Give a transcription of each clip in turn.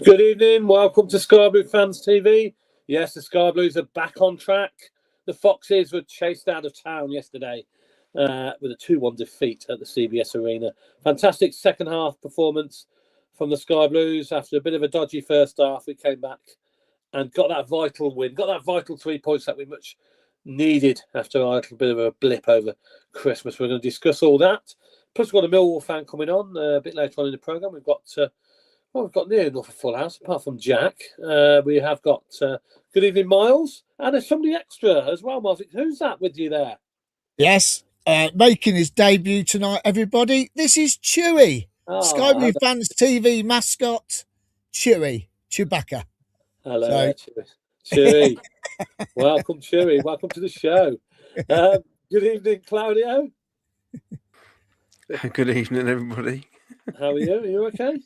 Good evening, welcome to Sky Blue Fans TV. Yes, the Sky Blues are back on track. The Foxes were chased out of town yesterday with a 2-1 defeat at the CBS Arena. Fantastic second half performance from the Sky Blues. After a bit of a dodgy first half, we came back and got that vital win, got that vital 3 points that we much needed after a little bit of a blip over Christmas. We're going to discuss all that. Plus, we've got a Millwall fan coming on a bit later on in the programme. We've got near enough a full house, apart from Jack. We have got good evening, Miles, and there's somebody extra as well, Miles. Who's that with you there? Yes, making his debut tonight, everybody. This is Chewy, Sky Blue Fans TV mascot, Chewbacca. Hello, there, Chewy. Welcome, Chewy. Welcome to the show. Good evening, Claudio. Good evening, everybody. How are you? Are you okay?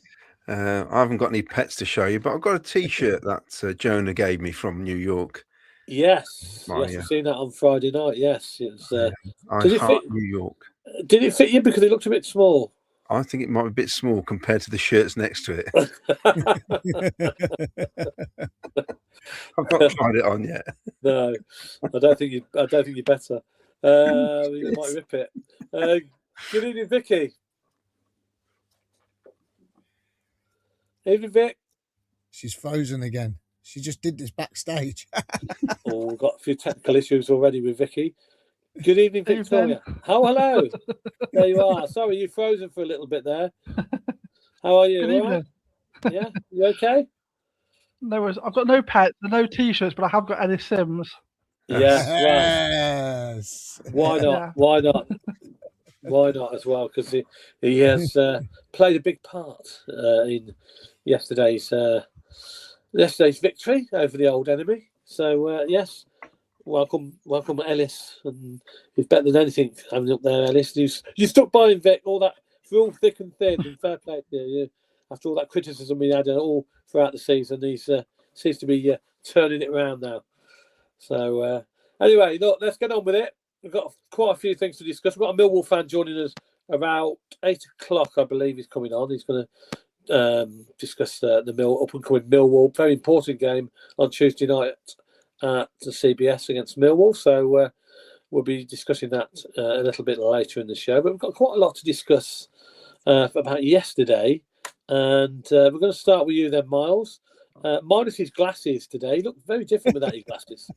I haven't got any pets to show you, but I've got a T-shirt that Jonah gave me from New York. Yes, I've seen that on Friday night. Yes, it was. Did it fit New York? Did it fit you because it looked a bit small? I think it might be a bit small compared to the shirts next to it. I've not tried it on yet. No, I don't think you better. You might rip it. Good evening, Vicky. Evening, Vic. She's frozen again. She just did this backstage. We've got a few technical issues already with Vicky. Good evening, Victoria. Oh, hello. There you are. Sorry, you frozen for a little bit there. How are you? Good evening. Right? Yeah, you okay? No worries. I've got no pets, no T-shirts, but I have got Ellis Sims. Yes. Well, why not? Yeah. Why not? Why not as well? Because he has played a big part in yesterday's victory over the old enemy. So yes, welcome Ellis, and he's better than anything having up there, Ellis. You stuck by him, Vic, all that through all thick and thin, and fair play to you. After all that criticism we had all throughout the season, he seems to be turning it around now. So anyway, look, let's get on with it. We've got quite a few things to discuss. We've got a Millwall fan joining us about 8 o'clock, I believe he's coming on. He's going to discuss the up-and-coming Millwall. Very important game on Tuesday night at the CBS against Millwall. So we'll be discussing that a little bit later in the show. But we've got quite a lot to discuss about yesterday. And we're going to start with you then, Miles. Minus his glasses today. He looked very different without his glasses.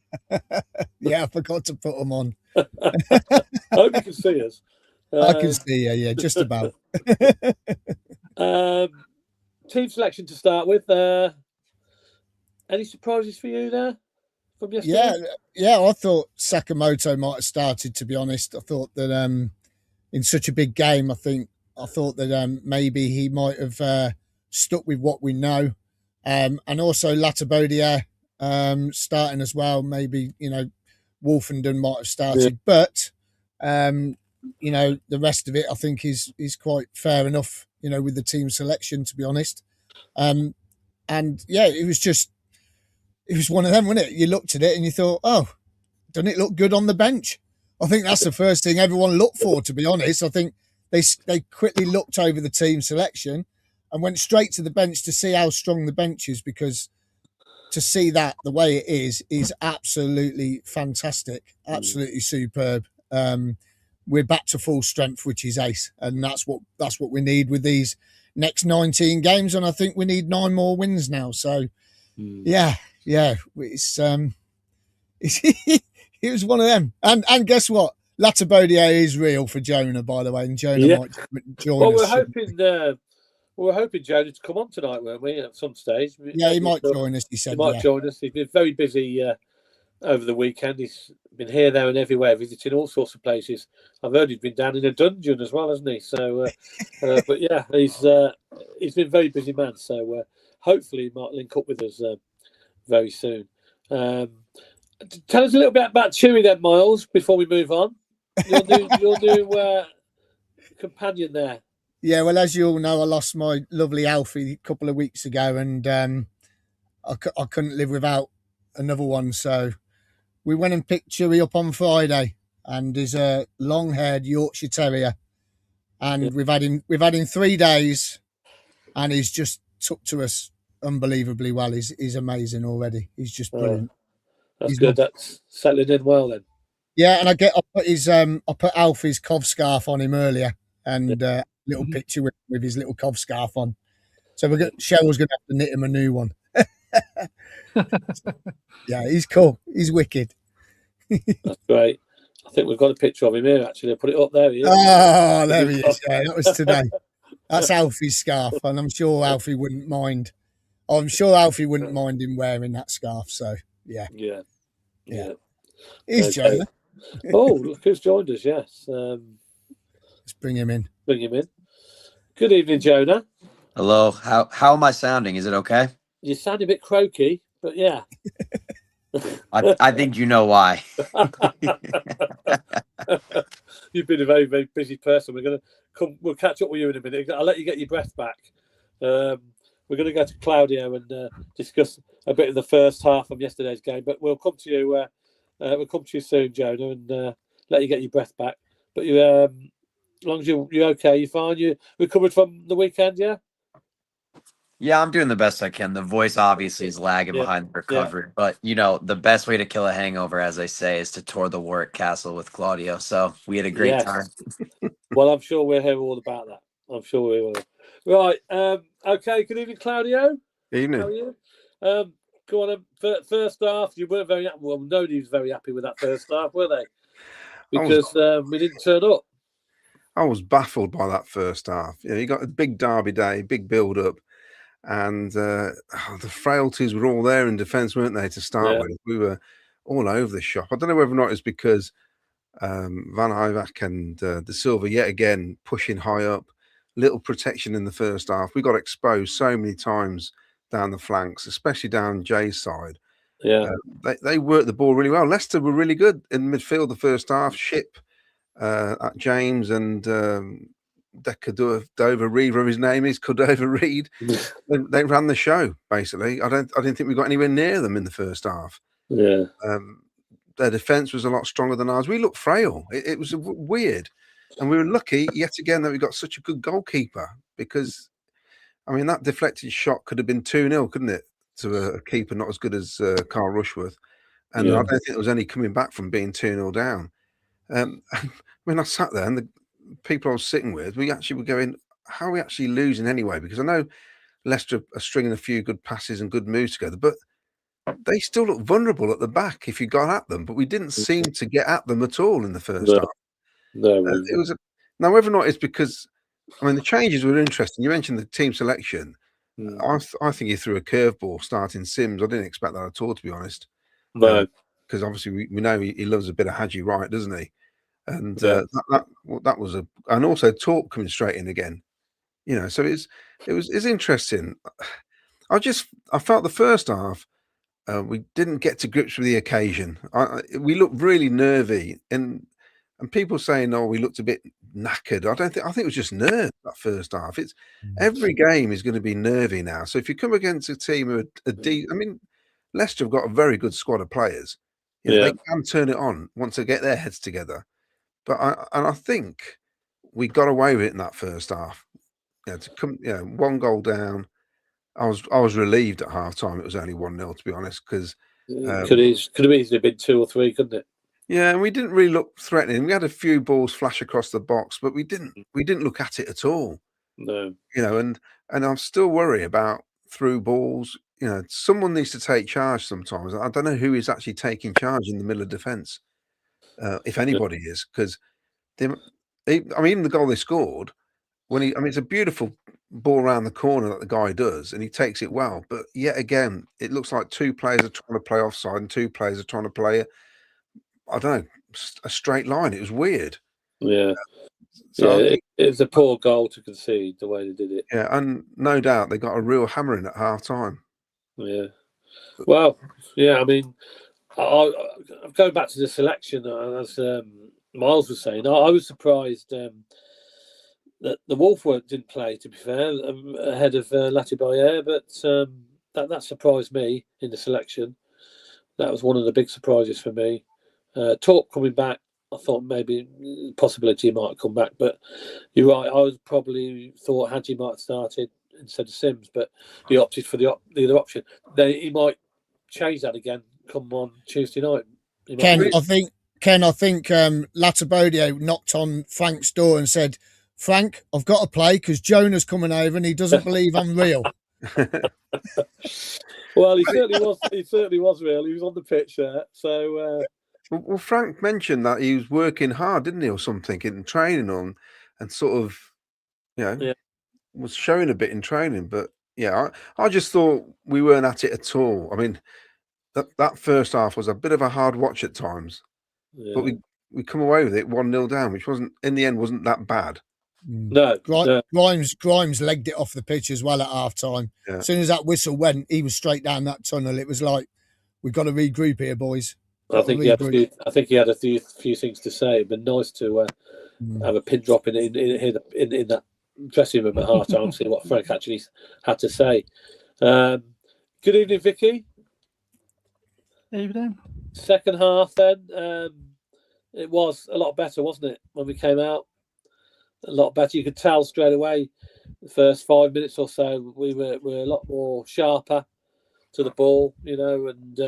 Yeah, I forgot to put them on. I hope you can see us. I can see you, yeah, just about. Team selection to start with. Any surprises for you there from yesterday? Yeah, I thought Sakamoto might have started, to be honest. I thought that in such a big game, I thought that maybe he might have stuck with what we know. And also Latabodia starting as well. Maybe, Wolfenden might have started. Yeah. But, the rest of it, I think, is quite fair enough, with the team selection, to be honest. And, yeah, it was one of them, wasn't it? You looked at it and you thought, oh, doesn't it look good on the bench? I think that's the first thing everyone looked for, to be honest. I think they quickly looked over the team selection and went straight to the bench to see how strong the bench is, because to see that the way it is absolutely fantastic, absolutely superb. We're back to full strength, which is ace, and that's what we need with these next 19 games, and I think we need 9 more wins now. So, yeah, it's it was one of them, and guess what? Latabodia is real for Jonah, by the way, and Jonah might join us. We were hoping Jonah to come on tonight, weren't we, at some stage? Yeah, he might join us, he said. He might join us. He's been very busy over the weekend. He's been here, there and everywhere, visiting all sorts of places. I've heard he's been down in a dungeon as well, hasn't he? So, but yeah, he's been a very busy man. So hopefully he might link up with us very soon. Tell us a little bit about Chewy then, Miles, before we move on. Your new companion there. Yeah, well, as you all know, I lost my lovely Alfie a couple of weeks ago, and I couldn't live without another one. So we went and picked Chewy up on Friday, and he's a long-haired Yorkshire Terrier, and we've had him 3 days, and he's just took to us unbelievably well. He's amazing already. He's just brilliant. That's He's good. not- That's settling in well then. Yeah, and I put Alfie's Cov scarf on him earlier, and little picture with his little Cov scarf on. So Cheryl's going to have to knit him a new one. Yeah, he's cool. He's wicked. That's great. I think we've got a picture of him here. Actually, I put it up there. He is. Oh, there he is. Yeah, that was today. That's Alfie's scarf, and I'm sure Alfie wouldn't mind. I'm sure Alfie wouldn't mind him wearing that scarf. So yeah, Yeah. he's Okay. Jonah. Oh, look who's joined us. Yes. Let's bring him in. Bring him in. Good evening, Jonah. Hello. How am I sounding? Is it okay? You sound a bit croaky, but yeah. I think you know why. You've been a very, very busy person. We'll catch up with you in a minute. I'll let you get your breath back. We're going to go to Claudio and discuss a bit of the first half of yesterday's game, but we'll come to you. We'll come to you soon, Jonah, and let you get your breath back. But you, as long as you're okay, you're fine. You recovered from the weekend, yeah? Yeah, I'm doing the best I can. The voice obviously is lagging behind the recovery, but the best way to kill a hangover, as I say, is to tour the Warwick Castle with Claudio. So we had a great time. Well, I'm sure we'll hear all about that. I'm sure we will. Right. Okay. Good evening, Claudio. Evening. How are you? Go on. First half, you weren't very happy. Well, nobody was very happy with that first half, were they? Because we didn't turn up. I was baffled by that first half. You got a big derby day, big build up. And the frailties were all there in defence, weren't they, to start with? We were all over the shop. I don't know whether or not it's because Van Ivak and De Silva yet again pushing high up, little protection in the first half. We got exposed so many times down the flanks, especially down Jay's side. Yeah, they worked the ball really well. Leicester were really good in midfield the first half. Ship, James and Cordova Reed, whatever his name is, Cordova Reed. They ran the show basically. I didn't think we got anywhere near them in the first half. Yeah. Their defence was a lot stronger than ours. We looked frail. It was weird, and we were lucky yet again that we got such a good goalkeeper. Because, I mean, that deflected shot could have been 2-0, couldn't it, to a keeper not as good as Carl Rushworth, and I don't think it was any coming back from being 2-0 down. When I sat there and the people I was sitting with, we actually were going, how are we actually losing anyway? Because I know Leicester are stringing a few good passes and good moves together, but they still look vulnerable at the back if you got at them, but we didn't seem to get at them at all in the first half. No, it was now whether or not it's because, I mean, the changes were interesting. You mentioned the team selection. I think he threw a curveball starting Sims. I didn't expect that at all, to be honest. No, because obviously we know he loves a bit of Hadji Wright, doesn't he? And that was and also Torp coming straight in again. So it was interesting. I felt the first half we didn't get to grips with the occasion. We looked really nervy, and people saying, "Oh, we looked a bit knackered." I think it was just nerves that first half. It's every game is going to be nervy now. So if you come against a team who I mean, Leicester have got a very good squad of players. They can turn it on once they get their heads together. But I think we got away with it in that first half. To come, one goal down. I was relieved at half time. It was only 1-0, to be honest, because could have easily been 2 or 3, couldn't it? Yeah, and we didn't really look threatening. We had a few balls flash across the box, but we didn't look at it at all. No, and I'm still worried about through balls. Someone needs to take charge sometimes. I don't know who is actually taking charge in the middle of defence, if anybody is, because even the goal they scored. It's a beautiful ball around the corner that the guy does, and he takes it well. But yet again, it looks like 2 players are trying to play offside and 2 players are trying to play I don't know, a straight line. It was weird. Yeah. So it was a poor goal to concede the way they did it. Yeah, and no doubt they got a real hammering at half time. Yeah. Well, yeah, I mean, going back to the selection, as Miles was saying, I was surprised that the Wolf didn't play, to be fair, ahead of Latibayer, but that surprised me in the selection. That was one of the big surprises for me. Torp coming back, I thought maybe possibility he might come back, but you're right. I was probably thought Hadji might have started. instead of Sims, but he opted for the other option. Then he might change that again come on Tuesday night. Ken, I think Latibodio knocked on Frank's door and said, "Frank, I've got to play because Jonah's coming over and he doesn't believe I'm real." Well, he certainly was. He certainly was real. He was on the pitch there. So, well, Frank mentioned that he was working hard, didn't he, or something in training on, and sort of, was showing a bit in training. But yeah, I just thought we weren't at it at all. I mean, that first half was a bit of a hard watch at times, but we come away with it 1-0 down, which wasn't in the end wasn't that bad. No, Grimes legged it off the pitch as well at half time. Yeah. As soon as that whistle went, he was straight down that tunnel. It was like, we've got to regroup here, boys. I think he had a few things to say. It'd been nice to have a pin drop in that dressing room at half time, see what Frank actually had to say. Good evening, Vicky. Evening. Second half, then it was a lot better, wasn't it? When we came out, a lot better. You could tell straight away. The first 5 minutes or so, we were a lot more sharper to the ball, and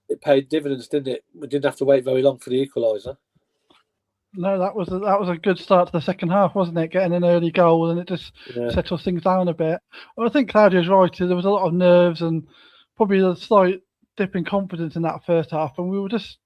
it paid dividends, didn't it? We didn't have to wait very long for the equaliser. No, that was a good start to the second half, wasn't it? Getting an early goal and it just settles things down a bit. Well, I think Claudio's right. There was a lot of nerves and probably a slight dip in confidence in that first half, and we were just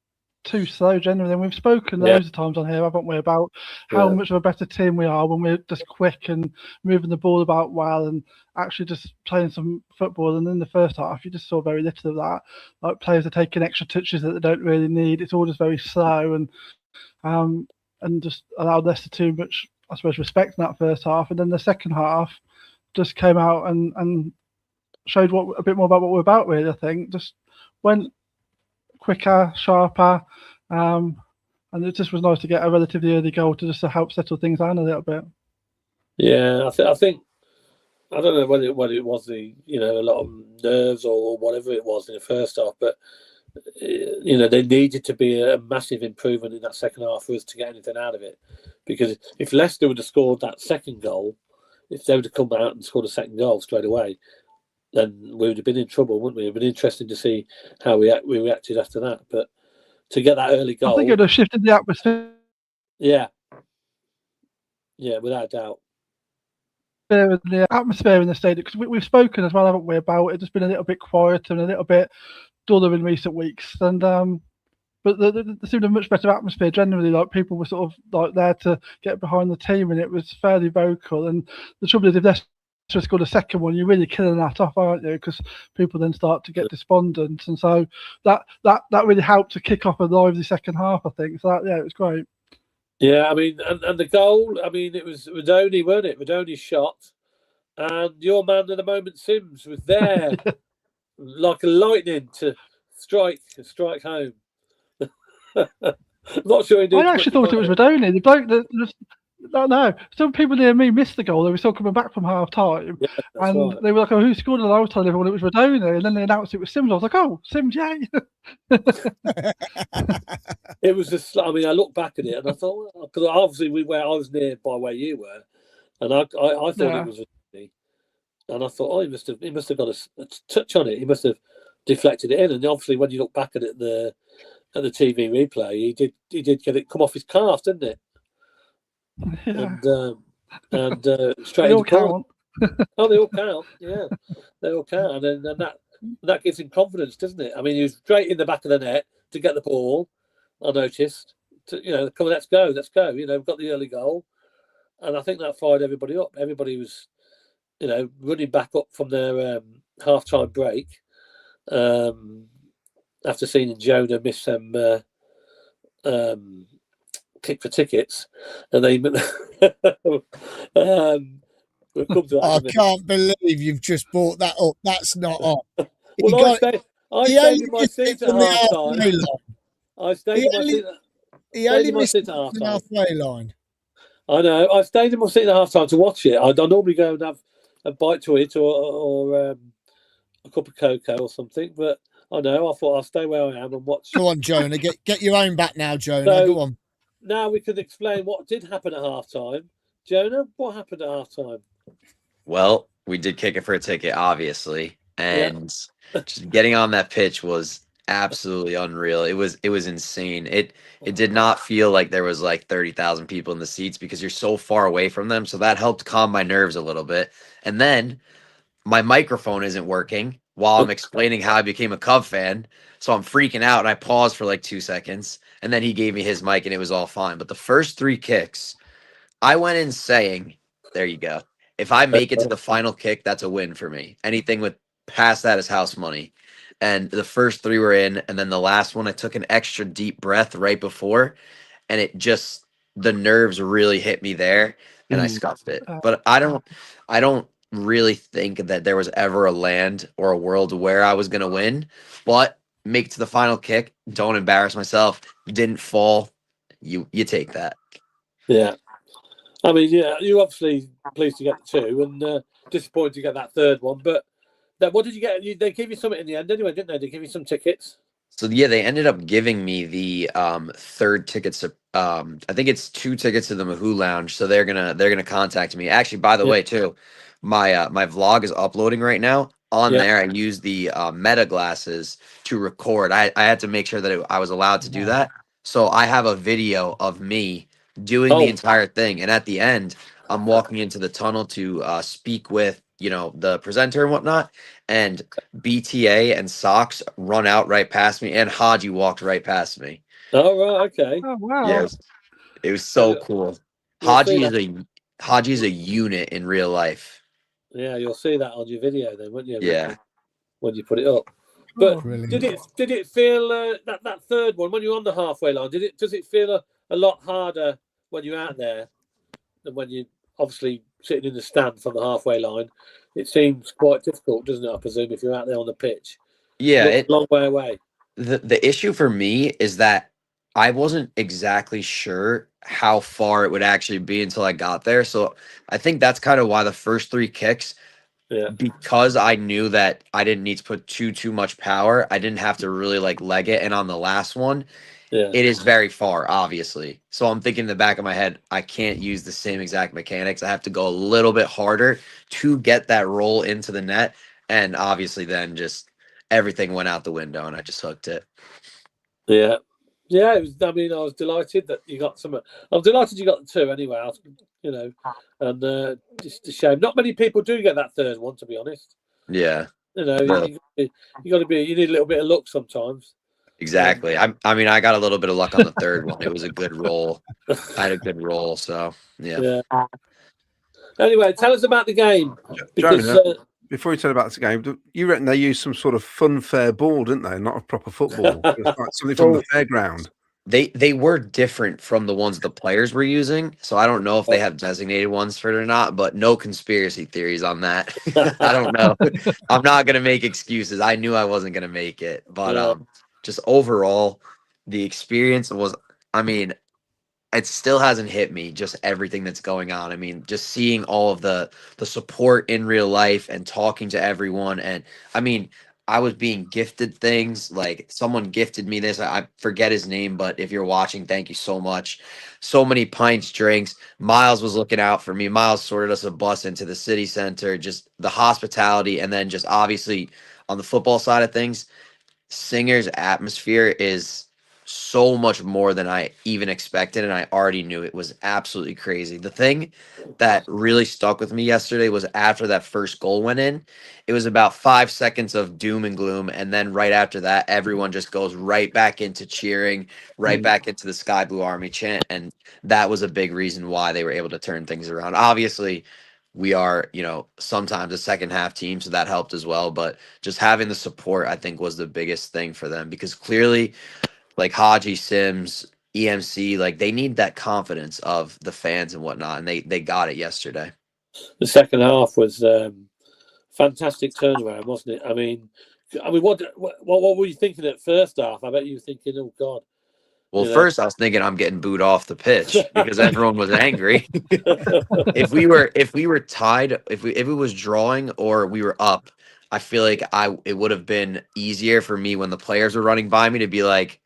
too slow generally. And we've spoken loads of times on here, haven't we, about how much of a better team we are when we're just quick and moving the ball about well and actually just playing some football. And in the first half, you just saw very little of that. Like, players are taking extra touches that they don't really need. It's all just very slow and just allowed Leicester too much, I suppose, respect in that first half. And then the second half just came out and showed a bit more about what we're about, really. I think just went quicker, sharper, and it just was nice to get a relatively early goal to help settle things down a little bit. Yeah, I think I don't know whether it was a lot of nerves or whatever it was in the first half, but there needed to be a massive improvement in that second half for us to get anything out of it. Because if Leicester would have scored that second goal, if they would have come out and scored a second goal straight away, then we would have been in trouble, wouldn't we? It would have been interesting to see how we reacted after that. But to get that early goal, I think it would have shifted the atmosphere. Yeah, without a doubt. The atmosphere in the stadium, because we've spoken as well, haven't we, about it just been a little bit quieter and a little bit duller in recent weeks. And but there seemed a much better atmosphere generally. Like, people were sort of like there to get behind the team, and it was fairly vocal. And the trouble is, if Leicester scored a second one, you're really killing that off, aren't you? Because people then start to get despondent, and so that really helped to kick off a lively second half, I think. So it was great. Yeah, I mean, and the goal, I mean, it was Rodoni, wasn't it? Rodoni's shot, and your man at the moment, Sims, was there like a lightning to strike home. Not sure he did. I actually thought it was Rodoni. The bloke that no, some people near me missed the goal. They were still coming back from half time, and they were like, "Oh, who scored an half time?" Everyone, it was Rodoni, and then they announced it was Sims. I was like, "Oh, Sims, yeah." It was just. I mean, I looked back at it and I thought, because obviously I was near by where you were, and I thought it was Rodoni, and I thought, he must have got a touch on it. He must have deflected it in, and obviously when you look back at it the TV replay, he did get it come off his calf, didn't it? Yeah. And straight into goal. Oh, they all count. Yeah, they all count, and then that gives him confidence, doesn't it? I mean, he was straight in the back of the net to get the ball. I noticed. Come on, let's go. We've got the early goal, and I think that fired everybody up. Everybody was, running back up from their half-time break after seeing Jonah miss some kick for tickets, and they we'll come to that. I can't believe you've just brought that up. That's not on. Well, I stayed in my seat at half time. I stayed in my seat at half time. Halfway line. I know. I stayed in my seat at half time to watch it. I normally go and have a bite to it or a cup of cocoa or something, but I know. I thought I'll stay where I am and watch. Go on, Jonah. Get your own back now, Jonah. Go on. Now we can explain what did happen at half time. Jonah, what happened at half time? Well, we did kick it for a ticket, obviously, and just getting on that pitch was absolutely unreal. It was insane. It did not feel like there was like 30,000 people in the seats because you're so far away from them. So that helped calm my nerves a little bit. And then my microphone isn't working while I'm explaining how I became a Cub fan. So I'm freaking out and I paused for like 2 seconds. And then he gave me his mic and it was all fine. But the first three kicks, I went in saying, there you go. If I make it to the final kick, that's a win for me. Anything with past that is house money. And the first three were in. And then the last one, I took an extra deep breath right before. And it just, the nerves really hit me there and I scuffed it. But I don't really think that there was ever a land or a world where I was going to win. But make it to the final kick. Don't embarrass myself. Didn't fall. You take that. Yeah. I mean, yeah, you obviously pleased to get the two and disappointed to get that third one. But what did you get? They gave you something in the end anyway, didn't they? They gave you some tickets. So yeah, they ended up giving me the third tickets. I think it's 2 tickets to the Mahoo Lounge. So they're gonna contact me. Actually, by the way, too, my vlog is uploading right now. On there, I used the Meta glasses to record. I had to make sure that I was allowed to do that. So I have a video of me doing the entire thing, and at the end, I'm walking into the tunnel to speak with the presenter and whatnot, and BTA and Socks run out right past me, and Haji walked right past me. Oh right, okay. Oh wow! Yeah, it was so cool. Haji is a unit in real life. Yeah, you'll see that on your video then, won't you? Yeah. When you put it up. But Brilliant. did it feel that third one when you're on the halfway line? Does it feel a lot harder when you're out there than when you obviously sitting in the stand from the halfway line? It seems quite difficult, doesn't it? I presume if you're out there on the pitch. Yeah, a long way away. The issue for me is that I wasn't exactly sure how far it would actually be until I got there. So I think that's kind of why the first 3 kicks, because I knew that I didn't need to put too much power, I didn't have to really like leg it. And on the last one, it is very far, obviously. So I'm thinking in the back of my head, I can't use the same exact mechanics. I have to go a little bit harder to get that roll into the net. And obviously then just everything went out the window and I just hooked it. Yeah. Yeah, it was, I mean, I was delighted that you got some. I'm delighted you got the 2 anyway. And just a shame. Not many people do get that third one, to be honest. Yeah. You got to be. You need a little bit of luck sometimes. Exactly. I mean, I got a little bit of luck on the third one. It was a good roll. I had a good roll, so yeah. Anyway, tell us about the game. Jonah, before you tell about the game, you reckon they used some sort of funfair ball, didn't they? Not a proper football. Like something from the fairground. They were different from the ones the players were using, so I don't know if they have designated ones for it or not, but no conspiracy theories on that. I don't know. I'm not going to make excuses. I knew I wasn't going to make it, but just overall, the experience was, I mean, it still hasn't hit me, just everything that's going on. I mean, just seeing all of the support in real life and talking to everyone. And I mean, I was being gifted things, like someone gifted me this. I forget his name, but if you're watching, thank you so much. So many pints, drinks. Miles was looking out for me. Miles sorted us a bus into the city center, just the hospitality. And then just obviously on the football side of things, Singer's atmosphere is so much more than I even expected, and I already knew it was absolutely crazy. The thing that really stuck with me yesterday was after that first goal went in, it was about 5 seconds of doom and gloom, and then right after that, everyone just goes right back into cheering, right back into the Sky Blue Army chant, and that was a big reason why they were able to turn things around. Obviously, we are, sometimes a second half team, so that helped as well. But just having the support, I think, was the biggest thing for them because clearly, like Haji, Sims, EMC, like they need that confidence of the fans and whatnot, and they got it yesterday. The second half was fantastic turnaround, wasn't it? I mean, what were you thinking at first half? I bet you were thinking, oh God. Well, first I was thinking I'm getting booed off the pitch because everyone was angry. If we were tied, if it was drawing or we were up, I feel like it would have been easier for me when the players were running by me to be like,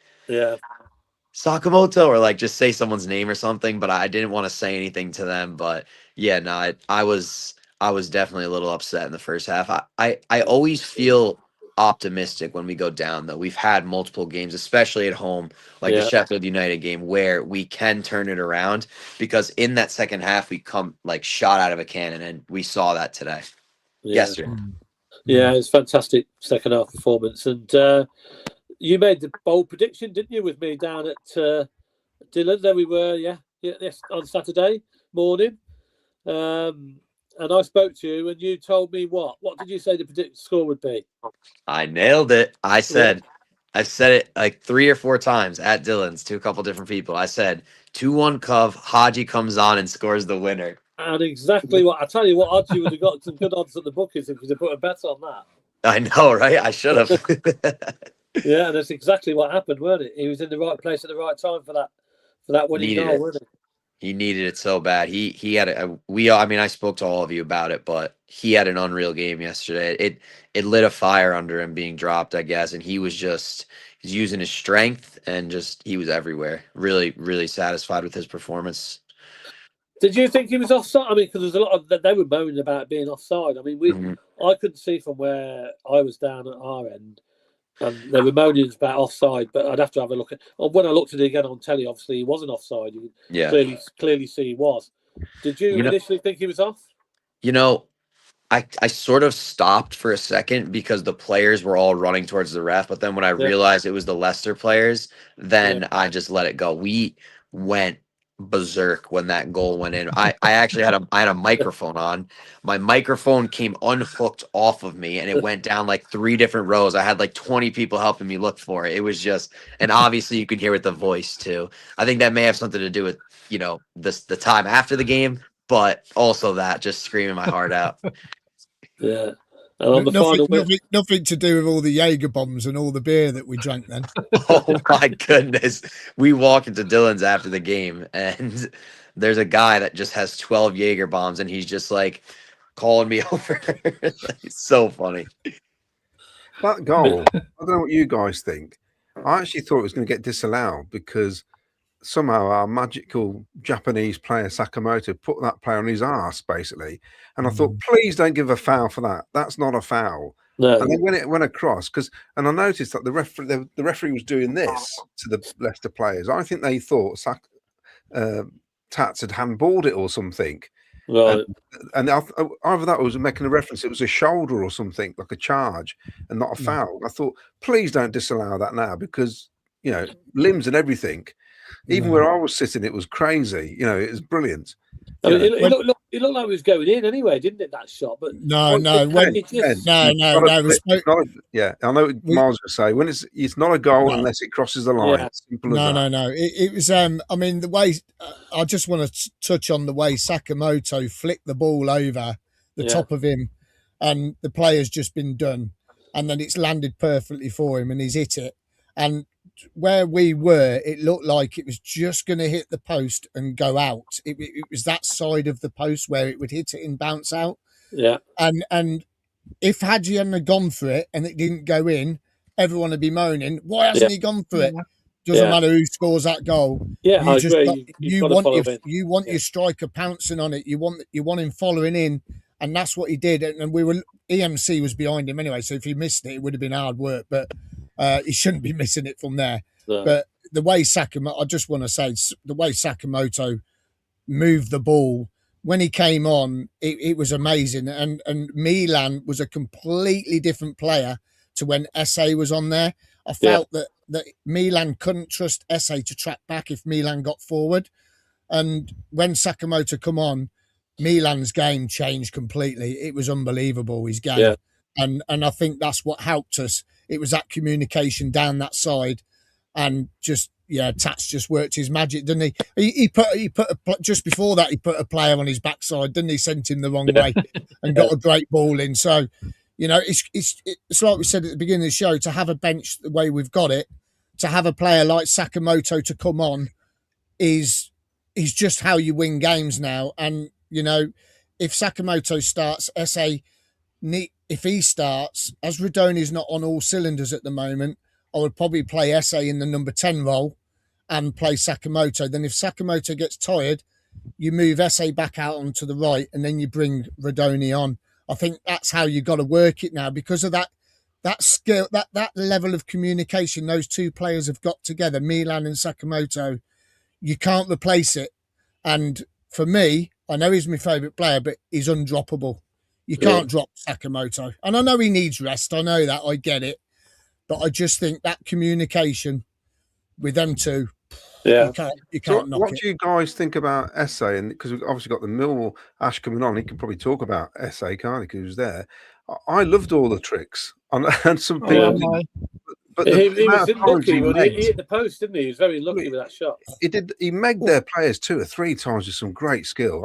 Sakamoto, or like just say someone's name or something. But I didn't want to say anything to them. But yeah, no, I was I was definitely a little upset in the first half. I always feel optimistic when we go down, though. We've had multiple games, especially at home, like the Sheffield United game, where we can turn it around, because in that second half we come like shot out of a cannon, and we saw that today. Yesterday. Yeah, it's fantastic second half performance. And you made the bold prediction, didn't you, with me down at Dillon? There we were, yes, on Saturday morning. And I spoke to you, and you told me what? What did you say the predicted score would be? I nailed it. I've said it like 3 or 4 times at Dillon's to a couple different people. I said 2-1 Cov. Haji comes on and scores the winner. And exactly what I tell you, what odds you would have got some good odds at the bookies if you put a bet on that. I know, right? I should have. Yeah, that's exactly what happened, weren't it? He was in the right place at the right time for that winning goal, wasn't he? He needed it so bad. He had I spoke to all of you about it, but he had an unreal game yesterday. It lit a fire under him being dropped, I guess, and he's using his strength, and he was everywhere. Really, really satisfied with his performance. Did you think he was offside? I mean, because there's a lot of they were moaning about being offside. I mean, I couldn't see from where I was down at our end, and they were moaning about offside. But I'd have to have a look at. When I looked at it again on telly, obviously he wasn't offside. You could clearly see he was. Did you initially think he was off? I sort of stopped for a second because the players were all running towards the ref, but then when I realized it was the Leicester players, then I just let it go. We went berserk when that goal went in. I actually had a microphone on. My microphone came unhooked off of me, and it went down like 3 different rows. I had like 20 people helping me look for it. It was and obviously you could hear it the voice too. I think that may have something to do with the time after the game, but also that just screaming my heart out. Yeah. And on the nothing to do with all the Jaeger bombs and all the beer that we drank then. Oh my goodness. We walk into Dillon's after the game, and there's a guy that just has 12 Jaeger bombs, and he's just like calling me over. It's so funny. That goal, I don't know what you guys think. I actually thought it was going to get disallowed because somehow our magical Japanese player Sakamoto put that player on his arse, basically. And I thought, please don't give a foul for that. That's not a foul. No. And then when it went across, and I noticed that the referee was doing this to the Leicester players. I think they thought Tats had handballed it or something. Right. And either that was making a reference, it was a shoulder or something, like a charge, and not a foul. I thought, please don't disallow that now because, limbs and everything. Even where I was sitting, it was crazy. It was brilliant. I mean, it looked like it was going in anyway, didn't it? That shot, but no. Yeah, I know what Miles would say. When it's not a goal unless it crosses the line. Yeah. Simple as that. No. It was. I mean, the way I just want to touch on the way Sakamoto flicked the ball over the top of him, and the player's just been done, and then it's landed perfectly for him, and he's hit it, and where we were, it looked like it was just going to hit the post and go out. It was that side of the post where it would hit it and bounce out. Yeah. And if Hadji hadn't gone for it and it didn't go in, everyone would be moaning, why hasn't he gone for it? Doesn't matter who scores that goal. Yeah, I agree. You want your striker pouncing on it. You want him following in, and that's what he did. And EMC was behind him anyway, so if he missed it, it would have been hard work. But he shouldn't be missing it from there. No. But the way Sakamoto, I just want to say, the way Sakamoto moved the ball when he came on, it was amazing. And Milan was a completely different player to when SA was on there. I felt that Milan couldn't trust SA to track back if Milan got forward. And when Sakamoto come on, Milan's game changed completely. It was unbelievable, his game. Yeah. And I think that's what helped us. It was that communication down that side, and Tats just worked his magic, didn't he? He put just before that he put a player on his backside, didn't he? Sent him the wrong way and got a great ball in. So, it's like we said at the beginning of the show, to have a bench the way we've got it, to have a player like Sakamoto to come on is just how you win games now. And if Sakamoto starts, if he starts, as Radoni's not on all cylinders at the moment, I would probably play SA in the number 10 role and play Sakamoto. Then if Sakamoto gets tired, you move SA back out onto the right, and then you bring Radoni on. I think that's how you got to work it now, because of that skill, that level of communication those two players have got together, Milan and Sakamoto. You can't replace it. And for me, I know he's my favourite player, but he's undroppable. You can't drop Sakamoto. And I know he needs rest. I know that. I get it. But I just think that communication with them two, you can't knock what it. do you guys think about SA? And because we've obviously got the Millwall Ash coming on, he can probably talk about SA, can't he? Because he was there. I loved all the tricks. And some people didn't. But he was lucky when he hit the post, didn't he? He was very lucky with that shot. He megged their players 2 or 3 times with some great skill.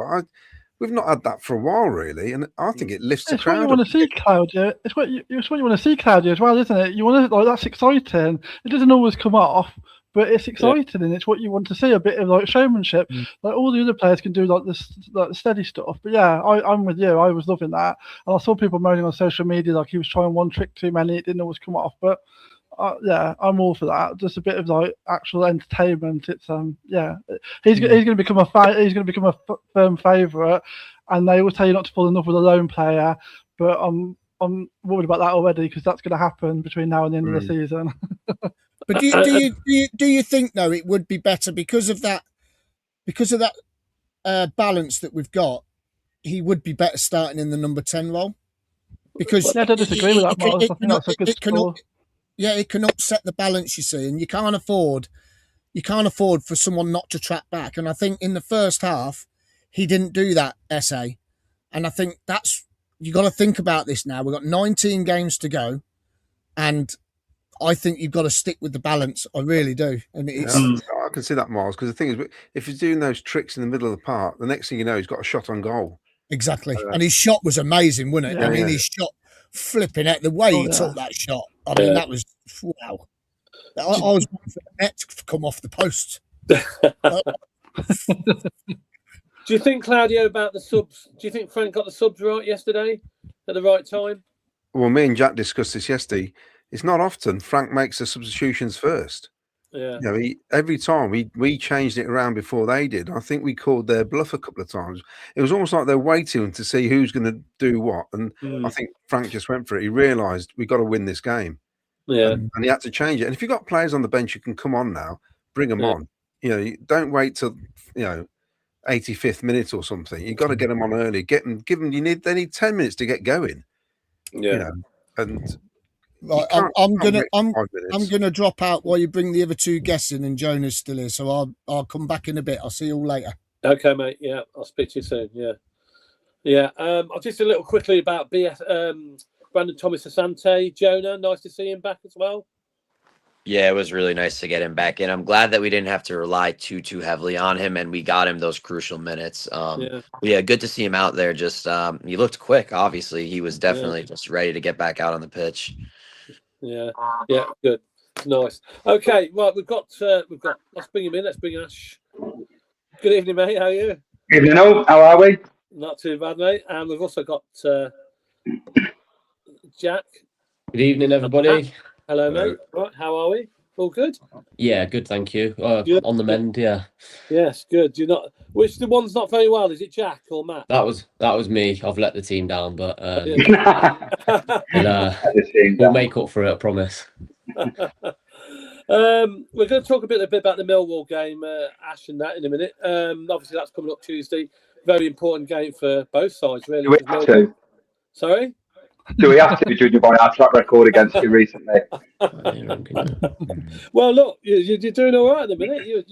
We've not had that for a while, really, and I think it lifts the crowd. It's what you want to see, Claudio. It's what you want to see, Claudio, as well, isn't it? You want to that's exciting. It doesn't always come off, but it's exciting, and it's what you want to see. A bit of like showmanship. Like all the other players can do like this, like the steady stuff. But yeah, I'm with you. I was loving that, and I saw people moaning on social media like he was trying one trick too many. It didn't always come off, but. Yeah, I'm all for that. Just a bit of like actual entertainment. It's he's going to become a firm favourite, and they will tell you not to fall in love with a lone player. But I'm worried about that already, because that's going to happen between now and the end of the season. But do you think though it would be better because of that balance that we've got? He would be better starting in the number 10 role, because I don't disagree with that, Miles. I think that's a good score. Yeah, it can upset the balance, you see, and you can't afford for someone not to track back. And I think in the first half, he didn't do that, SA. And I think you got to think about this now. We've got 19 games to go, and I think you've got to stick with the balance. I really do. And I can see that, Miles, because the thing is, if he's doing those tricks in the middle of the park, the next thing you know, he's got a shot on goal. Exactly. And his shot was amazing, wasn't it? Yeah, I mean, his shot flipping out the way he took that shot. I mean, that was wow. I was waiting for the net to come off the post. Do you think, Claudio, about the subs? Do you think Frank got the subs right yesterday at the right time? Well, me and Jack discussed this yesterday. It's not often Frank makes the substitutions first. Yeah. You know, every time we changed it around before they did. I think we called their bluff a couple of times. It was almost like they're waiting to see who's going to do what. And I think Frank just went for it. He realised we got to win this game. Yeah. And he had to change it. And if you've got players on the bench who can come on now, bring them on. You know, don't wait till 85th minute or something. You've got to get them on early. Give them. They need 10 minutes to get going. Yeah. You know, and. Right, I'm gonna drop out while you bring the other two guests in, and Jonah's still here, so I'll come back in a bit. I'll see you all later. Okay, mate. Yeah, I'll speak to you soon. Yeah. I'll just a little quickly about Brandon Thomas Asante. Jonah, nice to see him back as well. Yeah, it was really nice to get him back in. I'm glad that we didn't have to rely too heavily on him, and we got him those crucial minutes. Yeah, good to see him out there. Just he looked quick. Obviously, he was definitely just ready to get back out on the pitch. Yeah, good, nice. Okay, well, we've got. Let's bring him in. Let's bring Ash. Good evening, mate. How are you? Evening, all. How are we? Not too bad, mate. And we've also got Jack. Good evening, everybody. Hello, mate. Right, how are we? All good? Yeah, good, thank you. On the mend, yeah. Yes, good. You're not. Which the one's not very well? Is it Jack or Matt? That was me. I've let the team down, but we'll make up for it, I promise. We're going to talk a bit about the Millwall game, Ash, and that in a minute. Obviously, that's coming up Tuesday. Very important game for both sides, really. Do we have to? Sorry? Do we have to, judging by our track record against you recently? Well, look, you're doing all right at the minute. You're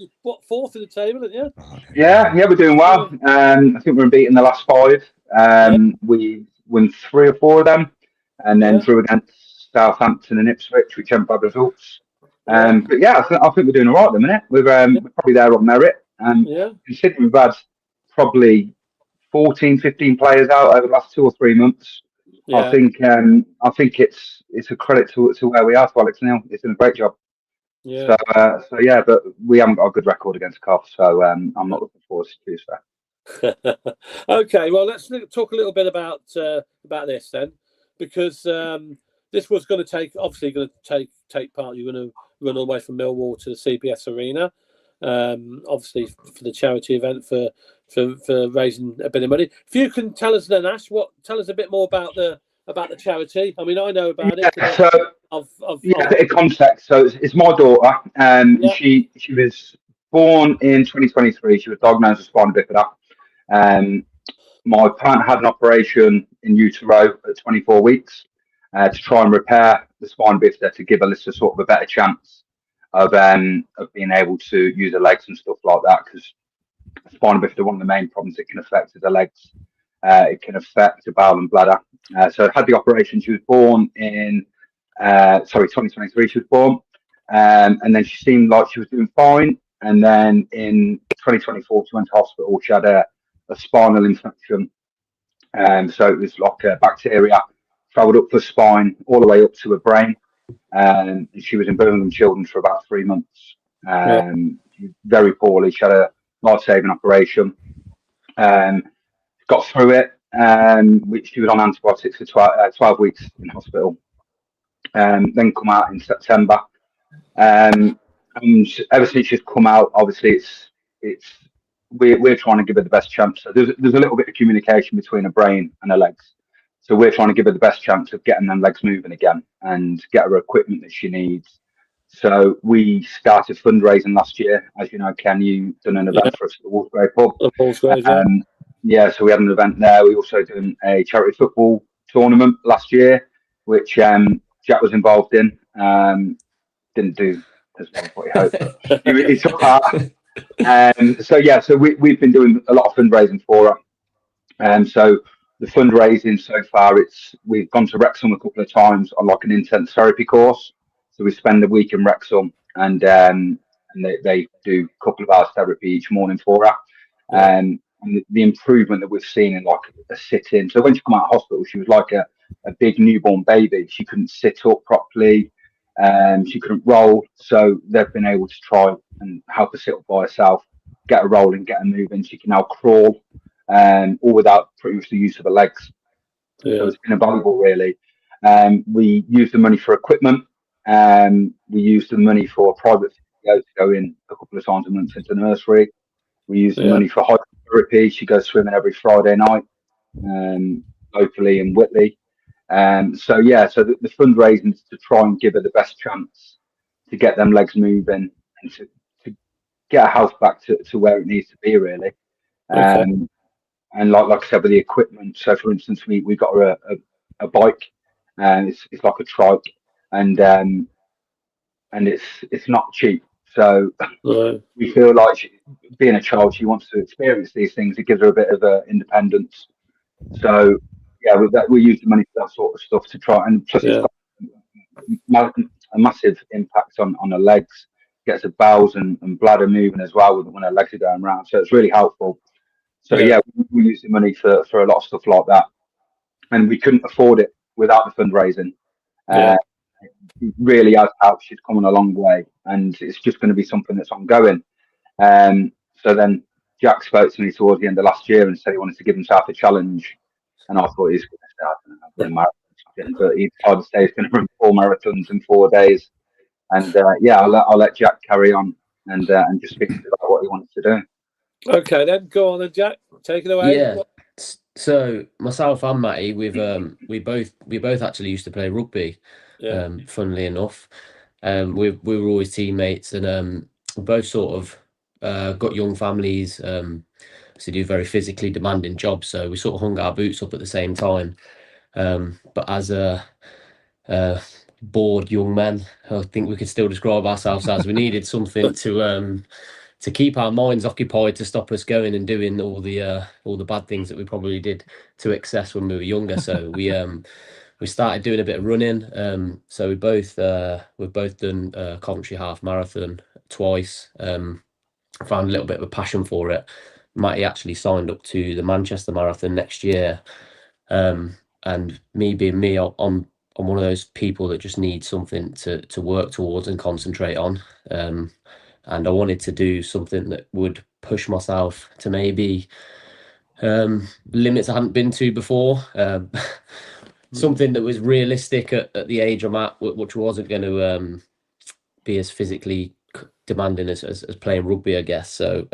fourth in the table, aren't you? Yeah, we're doing well. I think we're unbeaten the last 5. We won 3 or 4 of them, and then drew against Southampton and Ipswich, which haven't bad results. But yeah, I think we're doing all right at the minute. We're probably there on merit. Considering we've had probably 14, 15 players out over the last 2 or 3 months. I think it's a credit to where we are, to Alex Neil. He's done a great job. Yeah. So yeah, but we haven't got a good record against Cov, so I'm not looking forward to Tuesday. Okay, well, let's talk a little bit about this then, because this was going to take part. You're going to run all the way from Millwall to the CBS Arena, obviously for the charity event for for raising a bit of money. If you can tell us then, Ash, tell us a bit more about the charity. I mean, I know about it. So, in context, so it's my daughter. She was born in 2023. She was diagnosed with spina bifida. My partner had an operation in utero at 24 weeks to try and repair the spina bifida to give Alyssa sort of a better chance of being able to use her legs and stuff like that, because spina bifida, one of the main problems it can affect is the legs. It can affect the bowel and bladder. So I had the operation. She was born in 2023. She was born, and then she seemed like she was doing fine. And then in 2024, she went to hospital. She had a spinal infection. So it was like a bacteria travelled up the spine all the way up to her brain. And she was in Birmingham Children's for about 3 months. Very poorly. She had a life-saving operation. Got through it. She was on antibiotics for 12 weeks in hospital. Then come out in September. And ever since she's come out, obviously we're trying to give her the best chance. So there's a little bit of communication between her brain and her legs. So we're trying to give her the best chance of getting them legs moving again and get her equipment that she needs. So we started fundraising last year. As you know, Ken, you done an event for us at the Wolfsgrave pub. So we had an event there. We also done a charity football tournament last year, which Jack was involved in. Didn't do as well as what he hoped. He took part. So we've been doing a lot of fundraising for her. So the fundraising so far, we've gone to Wrexham a couple of times on like an intense therapy course. So we spend a week in Wrexham, and they do a couple of hours therapy each morning for her. And the improvement that we've seen in like a sit-in. So when she came out of hospital, she was like a big newborn baby. She couldn't sit up properly. She couldn't roll. So they've been able to try and help her sit up by herself, get her rolling, get her moving. She can now crawl, all without pretty much the use of her legs. So it's been invaluable, really. We use the money for equipment. We use the money for private physio to go in a couple of times a month into nursery. We use the money for hydrotherapy. She goes swimming every Friday night, locally in Whitley. So the fundraising is to try and give her the best chance to get them legs moving and to get her health back to where it needs to be, really. And like I said, with the equipment. So for instance, we got her a bike, and it's like a trike, and it's not cheap. So we feel like being a child, she wants to experience these things. It gives her a bit of independence. So with that, we use the money for that sort of stuff to try, and plus it's got a massive impact on her legs. Gets her bowels and bladder moving as well when her legs are going around. So it's really helpful. So we use the money for a lot of stuff like that, and we couldn't afford it without the fundraising. It really has helped. She's come a long way, and it's just going to be something that's ongoing. So then Jack spoke to me towards the end of last year and said he wanted to give himself a challenge, and I thought he was going to start a marathon, but he decided to say he's going to run 4 marathons in 4 days. And I'll let Jack carry on and just speak about what he wants to do. Okay, then go on, then, Jack. Take it away. Yeah. So myself and Matty, we both actually used to play rugby. Funnily enough, we were always teammates, and we both sort of got young families, so do very physically demanding jobs. So we sort of hung our boots up at the same time. But as bored young men, I think we could still describe ourselves as we needed something to keep our minds occupied, to stop us going and doing all the bad things that we probably did to excess when we were younger. So we started doing a bit of running. So we've both done Coventry half marathon twice. Found a little bit of a passion for it. Matty actually signed up to the Manchester Marathon next year. And me being me, I'm one of those people that just need something to work towards and concentrate on. And I wanted to do something that would push myself to maybe limits I hadn't been to before. Something that was realistic at the age I'm at, which wasn't going to be as physically demanding as playing rugby, I guess. So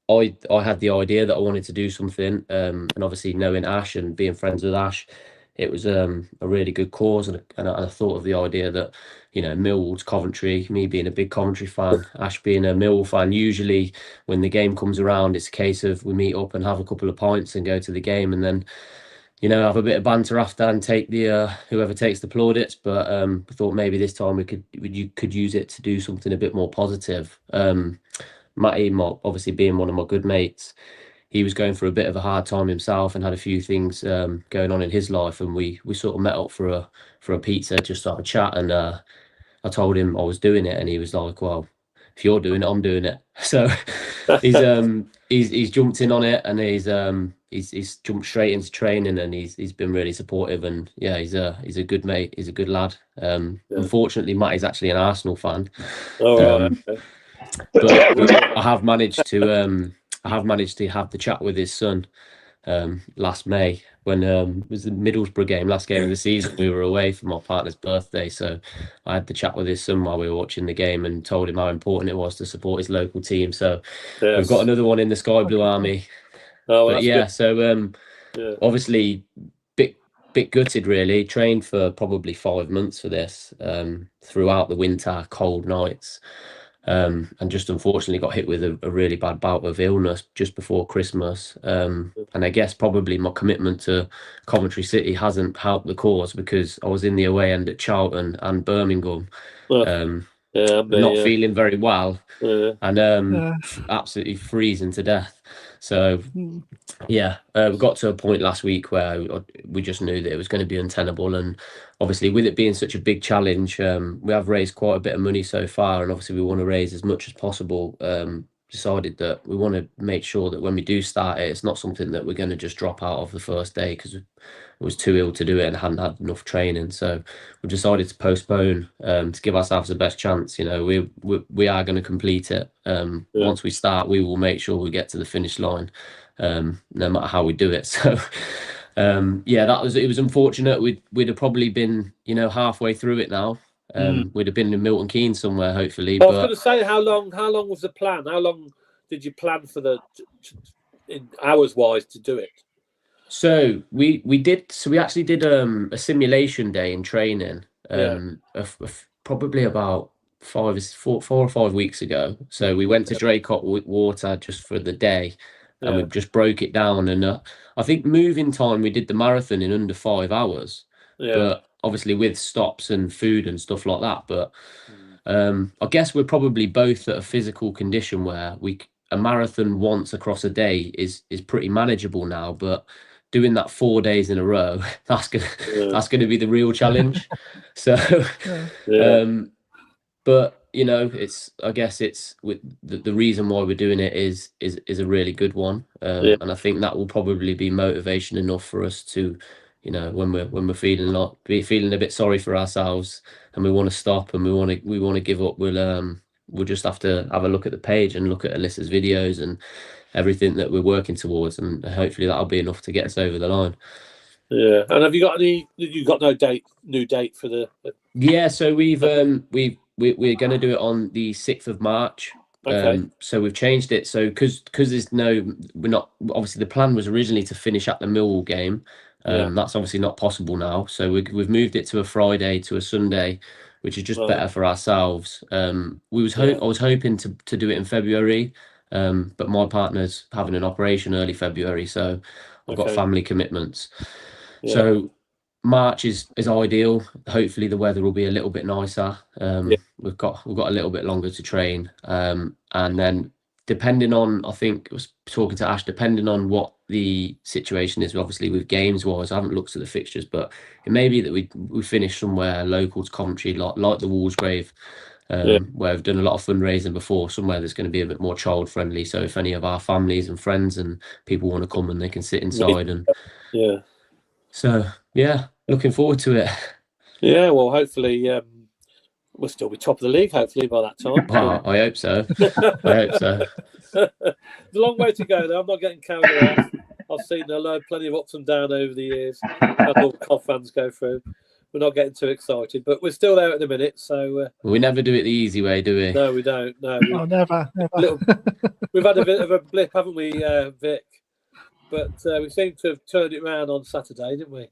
I had the idea that I wanted to do something, and obviously knowing Ash and being friends with Ash, it was a really good cause, and I thought of the idea that, you know, Millwall's Coventry, me being a big Coventry fan, Ash being a Millwall fan, usually when the game comes around, it's a case of we meet up and have a couple of pints and go to the game, and then, you know, have a bit of banter after and take the whoever takes the plaudits. But I thought maybe this time you could use it to do something a bit more positive. Matty, obviously being one of my good mates, he was going through a bit of a hard time himself and had a few things going on in his life, and we sort of met up for a pizza, just to have a chat, and I told him I was doing it, and he was like, well, if you're doing it, I'm doing it. So he's jumped in on it, and he's jumped straight into training, and he's been really supportive, and yeah, he's a good mate, he's a good lad. Unfortunately, Matty's actually an Arsenal fan. Okay. But I have managed to have the chat with his son last May, when it was the Middlesbrough game, last game of the season. We were away for my partner's birthday, so I had the chat with his son while we were watching the game and told him how important it was to support his local team. So we've got another one in the Sky Blue Army. But yeah, good. So obviously bit gutted, really. Trained for probably 5 months for this, throughout the winter, cold nights. And just unfortunately got hit with a really bad bout of illness just before Christmas. And I guess probably my commitment to Coventry City hasn't helped the cause, because I was in the away end at Charlton and Birmingham, not feeling very well, and absolutely freezing to death. So yeah, we got to a point last week where we just knew that it was going to be untenable, and obviously with it being such a big challenge, we have raised quite a bit of money so far, and obviously we want to raise as much as possible. Decided that we want to make sure that when we do start it, it's not something that we're going to just drop out of the first day because I was too ill to do it and hadn't had enough training. So we decided to postpone, to give ourselves the best chance. You know, we are going to complete it. Once we start, we will make sure we get to the finish line, no matter how we do it. So it was unfortunate. We'd have probably been, you know, halfway through it now. We'd have been in Milton Keynes somewhere, hopefully. I was going to say, how long was the plan? How long did you plan for in hours wise to do it? So we actually did a simulation day in training, probably about 4 or 5 weeks ago. So we went to Draycott Water just for the day, and we just broke it down. And I think moving time, we did the marathon in under 5 hours. But obviously with stops and food and stuff like that. But I guess we're probably both at a physical condition where a marathon once across a day is pretty manageable now. But doing that 4 days in a row, that's gonna be the real challenge. So, but you know, I guess it's with the reason why we're doing it is a really good one, and I think that will probably be motivation enough for us to, you know, when we're feeling a bit sorry for ourselves and we want to stop and we want to give up, we'll just have to have a look at the page and look at Alyssa's videos and everything that we're working towards, and hopefully that'll be enough to get us over the line. Yeah. And have you got new date for the? Yeah. So we're going to do it on the 6th of March. Okay. So we've changed it. So because we're not, obviously the plan was originally to finish at the Millwall game. That's obviously not possible now. So we've moved it to a Friday to a Sunday, which is just better for ourselves. I was hoping to do it in February, but my partner's having an operation early February, so I've got family commitments. Yeah. So March is ideal. Hopefully the weather will be a little bit nicer. We've got a little bit longer to train, and then depending on, I think I was talking to Ash, depending on what the situation is, obviously with games wise, I haven't looked at the fixtures, but it may be that we finish somewhere local to Coventry, like the Wallsgrave, where we've done a lot of fundraising before, somewhere that's going to be a bit more child friendly. So if any of our families and friends and people want to come, and they can sit inside and so looking forward to it. Yeah, well, hopefully we'll still be top of the league, hopefully, by that time. Oh, I hope so. I hope so. It's a long way to go, though. I'm not getting carried away. I've seen plenty of ups and downs over the years. That's what Cov fans go through. we're not getting too excited, but we're still there at the minute. So we never do it the easy way, do we? no, we don't. No, Oh, never. we've had a bit of a blip, haven't we, Vic? But we seem to have turned it around on Saturday, didn't we?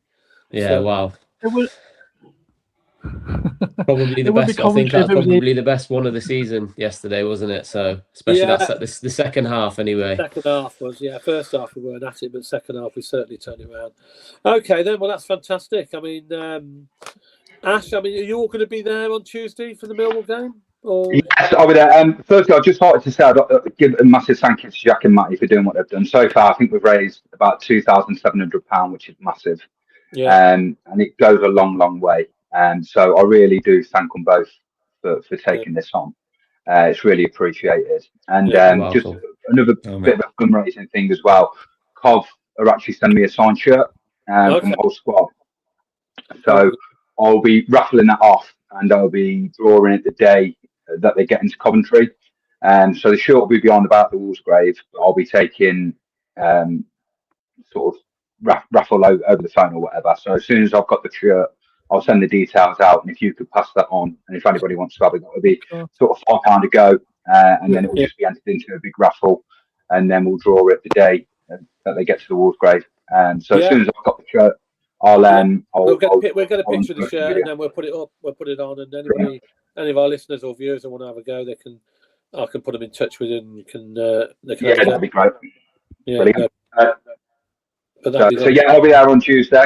Yeah, So, wow. It was Probably the best. I think that's probably the best one of the season yesterday, wasn't it? So especially the second half, anyway. Second half was First half we weren't at it, but second half we certainly turned it around. Okay, then. Well, that's fantastic. I mean, Ash. I mean, are you all going to be there on Tuesday for the Millwall game? Or... Yes, I'll be there. Firstly, I'd just like to say I'd give a massive thank you to Jack and Matty for doing what they've done so far. I think we've raised about £2,700, which is massive. Yeah. And it goes a long, long way. So I really do thank them both for taking this on. It's really appreciated. And just another bit of a fundraising thing as well. Cov are actually sending me a signed shirt from the whole squad. So I'll be raffling that off, and I'll be drawing it the day that they get into Coventry. So the shirt will be beyond about the Wolves grave. But I'll be taking sort of raffle over the phone or whatever. So as soon as I've got the shirt, I'll send the details out, and if you could pass that on, and if anybody wants to have it, that would be sort of £5 to go, and then it will just be entered into a big raffle, and then we'll draw it the day that they get to the Wolves grave. So as soon as I've got the shirt, we'll get a picture of the shirt, and then we'll put it up. We'll put it on, and any of our listeners or viewers that want to have a go, I can put them in touch with you, and you can. That'd be great. Yeah. Brilliant. So I'll be there on Tuesday.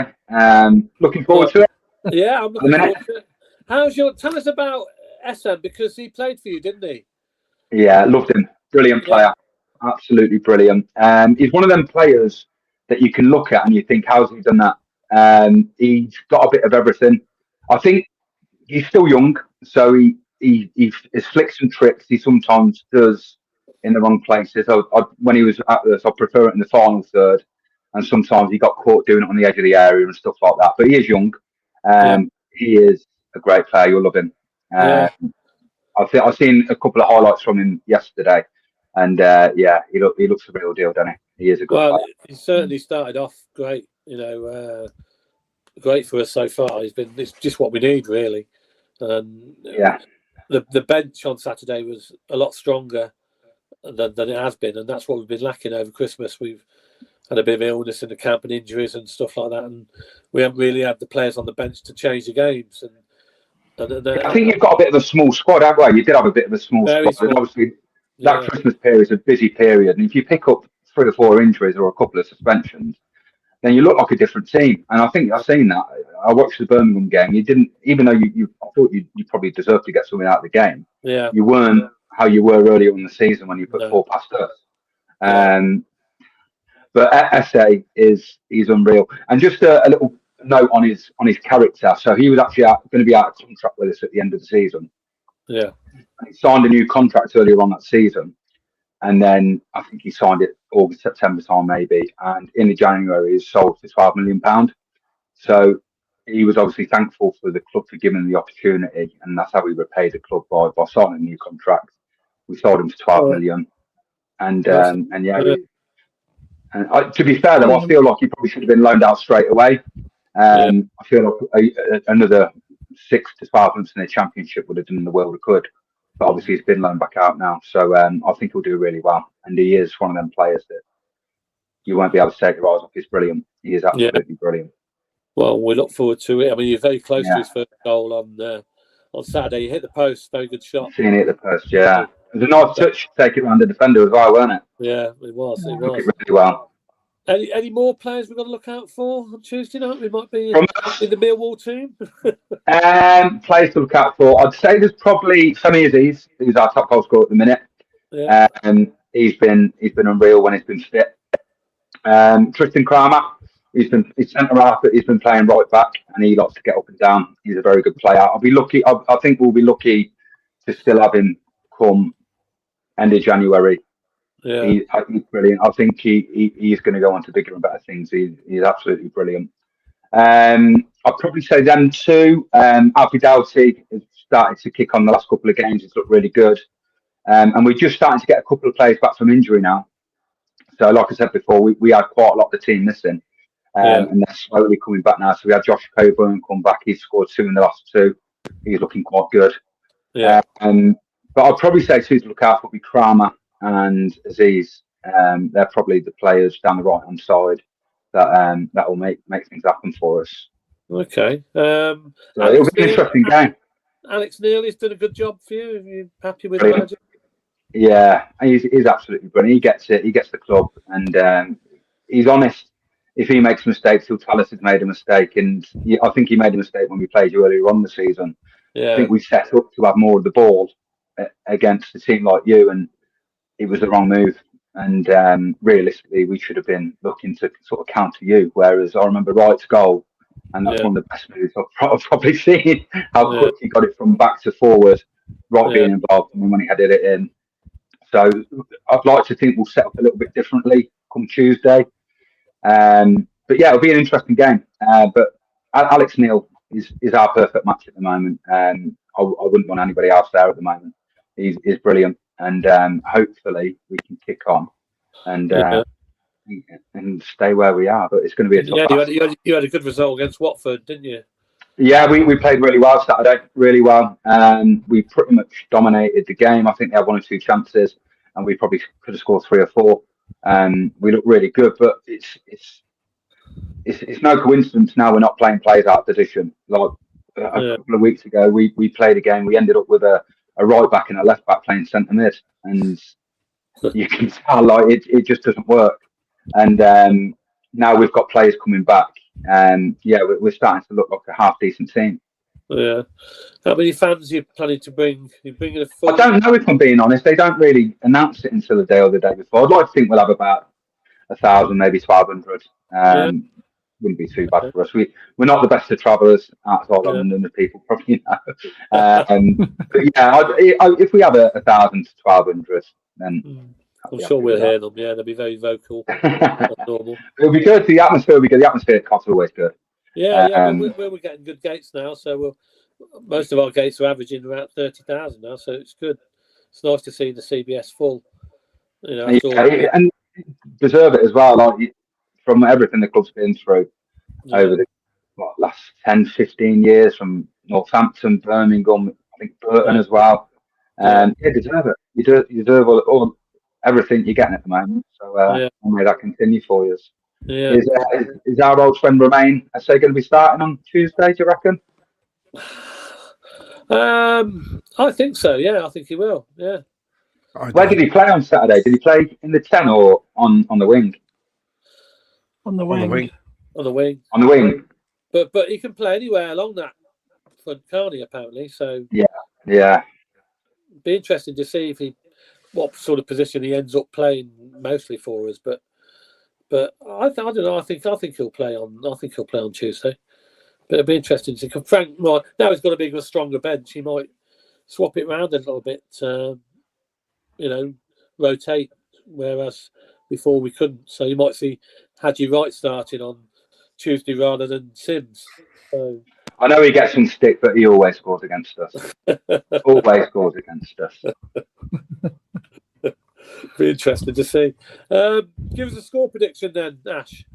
Looking forward to it. Yeah, I'm looking forward to it. Tell us about SM, because he played for you, didn't he? Yeah, loved him. Brilliant player. Absolutely brilliant. He's one of them players that you can look at and you think, how's he done that? He's got a bit of everything. I think he's still young, so he flicks and tricks he sometimes does in the wrong places. When he was at this, I prefer it in the final third, and sometimes he got caught doing it on the edge of the area and stuff like that. But he is young. He is a great player. You'll love him. I've seen a couple of highlights from him yesterday, and he looks the real deal, doesn't he? He is a good player. He certainly started off great. Great for us so far. It's just what we need, really. The bench on Saturday was a lot stronger than it has been, and that's what we've been lacking over Christmas. We've had a bit of illness in the camp and injuries and stuff like that, and we haven't really had the players on the bench to change the games. I think you've got a bit of a small squad, haven't you? You did have a bit of a small squad. Small. And obviously, that Christmas period is a busy period, and if you pick up 3 or 4 injuries or a couple of suspensions, then you look like a different team. And I think I've seen that. I watched the Birmingham game. You didn't, even though I thought you probably deserved to get something out of the game. Yeah, you weren't how you were earlier in the season when you put 4 past us. But he's unreal. And just a little note on his character. So he was actually going to be out of contract with us at the end of the season. Yeah, he signed a new contract earlier on that season, and then I think he signed it August, September time maybe. And in the January, he sold for £12 million. So he was obviously thankful for the club for giving him the opportunity, and that's how we repaid the club by signing a new contract. We sold him for £12 million, and to be fair though, I feel like he probably should have been loaned out straight away. I feel like another 6 to 12 months in the Championship would have done the world of good. But obviously he's been loaned back out now, so I think he'll do really well. And he is one of them players that you won't be able to take your eyes off. He's brilliant. He is absolutely brilliant. Well, we look forward to it. I mean, you're very close to his first goal on Saturday. You hit the post, very good shot. Seen it at the post, yeah. It was a nice touch to take it around the defender as well, wasn't it? Yeah, it was. It was. Really well. Any more players we've got to look out for on Tuesday night? We might be in the Millwall team. Players to look out for. I'd say there's probably Femi Aziz, who's our top goal scorer at the minute. Yeah. He's been unreal when he's been fit. Tristan Kramer, he's centre half, but he's been playing right back, and he likes to get up and down. He's a very good player. I'll be lucky. I think we'll be lucky to still have him come end of January. Yeah, he's brilliant. I think he's going to go on to bigger and better things. He's absolutely brilliant. I'd probably say them two. Alfie Doughty has started to kick on the last couple of games. It's looked really good. And we're just starting to get a couple of players back from injury now. So like I said before, we had quite a lot of the team missing. and they're slowly coming back now. So we had Josh Coburn come back. He's scored 2 in the last 2. He's looking quite good. Yeah. But I'd probably say 2 to look out for would be Kramer and Aziz. They're probably the players down the right hand side that will make things happen for us. Okay. So it'll be an interesting game. Alex Neil's done a good job for you. Are you happy with the manager? Yeah, he's absolutely brilliant. He gets it. He gets the club, and he's honest. If he makes mistakes, he'll tell us he's made a mistake. And I think he made a mistake when we played you earlier on in the season. Yeah. I think we set up to have more of the ball against a team like you, and it was the wrong move. And realistically, we should have been looking to sort of counter you. Whereas I remember Wright's goal, and that's one of the best moves I've probably seen. How quick he got it from back to forward, Wright being involved, and when he headed it in. So I'd like to think we'll set up a little bit differently come Tuesday. But yeah, it'll be an interesting game. But Alex Neil is our perfect match at the moment. I wouldn't want anybody else there at the moment. He's brilliant, and hopefully we can kick on and stay where we are. But it's going to be a tough. You had a good result against Watford, didn't you? Yeah, we played really well Saturday, really well. We pretty much dominated the game. I think they had 1 or 2 chances, and we probably could have scored 3 or 4. We look really good, but it's no coincidence now we're not playing players out of position. Like a couple of weeks ago, we played a game. We ended up with a right back and a left back playing centre mid, and you can tell like it just doesn't work. And now we've got players coming back. We're starting to look like a half decent team. Yeah. How many fans are you planning to bring? You're bringing a full... I don't know if I'm being honest. They don't really announce it until the day or the day before. I'd like to think we'll have about 1,000, maybe 1,200. Wouldn't be too bad for us. We're not the best of travellers outside London, as people probably know. But yeah, if we have 1,000 to 1,200, then I'm sure we'll hear them. Yeah, they'll be very vocal. That's normal. It'll be good. The atmosphere will be good. The atmosphere at Cott's always good. Yeah, we're getting good gates now. So most of our gates are averaging around 30,000 now. So it's good. It's nice to see the CBS full. You know, and deserve it as well. Like from everything the club's been through over the last 10, 15 years, from Northampton, Birmingham, I think Burton as well. You deserve it. You deserve all everything you're getting at the moment. So may that continue for you. Yeah. Is our old friend Romain, I say, going to be starting on Tuesday, do you reckon? I think so, yeah. I think he will, yeah. Where did he play on Saturday? Did he play in the 10 or on the wing? On the wing. On the wing. On the wing. But he can play anywhere along that front, can't he, apparently? So yeah. Be interesting to see what sort of position he ends up playing mostly for us. But I don't know. I think he'll play on. I think he'll play on Tuesday. But it'll be interesting to see. Frank might, now he's got a bigger, stronger bench. He might swap it around a little bit. Rotate. Whereas before we couldn't. So you might see Hadji Wright starting on Tuesday rather than Sims. So, I know he gets some stick, but he always scores against us. Always scores against us. Be interesting to see. Give us a score prediction then, Ash.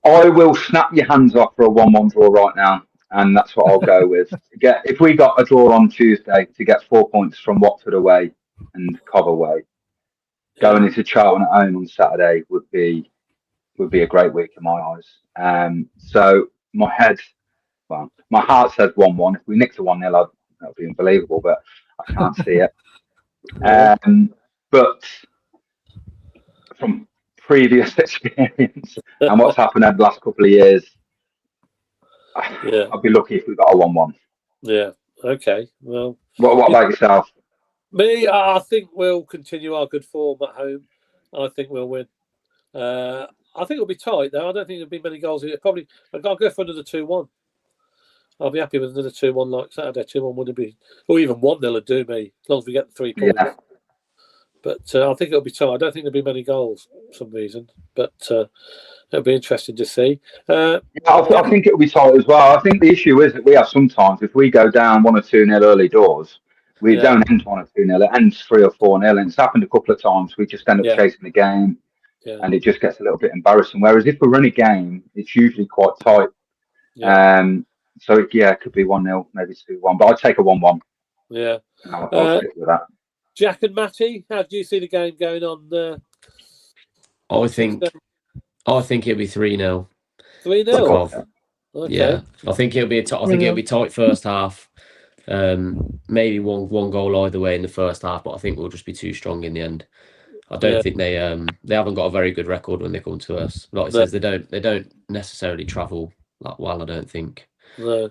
I will snap your hands off for a 1-1 draw right now, and that's what I'll go with. If we got a draw on Tuesday to get 4 points from Watford away and Cov away, going into Charlton at home on Saturday would be a great week in my eyes. So my heart says 1-1. If we nicked a 1-0, that would be unbelievable, but I can't see it. But from previous experience and what's happened over the last couple of years, I'd be lucky if we got a 1-1. Yeah. Okay. Well, what about yourself? Me, I think we'll continue our good form at home. I think we'll win. I think it'll be tight though. I don't think there'll be many goals. Probably I'll go for another 2-1. I'll be happy with another 2-1 like Saturday. 2-1 would be, or even 1-0 would do me as long as we get the 3 points. Yeah. But I think it'll be tight. I don't think there'll be many goals for some reason. But it'll be interesting to see. I think it'll be tight as well. I think the issue is that we have sometimes, if we go down 1 or 2-0 early doors, we don't end 1 or 2-0. It ends 3 or 4-0. And it's happened a couple of times. We just end up chasing the game. and it just gets a little bit embarrassing. Whereas if we're in a game, it's usually quite tight. So it could be 1-0, maybe 2-1, but I'd take a 1-1. Yeah, I'll stick with that. Jack and Matty, how do you see the game going on? I think it'll be 3-0. 3-0. Okay. Yeah, I think it'll be tight first half. Maybe one goal either way in the first half, but I think we'll just be too strong in the end. I don't think they haven't got a very good record when they come to us. Like it says, they don't necessarily travel that well. I don't think. No.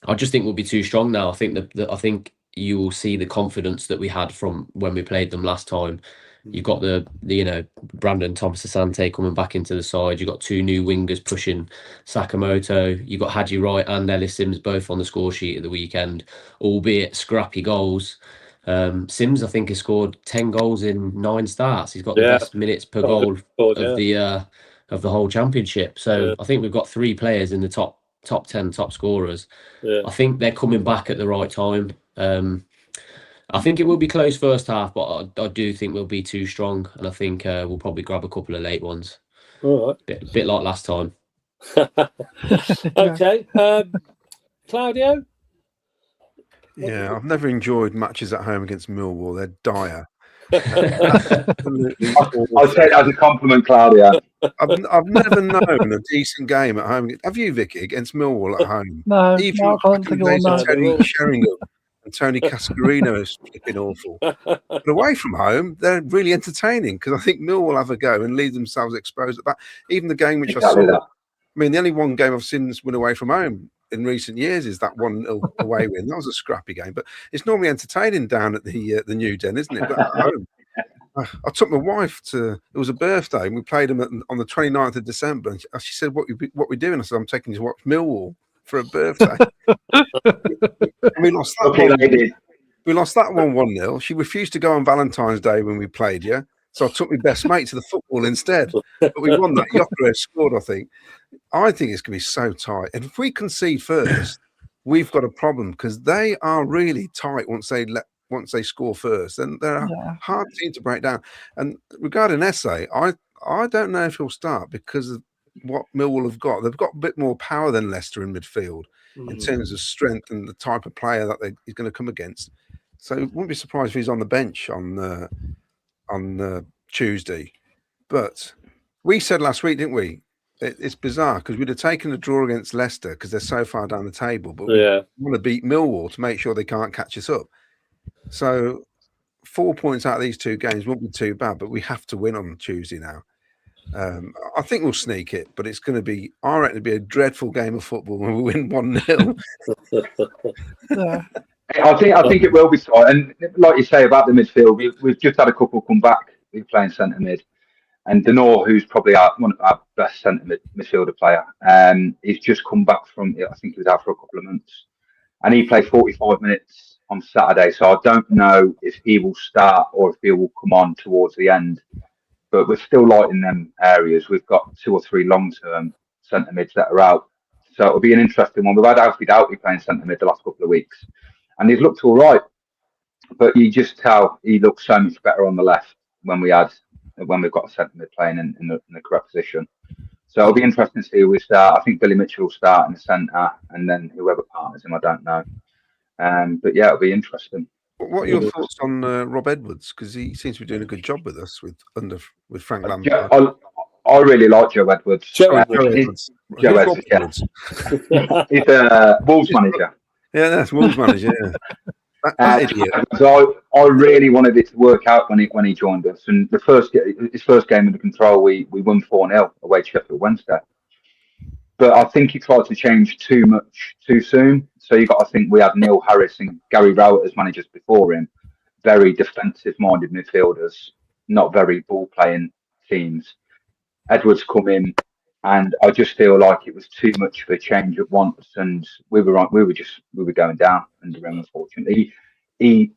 I just think we'll be too strong now. I think you will see the confidence that we had from when we played them last time. You've got the Brandon Thomas-Asante coming back into the side. You've got two new wingers pushing Sakamoto. You've got Haji Wright and Ellis Sims both on the score sheet at the weekend, albeit scrappy goals. Sims, I think, has scored 10 goals in 9 starts. He's got the best minutes per goal of the whole championship. So I think we've got 3 players in the top 10 top scorers. I think they're coming back at the right time. I think it will be close first half, but I do think we'll be too strong, and I think we'll probably grab a couple of late ones. All right. Bit like last time. Okay. Claudio? Yeah, I've never enjoyed matches at home against Millwall. They're dire. I'll take that as a compliment, Claudia. I've never known a decent game at home. Have you, Vicky, against Millwall at home? No, Even I can't think of one. Tony Sheringham and Tony Cascarino is flipping awful. But away from home, they're really entertaining because I think Millwall have a go and leave themselves exposed at that. Even the game which I saw, I mean, the only one game I've seen win away from home in recent years is that 1-0 away win. That was a scrappy game, but it's normally entertaining down at the New Den, isn't it? But at home, I took my wife to. It was a birthday, and we played them on the 29th of December. And she said, "What we doing?" I said, "I'm taking you to watch Millwall for a birthday." And we lost that. We lost that 1-0. She refused to go on Valentine's Day when we played. Yeah. So I took my best mate to the football instead. But we won that. Yokere scored, I think. I think it's going to be so tight. And if we concede first, we've got a problem because they are really tight once they score first. And they're a hard team to break down. And regarding Esse, I don't know if he'll start because of what Millwall have got. They've got a bit more power than Leicester in midfield in terms of strength and the type of player that he's going to come against. So wouldn't be surprised if he's on the bench on Tuesday. But we said last week, didn't we? It's bizarre because we'd have taken a draw against Leicester because they're so far down the table, but we want to beat Millwall to make sure they can't catch us up. So 4 points out of these 2 games won't be too bad, but we have to win on Tuesday now. I think we'll sneak it, but it's going to be, I reckon it'll be a dreadful game of football when we win 1-0. I think it will be tight. And like you say about the midfield, we've just had a couple come back. We're playing centre mid. And Denor, who's probably one of our best centre midfielder player, he's just come back from, I think he was out for a couple of months. And he played 45 minutes on Saturday. So I don't know if he will start or if he will come on towards the end. But we're still light in them areas. We've got 2 or 3 long-term centre mids that are out. So it'll be an interesting one. We've had Alfie Doughty playing centre mid the last couple of weeks. And he's looked all right. But you just tell he looks so much better on the left when we've got a centre mid playing in the correct position. So it'll be interesting to see who we start. I think Billy Mitchell will start in the centre, and then whoever partners him, I don't know. But yeah, it'll be interesting. What are your thoughts on Rob Edwards? Because he seems to be doing a good job with us with Frank Lampard. I really like Joe Edwards. Joe Edwards. He's a Wolves manager. Yeah, that's Wolves manager. Yeah. So I really wanted it to work out when he joined us. And his first game under control, we won 4-0 away to Sheffield Wednesday. But I think he tried to change too much too soon. So you got to think we had Neil Harris and Gary Rowett as managers before him, very defensive-minded midfielders, not very ball-playing teams. Edwards come in, and I just feel like it was too much of a change at once, and we were going down under him. Unfortunately, he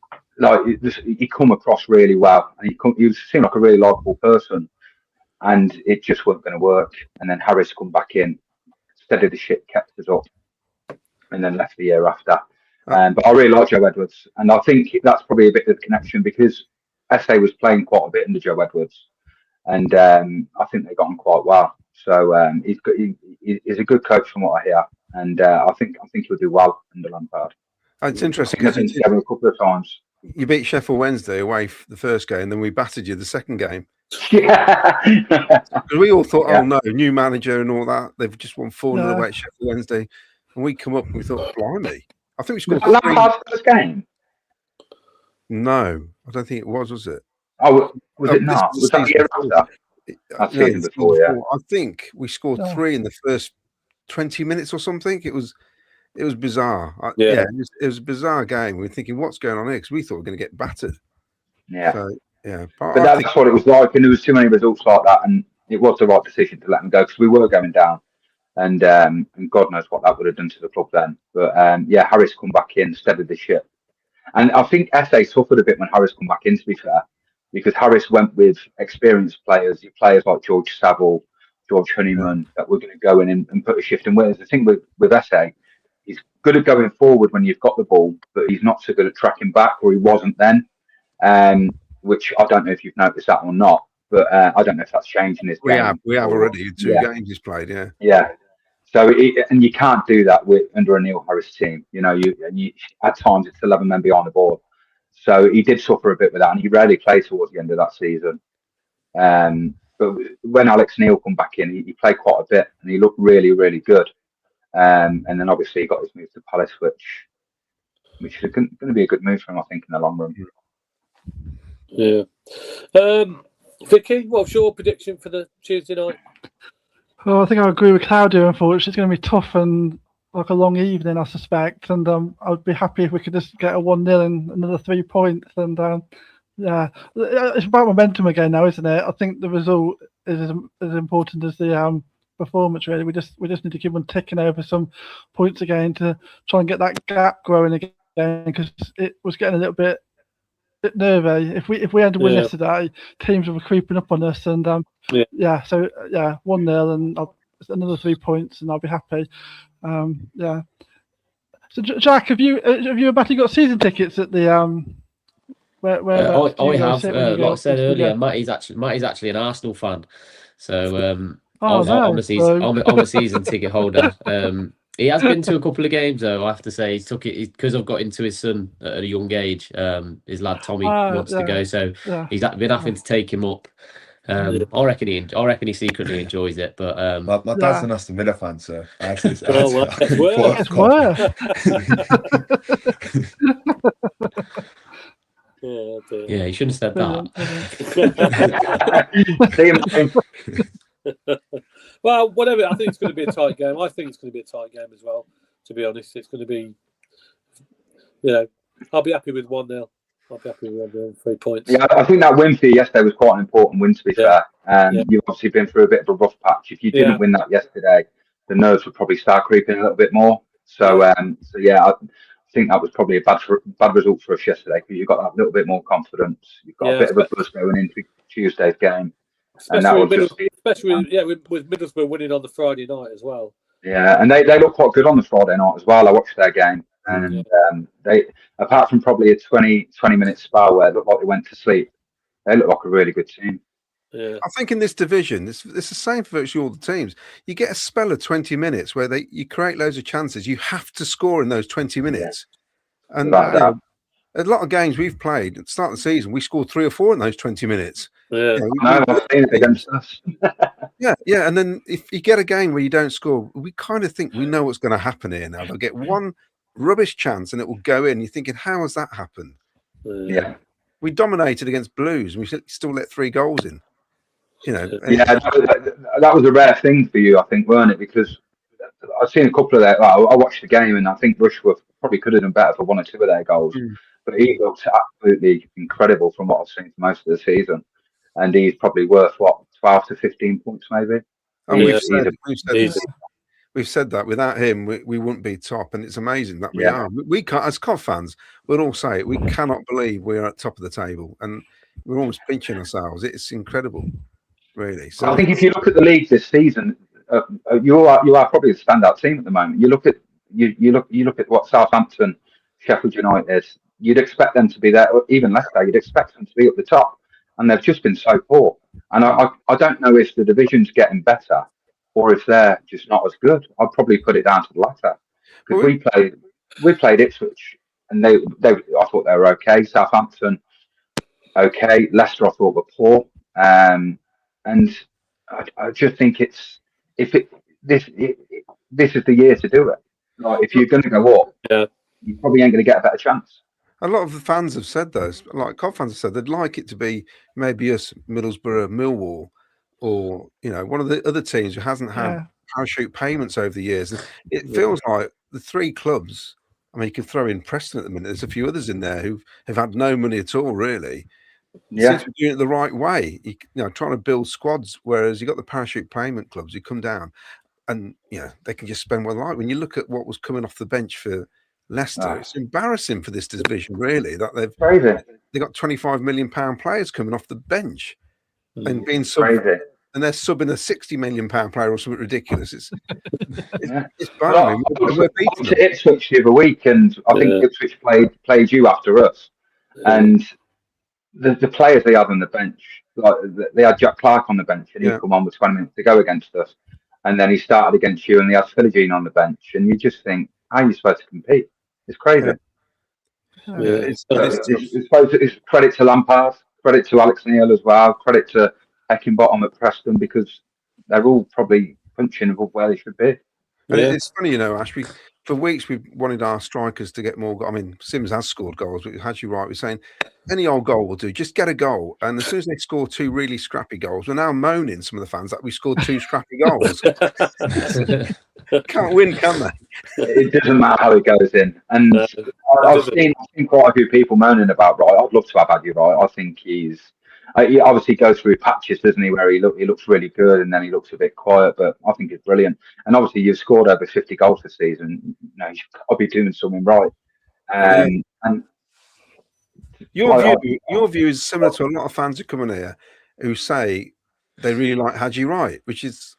come across really well, and he seemed like a really likable person, and it just wasn't going to work. And then Harris come back in, steadied the ship, kept us up, and then left the year after. But I really like Joe Edwards, and I think that's probably a bit of the connection because Esse was playing quite a bit under Joe Edwards. and I think they got on quite well. So he's a good coach from what I hear, and I think he'll do well under Lampard. It's interesting because because a couple of times. You beat Sheffield Wednesday away the first game, and then we battered you the second game. Yeah. We all thought, oh no, new manager and all that. They've just won 4-0 away at Sheffield Wednesday. And we come up and we thought, blimey. I think we scored Was that Lampard's first game? No, I don't think it was it? Oh, was it not? Was that the year after? That's season before, yeah. I think we scored 3 in the first 20 minutes or something. It was bizarre. It was a bizarre game. We were thinking, what's going on here? Because we thought we were going to get battered. Yeah. So, yeah. But that's what it was like. And there was too many results like that. And it was the right decision to let them go because we were going down. And God knows what that would have done to the club then. But Harris come back in, steadied the ship. And I think SA suffered a bit when Harris come back in, to be fair, because Harris went with experienced players like George Saville, George Honeyman, that were going to go in and put a shift in. Whereas the thing with SA, he's good at going forward when you've got the ball, but he's not so good at tracking back, or he wasn't then. Which I don't know if you've noticed that or not, but I don't know if that's changed in his game. We have already 2 games he's played, yeah. Yeah. So and you can't do that under a Neil Harris team. You know, you at times it's 11 men behind the ball. So he did suffer a bit with that, and he rarely played towards the end of that season. But when Alex Neil come back in, he played quite a bit, and he looked really, really good. And then obviously he got his move to Palace, which is going to be a good move for him, I think, in the long run. Yeah. Vicky, what's your prediction for the Tuesday night? Well, I think I agree with Claudio. Unfortunately, it's going to be tough and like a long evening, I suspect. And I'd be happy if we could just get a 1-0 and another 3 points. And it's about momentum again now, isn't it? I think the result is as important as the performance. Really, we just need to keep on ticking over some points again to try and get that gap growing again, because it was getting a little bit nervy. If we had to win yesterday, teams were creeping up on us, and 1-0 and another 3 points, and I'll be happy. So Jack, have you actually got season tickets at the where I have. Like I said earlier, Matty's actually an Arsenal fan, so I'm a season ticket holder. He has been to a couple of games, though. I have to say, he took it because I've got into his son at a young age. His lad Tommy wants to go, so he's been having to take him up. I reckon he secretly enjoys it, but my dad's an Aston Villa fan, so it's worse. Yeah, he shouldn't have said that. Well, whatever. I think it's going to be a tight game. I think it's going to be a tight game as well. To be honest, it's going to be. I'll be happy with 1-0. I'll be happy with 1-0, 3 points. Yeah, I think that win for you yesterday was quite an important win, to be fair. You've obviously been through a bit of a rough patch. If you didn't win that yesterday, the nerves would probably start creeping a little bit more. So, I think that was probably a bad result for us yesterday, because you've got that little bit more confidence. You've got a bit of a buzz going into Tuesday's game. Especially with Middlesbrough winning on the Friday night as well. Yeah, and they look quite good on the Friday night as well. I watched their game, and they, apart from probably a 20-minute spell where it looked like they went to sleep, they look like a really good team. Yeah. I think in this division, it's the same for virtually all the teams. You get a spell of 20 minutes where you create loads of chances. You have to score in those 20 minutes. Yeah. And a lot of games we've played at the start of the season, we scored 3 or 4 in those 20 minutes. Yeah, I've seen it against us. yeah. And then if you get a game where you don't score, we kind of think we know what's going to happen here now. They'll get one rubbish chance and it will go in. You're thinking, how has that happened? Yeah. We dominated against Blues and we still let 3 goals in. That was a rare thing for you, I think, weren't it? Because I've seen a couple of their. I watched the game, and I think Rushworth probably could have done better for 1 or 2 of their goals. But he looks absolutely incredible from what I've seen for most of the season, and he's probably worth 12 to 15 points, maybe. And we've said that without him, we wouldn't be top, and it's amazing that we are. We can't, as Cov fans, we'll all say it. We cannot believe we are at top of the table, and we're almost pinching ourselves. It's incredible. Really, so I think if you look at the league this season, you are probably the standout team at the moment. You look at what Southampton, Sheffield United. You'd expect them to be there, or even Leicester. You'd expect them to be at the top, and they've just been so poor. And I don't know if the division's getting better or if they're just not as good. I'd probably put it down to the latter, because we played Ipswich and they I thought they were okay. Southampton, okay. Leicester, I thought were poor. And I just think this is the year to do it. Like, if you're going to go up, you probably ain't going to get a better chance. A lot of the fans have said those, like Cov fans have said, they'd like it to be maybe us, Middlesbrough, Millwall, or one of the other teams who hasn't had parachute payments over the years. It feels like the three clubs. I mean, you can throw in Preston at the minute. There's a few others in there who have had no money at all, really. Yeah, seems to be doing it the right way. Trying to build squads, whereas you got the parachute payment clubs who come down and they can just spend what they like. When you look at what was coming off the bench for Leicester, it's embarrassing for this division, really, that they've got £25 million players coming off the bench and being subbed, and they're subbing a £60 million player or something ridiculous. It's boring. I went to Ipswich the other week, and I think Ipswich played you after us, and the players they had on the bench, like they had Jack Clark on the bench, and he'd come on with 20 minutes to go against us, and then he started against you, and they had Philogene on the bench, and you just think, how are you supposed to compete? It's crazy. It's credit to Lampard, credit to Alex Neil as well, credit to Heckingbottom at Preston, because they're all probably punching above where they should be. And it's funny, Ash, for weeks we've wanted our strikers to get more. I mean, Sims has scored goals, but had you right, we're saying any old goal will do. Just get a goal. And as soon as they score two really scrappy goals, we're now moaning, some of the fans, that we scored two scrappy goals. Can't win, can they? It doesn't matter how it goes in. And I've seen quite a few people moaning about Wright. I'd love to have had you right. I think he obviously goes through patches, doesn't he, where he looks really good and then he looks a bit quiet, but I think he's brilliant. And obviously you've scored over 50 goals this season. You should be doing something right. And your view is similar to a lot of fans who come in here who say they really like Haji Wright, which is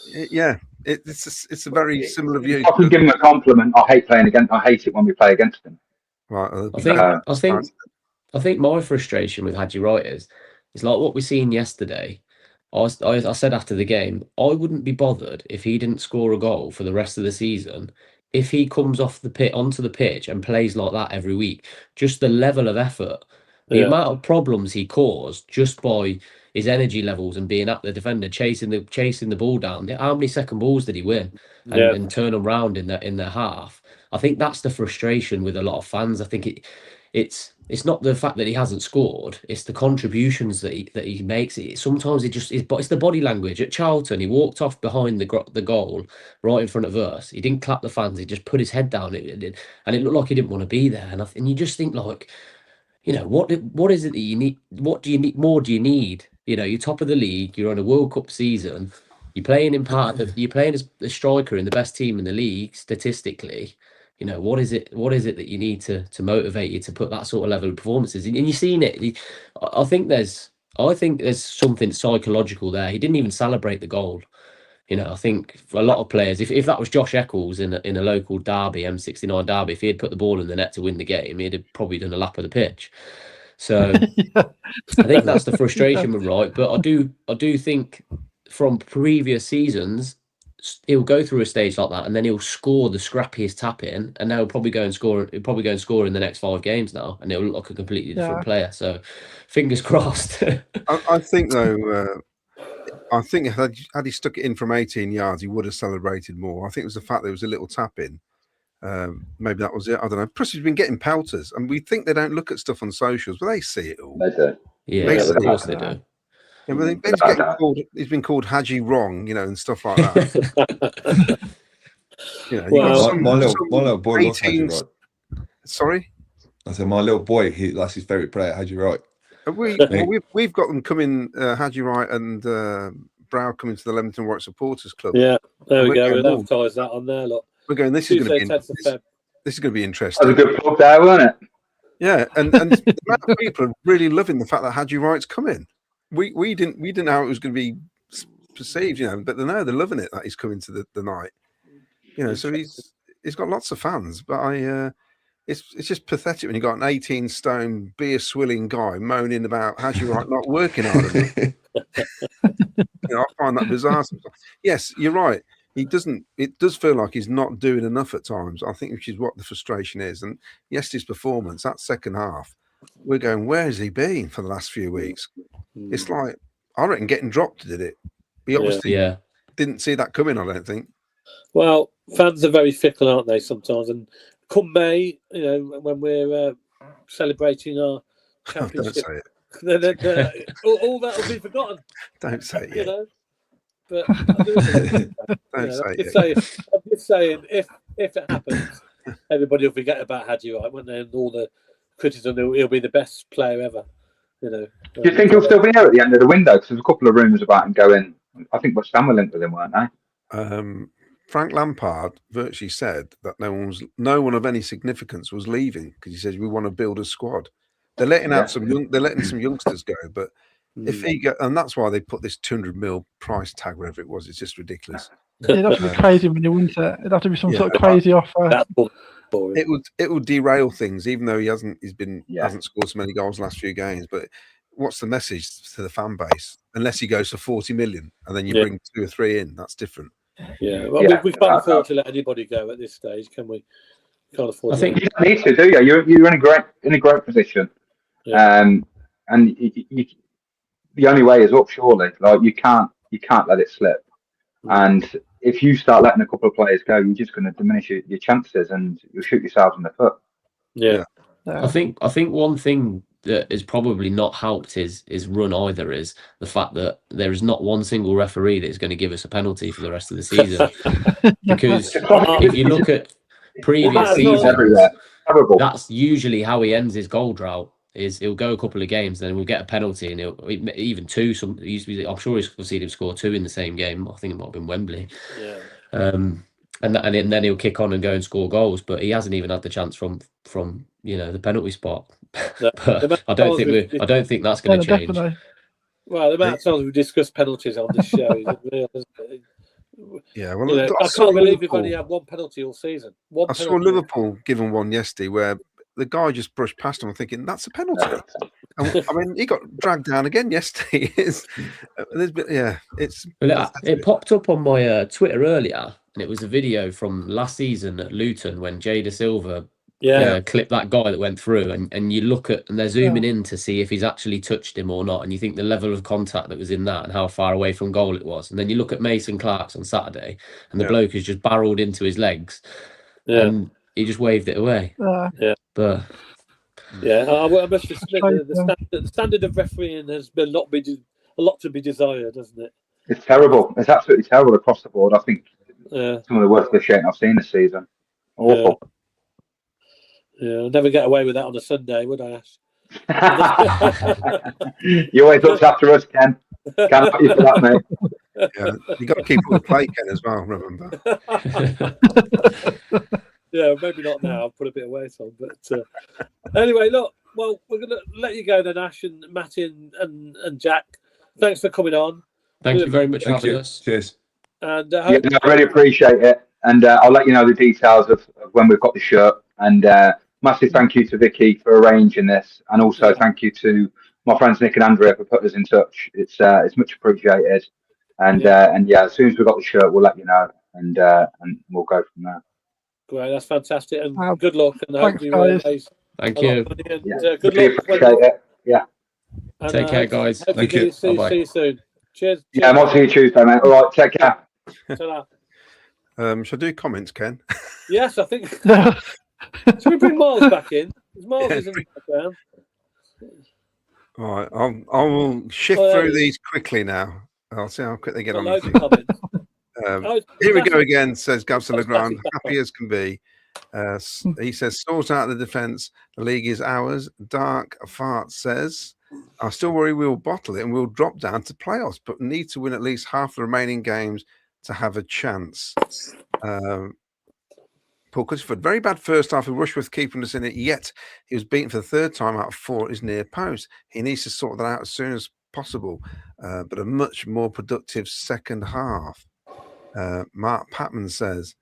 it's a very similar view. I can give him a compliment. I hate it when we play against him. Right. I think my frustration with Haji Wright is like what we seen yesterday. I said after the game, I wouldn't be bothered if he didn't score a goal for the rest of the season. If he comes off the pit onto the pitch and plays like that every week, just the level of effort, the amount of problems he caused just by his energy levels and being at the defender, chasing the ball down. How many second balls did he win and turn them round in their half? I think that's the frustration with a lot of fans. I think it's not the fact that he hasn't scored; it's the contributions that he makes. Sometimes it's the body language. At Charlton, he walked off behind the goal right in front of us. He didn't clap the fans. He just put his head down. And it looked like he didn't want to be there. And you just think, like, what is it that you need? What do you need? More do you need? You're top of the league. You're on a World Cup season. You're playing you're playing as a striker in the best team in the league statistically. What is it that you need to motivate you to put that sort of level of performances? And you've seen it. I think there's something psychological there. He didn't even celebrate the goal. I think for a lot of players, if that was Josh Eccles in a local derby, M69 derby, if he had put the ball in the net to win the game, he'd have probably done a lap of the pitch. So I think that's the frustration with Wright. But I do think from previous seasons, he'll go through a stage like that, and then he'll score the scrappiest tap in, and now he'll probably go and score. He'll probably go and score in the next 5 games now, and he'll look like a completely different player. So, fingers crossed. I think though, had he stuck it in from 18 yards, he would have celebrated more. I think it was the fact there was a little tap in. Maybe that was it. I don't know. Plus, he's been getting pelters, and we think they don't look at stuff on socials, but they see it all. They do. Yeah, of course they do. Yeah, well, he's been called Haji wrong, and stuff like that. My little boy loves Haji Wright. Sorry? I said my little boy, that's his favourite player, Haji Wright. We've got them coming, Haji Wright and Brow coming to the Leamington Warwick Supporters Club. Yeah, there we go. We'll advertise that on there. Look. We're going, this is going to be interesting. That was a good plug there, wasn't it? Yeah, and the amount of people are really loving the fact that Haji Wright's coming. We didn't know how it was going to be perceived, but they're loving it that he's coming to the night. So he's got lots of fans, but it's just pathetic when you got an 18-stone beer swilling guy moaning about Haji Wright not working hard enough. I find that bizarre sometimes. Yes, you're right. He doesn't. It does feel like he's not doing enough at times. I think which is what the frustration is. And yesterday's performance, that second half, we're going, where has he been for the last few weeks? It's like, I reckon getting dropped did it. He obviously didn't see that coming, I don't think. Well, fans are very fickle, aren't they, sometimes? And come May, when we're celebrating our championship, don't say it. all that will be forgotten. Don't say it yet. But I'm just saying, if it happens, everybody will forget about Hadji, right? Won't they? And all the criticism, he'll be the best player ever. Do you think he'll still be here at the end of the window? Because there's a couple of rumours about him going. I think West Ham were linked with him, weren't they? Frank Lampard virtually said that no one of any significance was leaving because he says we want to build a squad. They're letting out some youngsters go, but if he go, and that's why they put this 200 mil price tag, whatever it was. It's just ridiculous. It'd have to be crazy when you win it. It'd have to be some sort of crazy offer. It would derail things, even though he hasn't scored so many goals the last few games. But what's the message to the fan base? Unless he goes for 40 million and then you bring 2 or 3 in, that's different. Yeah, well, we can't afford to let anybody go at this stage, can we? Can't afford. I think you don't need to, do you? You're in a great position, and the only way is up, surely. Like you can't let it slip. And if you start letting a couple of players go, you're just going to diminish your chances, and you'll shoot yourselves in the foot. Yeah. I think one thing that has probably not helped his run either is the fact that there is not one single referee that is going to give us a penalty for the rest of the season. Because if you look at previous seasons, that's usually how he ends his goal drought. Is he'll go a couple of games, then we'll get a penalty, and he'll even 2. I'm sure he's seen him score 2 in the same game. I think it might have been Wembley. Yeah. And then he'll kick on and go and score goals, but he hasn't even had the chance from the penalty spot. But I don't think that's going to change. Definitely. Well, the amount of times we've discussed penalties on this show is unreal, isn't it? Yeah, well, I can't believe we've only had 1 penalty all season. I saw Liverpool given one yesterday where the guy just brushed past him. I'm thinking that's a penalty. I mean, he got dragged down again yesterday. It popped up on my Twitter earlier, and it was a video from last season at Luton when Jada Silva clipped that guy that went through, and you look at, and they're zooming in to see if he's actually touched him or not, and you think the level of contact that was in that and how far away from goal it was, and then you look at Mason Clark's on Saturday, and the bloke has just barreled into his legs, and he just waved it away. But I must admit the standard of refereeing has been a lot to be desired, hasn't it? It's terrible. It's absolutely terrible across the board. I think some of the worst officiating I've seen this season. Awful. Yeah, I'll never get away with that on a Sunday, would I, Ash? You always looked after us, Ken. Can't put you for that, mate. Yeah, you got to keep up the plate, Ken, as well. Remember. Yeah, maybe not now. I'll put a bit of weight on, but anyway, look. Well, we're going to let you go then, Ash and Matty and Jack. Thanks for coming on. Thank you very much for having us. Cheers. And I really appreciate it. And I'll let you know the details of when we've got the shirt. And massive thank you to Vicky for arranging this, and also thank you to my friends Nick and Andrea for putting us in touch. It's much appreciated. And as soon as we've got the shirt, we'll let you know, and we'll go from there. Great, that's fantastic, and good luck. And thanks, guys. Thank you. Good luck. Appreciate it. Yeah. And, take care, guys. Thank you. See you soon. Cheers. Yeah, I'll see you Tuesday, mate. All right, take care. Should I do comments, Ken? Yes, I think. Should we bring Miles back in? Miles is in the background. All right, I will shift through these quickly now. I'll see how quick they get on. Here we go again, says Gabson Legrand, happy as can be. He says, sort out the defence. The league is ours. Dark Fart says, I still worry we'll bottle it and we'll drop down to playoffs, but need to win at least half the remaining games to have a chance. Paul Cusford, very bad first half with Rushworth keeping us in it, yet he was beaten for the 3rd time out of 4 at his near post. He needs to sort that out as soon as possible, but a much more productive second half. Mark Patman says,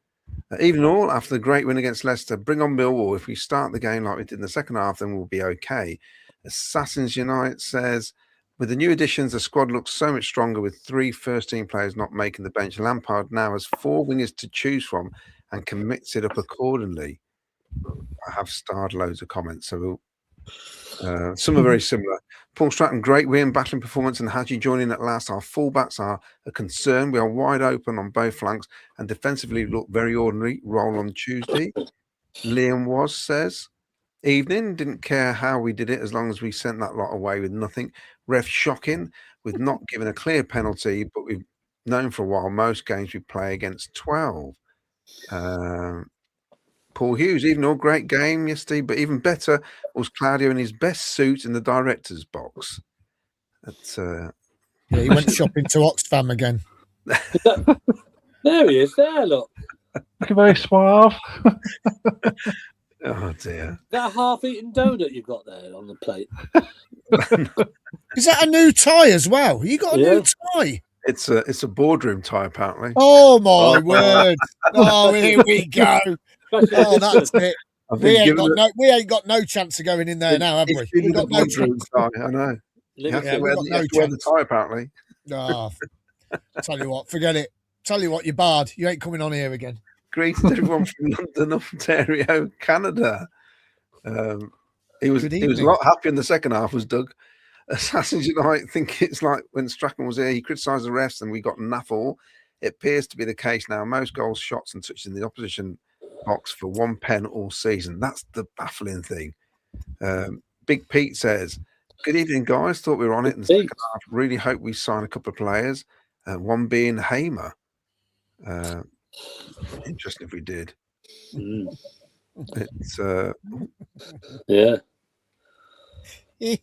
even all, after the great win against Leicester, bring on Millwall. If we start the game like we did in the second half, then we'll be okay. Assassins Unite says, With the new additions, the squad looks so much stronger with 3 first-team players not making the bench. Lampard now has 4 wingers to choose from and can mix it up accordingly. I have starred loads of comments, so some are very similar. Paul Stratton, great win, battling performance, and Hadji joining at last. Our fullbacks are a concern. We are wide open on both flanks and defensively look very ordinary. Roll on Tuesday. Liam says, evening, didn't care how we did it as long as we sent that lot away with nothing. Ref shocking with not giving a clear penalty, but we've known for a while most games we play against 12. Paul Hughes, even though great game yesterday, but even better was Claudio in his best suit in the director's box. That's yeah, he went shopping to Oxfam again. There he is. There, look. Looking very suave. Oh dear. That half-eaten donut you've got there on the plate. Is that a new tie as well? You got a new tie? It's a boardroom tie, apparently. Oh my word! Oh, here we go. Oh, that's it. We ain't got no chance of going in there now, have we? We've got no chance. Tie, I know. You have to wear the tie, apparently. Oh, tell you what, forget it. Tell you what, you're barred. You ain't coming on here again. Greetings everyone from London, Ontario, Canada. He was a lot happier in the second half, was Doug. Assassins Unite think it's like when Strachan was here, he criticised the refs and we got naff all. It appears to be the case now. Most goals, shots and touches in the opposition box for 1 pen all season. That's the baffling thing. Big Pete says, good evening, guys. Thought we were on it in the second half. Really hope we sign a couple of players. One being Hamer. Interesting if we did. It's yeah. I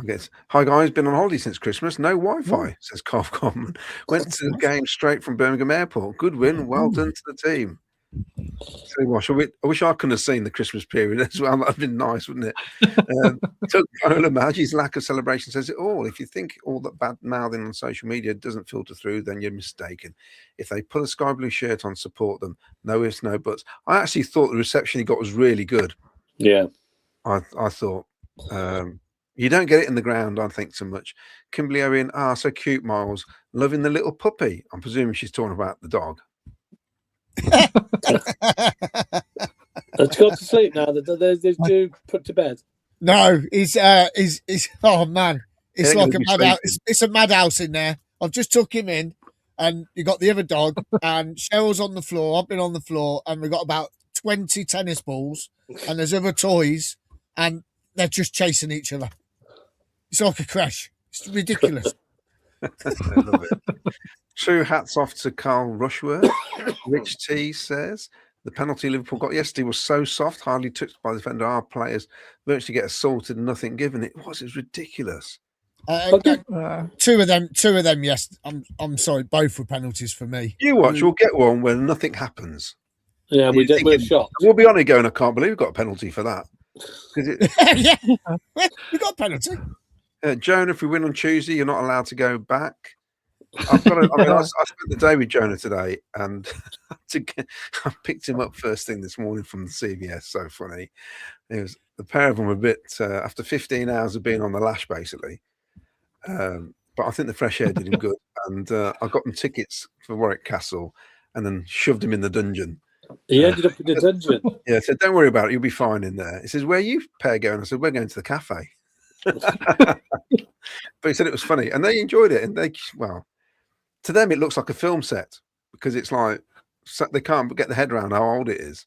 guess. Hi guys, been on holiday since Christmas. No Wi-Fi, says Cough Common. Went to the game straight from Birmingham Airport. Good win. Well done to the team. So I wish I could have seen the Christmas period as well. That'd been nice, wouldn't it? Took Paola Maggi's lack of celebration says it all. If you think all that bad mouthing on social media doesn't filter through, then you're mistaken. If they put a sky blue shirt on, support them. No ifs, no buts. I actually thought the reception he got was really good. Yeah. I thought you don't get it in the ground, I think, so much. Kimberly Owen, so cute, Miles. Loving the little puppy. I'm presuming she's talking about the dog. It's got to sleep now. There's due put to bed. No, he's oh man, it's like a madhouse. It's a madhouse in there. I've just took him in, and you got the other dog, and Cheryl's on the floor. I've been on the floor, and we've got about 20 tennis balls, and there's other toys, and they're just chasing each other. It's like a crash. It's ridiculous. I love it. True hats off to Carl Rushworth. Rich T says the penalty Liverpool got yesterday was so soft, hardly touched by the defender. Our players virtually get assaulted and nothing given. It was ridiculous. Two of them. Yes, I'm sorry. Both were penalties for me. You watch. We'll get one where nothing happens. Yeah, we're shocked. We'll be on it going. I can't believe we got a penalty for that. Yeah, we got a penalty. Jonah, if we win on Tuesday, you're not allowed to go back. I spent the day with Jonah today, and I picked him up first thing this morning from the CVS. So funny. It was the pair of them were a bit after 15 hours of being on the lash, basically. But I think the fresh air did him good, and I got them tickets for Warwick Castle, and then shoved him in the dungeon. He ended up in the dungeon. Yeah, I said, "Don't worry about it. You'll be fine in there." He says, "Where are you pair going?" I said, "We're going to the cafe." But he said it was funny, and they enjoyed it. And to them, it looks like a film set because it's like they can't get the head around how old it is.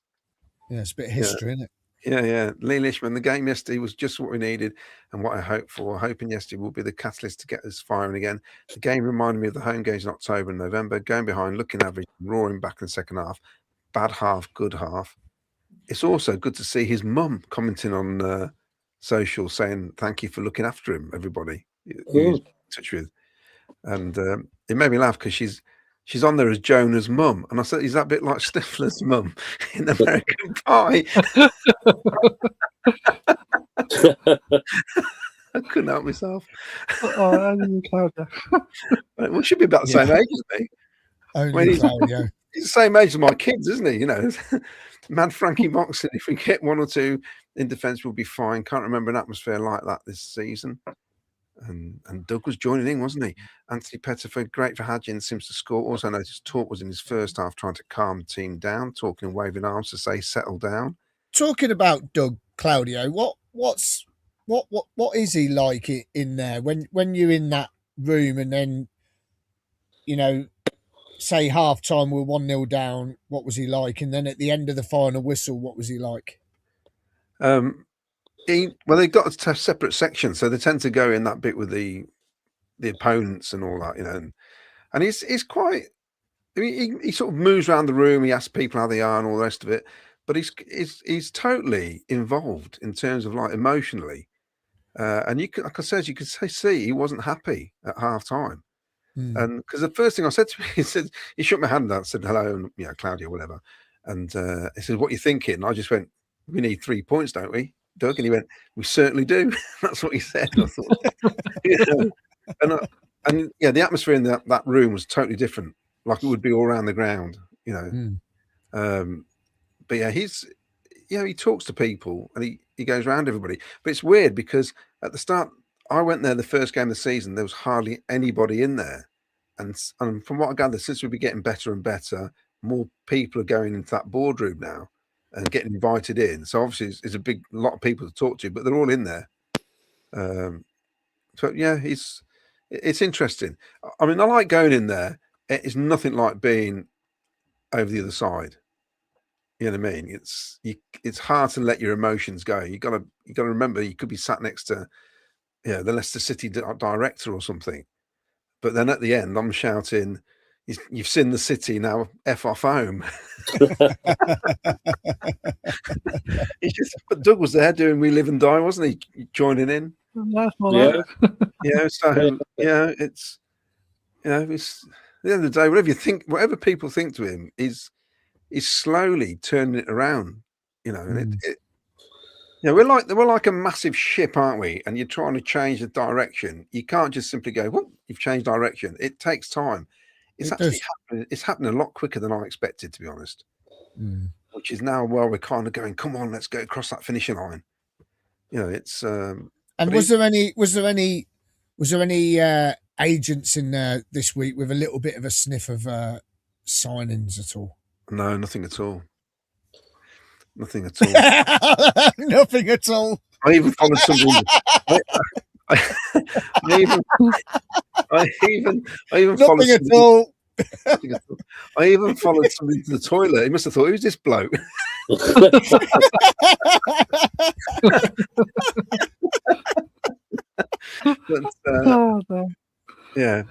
Yeah, it's a bit of history, isn't it? Yeah. Lee Lishman, the game yesterday was just what we needed and what I hoped for. Hoping yesterday will be the catalyst to get us firing again. The game reminded me of the home games in October and November. Going behind, looking average, roaring back in the second half. Bad half, good half. It's also good to see his mum commenting on social saying thank you for looking after him, everybody who's in touch with. And it made me laugh because she's on there as Jonah's mum. And I said, is that a bit like Stifler's mum in American Pie? I couldn't help myself. Oh, We should be about the same age as me. Only Claudio. He's the same age as my kids, isn't he? You know, Mad Frankie Moxon. If we get one or two in defence, we'll be fine. Can't remember an atmosphere like that this season. And Doug was joining in, wasn't he? Anthony Pettiford, great for Hadji and seems to score. Also noticed Talk was in his first half trying to calm the team down, talking and waving arms to say settle down. Talking about Doug, Claudio, what is he like in there when you're in that room and then, you know, say half time we're 1-0 down, what was he like? And then at the end of the final whistle, what was he like? They got a separate section, so they tend to go in that bit with the opponents and all that, you know. And he's quite. I mean, he sort of moves around the room. He asks people how they are and all the rest of it. But he's totally involved in terms of like emotionally. And you could, like I said, you could see he wasn't happy at half time. And because the first thing I said to him, he shook my hand out, said hello, and you know, Claudia, whatever. And he said, "What are you thinking?" And I just went, "We need 3 points, don't we, Doug?" And he went, "We certainly do." That's what he said. I thought, you know, and yeah, the atmosphere in that room was totally different, like it would be all around the ground, you know. But yeah, he talks to people and he goes around everybody. But it's weird because at the start, I went there the first game of the season, there was hardly anybody in there. And from what I gather, since we've been getting better and better, more people are going into that boardroom now and getting invited in. So obviously it's a lot of people to talk to, but they're all in there. So yeah, it's interesting. I mean, I like going in there. It's nothing like being over the other side. You know what I mean? It's hard to let your emotions go. You gotta remember you could be sat next to the Leicester City director or something, but then at the end I'm shouting, "You've seen the City now, F off home." But Doug was there doing "We Live and Die," wasn't he? Joining in. That's my So it's it's at the end of the day, whatever people think to him is slowly turning it around, you know. And we're like a massive ship, aren't we? And you're trying to change the direction. You can't just simply go, "Well, you've changed direction." It takes time. It's happening a lot quicker than I expected, to be honest. Which is now where we're kind of going, "Come on, let's go across that finishing line." You know, it's. And was there any agents in there this week with a little bit of a sniff of signings at all? No, nothing at all. Nothing at all. Nothing at all. I even followed somebody. I even followed nothing at all. I even followed somebody to the toilet. He must have thought, "Who's this bloke?" But, yeah,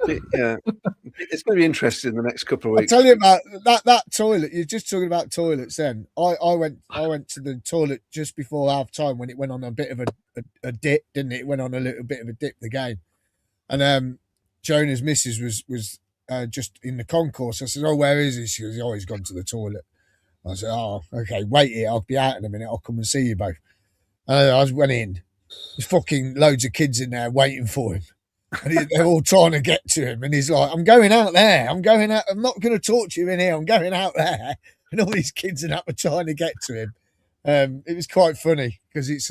it's going to be interesting in the next couple of weeks. I'll tell you about that toilet. You're just talking about toilets. Then I went to the toilet just before half time when it went on a bit of a dip, didn't it? It went on a little bit of a dip, the game. And Jonah's missus was just in the concourse. I said, "Oh, where is he?" She goes, "Oh, he's gone to the toilet." I said, "Oh, okay, wait here. I'll be out in a minute. I'll come and see you both." And I went in. There's fucking loads of kids in there waiting for him. And they're all trying to get to him. And he's like, "I'm going out there. I'm going out. I'm not going to talk to you in here. I'm going out there." And all these kids and that were trying to get to him. It was quite funny because it's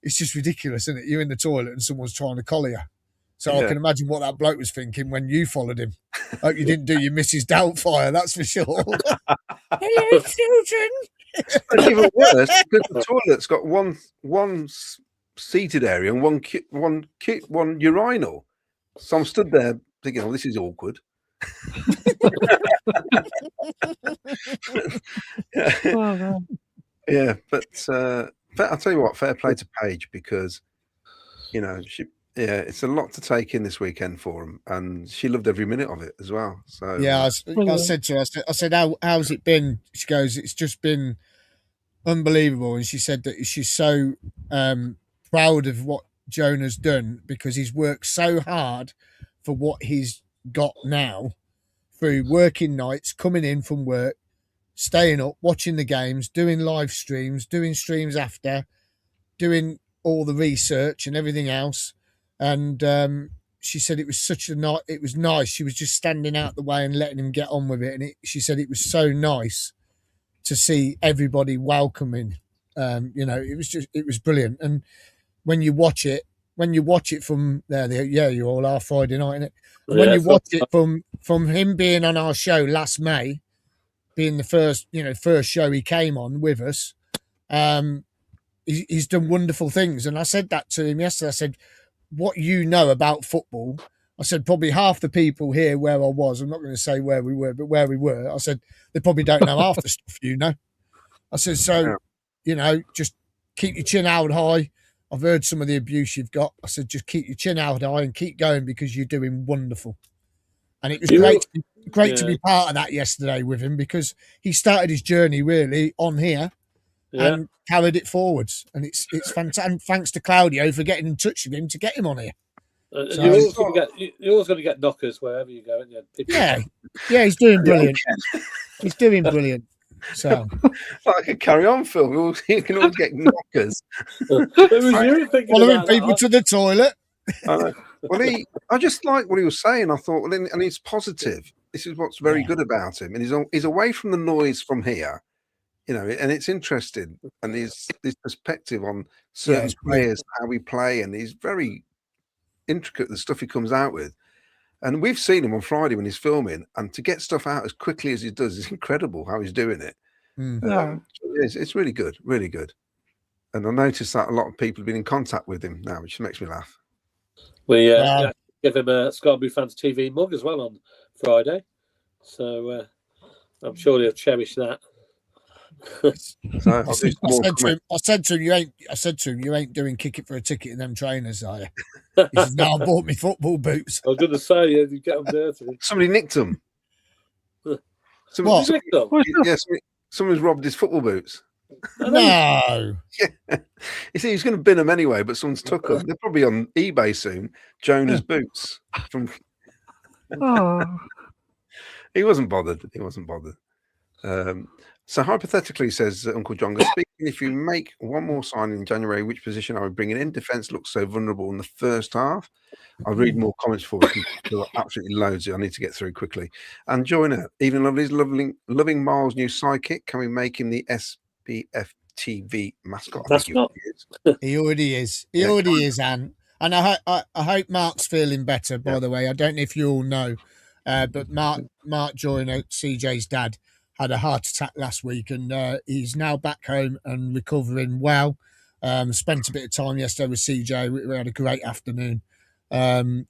just ridiculous, isn't it? You're in the toilet and someone's trying to collar you. So I can imagine what that bloke was thinking when you followed him. Hope you didn't do your Mrs. Doubtfire, that's for sure. Hello, children. And even worse, because the toilet's got one seated area and one urinal. So I'm stood there thinking, "Oh, this is awkward." Yeah, but I'll tell you what, fair play to Paige, because you know it's a lot to take in this weekend for him, and she loved every minute of it as well. So yeah, I said to her, I said, how's it been? She goes, "It's just been unbelievable." And she said that she's so proud of what Jonah's done because he's worked so hard for what he's got now, through working nights, coming in from work, staying up, watching the games, doing live streams, doing streams after, doing all the research and everything else. And she said it was such a nice. It was nice. She was just standing out the way and letting him get on with it. And she said it was so nice to see everybody welcoming. It was brilliant. And when you watch it from there, you all are Friday night, innit? And when you watch it from him being on our show last May, being the first show he came on with us, he's done wonderful things. And I said that to him yesterday. I said, what you know about football, I said, probably half the people here where I was, I'm not going to say where we were, but where we were, I said, they probably don't know half the stuff, I said, so, just keep your chin held high. I've heard some of the abuse you've got. I said, just keep your chin held high and keep going because you're doing wonderful. And it was great to be part of that yesterday with him because he started his journey really on here and carried it forwards. And it's fantastic. And thanks to Claudio for getting in touch with him to get him on here. You're always going to get knockers wherever you go. Yeah, he's doing brilliant. He's doing brilliant. So, like a carry on film, you can always get knockers. Following people to the toilet. I just like what he was saying. I thought, and he's positive. This is what's very good about him, and he's away from the noise from here, and it's interesting. And his perspective on certain players, how we play, and he's very intricate the stuff he comes out with. And we've seen him on Friday when he's filming, and to get stuff out as quickly as he does is incredible how he's doing it. It's really good, really good. And I noticed that a lot of people have been in contact with him now, which makes me laugh. We give him a Scarborough Fans TV mug as well on Friday, so I'm sure he'll cherish that. I said to him, you ain't doing kick it for a ticket in them trainers, are you? He said, no, I bought me football boots. I was going to say, you get them dirty. Somebody nicked them. What? Someone's robbed his football boots. No. Yeah. You see, he's going to bin them anyway, but someone's took them. They're probably on eBay soon. Jonah's boots. He wasn't bothered. So hypothetically, says Uncle John, speaking, if you make one more sign in January, which position I would bring it in? Defence looks so vulnerable in the first half. I'll read more comments for you. There are absolutely loads I need to get through quickly. And Jonah, even loving Miles' new sidekick. Can we make him the SBF TV mascot? He already is. He already is, Anne. And I hope Mark's feeling better, by the way. I don't know if you all know, but Mark Joyner, CJ's dad, had a heart attack last week, and he's now back home and recovering well. Spent a bit of time yesterday with CJ. We had a great afternoon. We're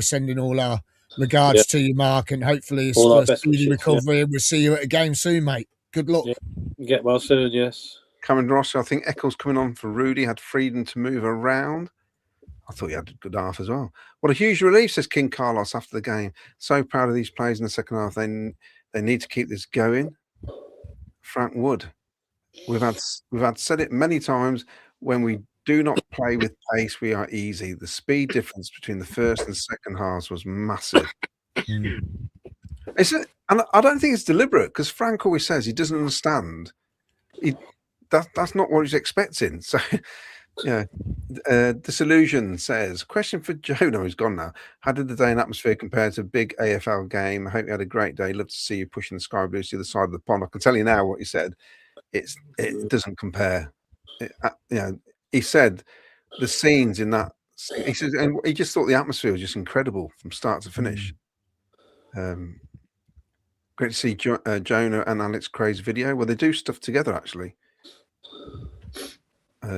sending all our regards to you, Mark, and hopefully it's for a speedy recovery. We'll see you at a game soon, mate. Good luck. Get well soon, yes. Cameron Rossi, I think Eccles coming on for Rudy, had freedom to move around. I thought he had a good half as well. What a huge relief, says King Carlos after the game. So proud of these players in the second half. They need to keep this going. Frank Wood, we've had said it many times. When we do not play with pace, we are easy. The speed difference between the first and second halves was massive. And I don't think it's deliberate because Frank always says he doesn't understand. That's not what he's expecting. So. Yeah, Disillusion says, question for Jonah, who's gone now. How did the day and atmosphere compare to a big AFL game? I hope you had a great day. Love to see you pushing the Sky Blues to the other side of the pond. I can tell you now what he said. It doesn't compare. He said the scenes in that. He says, and he just thought the atmosphere was just incredible from start to finish. Great to see Jonah and Alex Cray's video. Well, they do stuff together actually.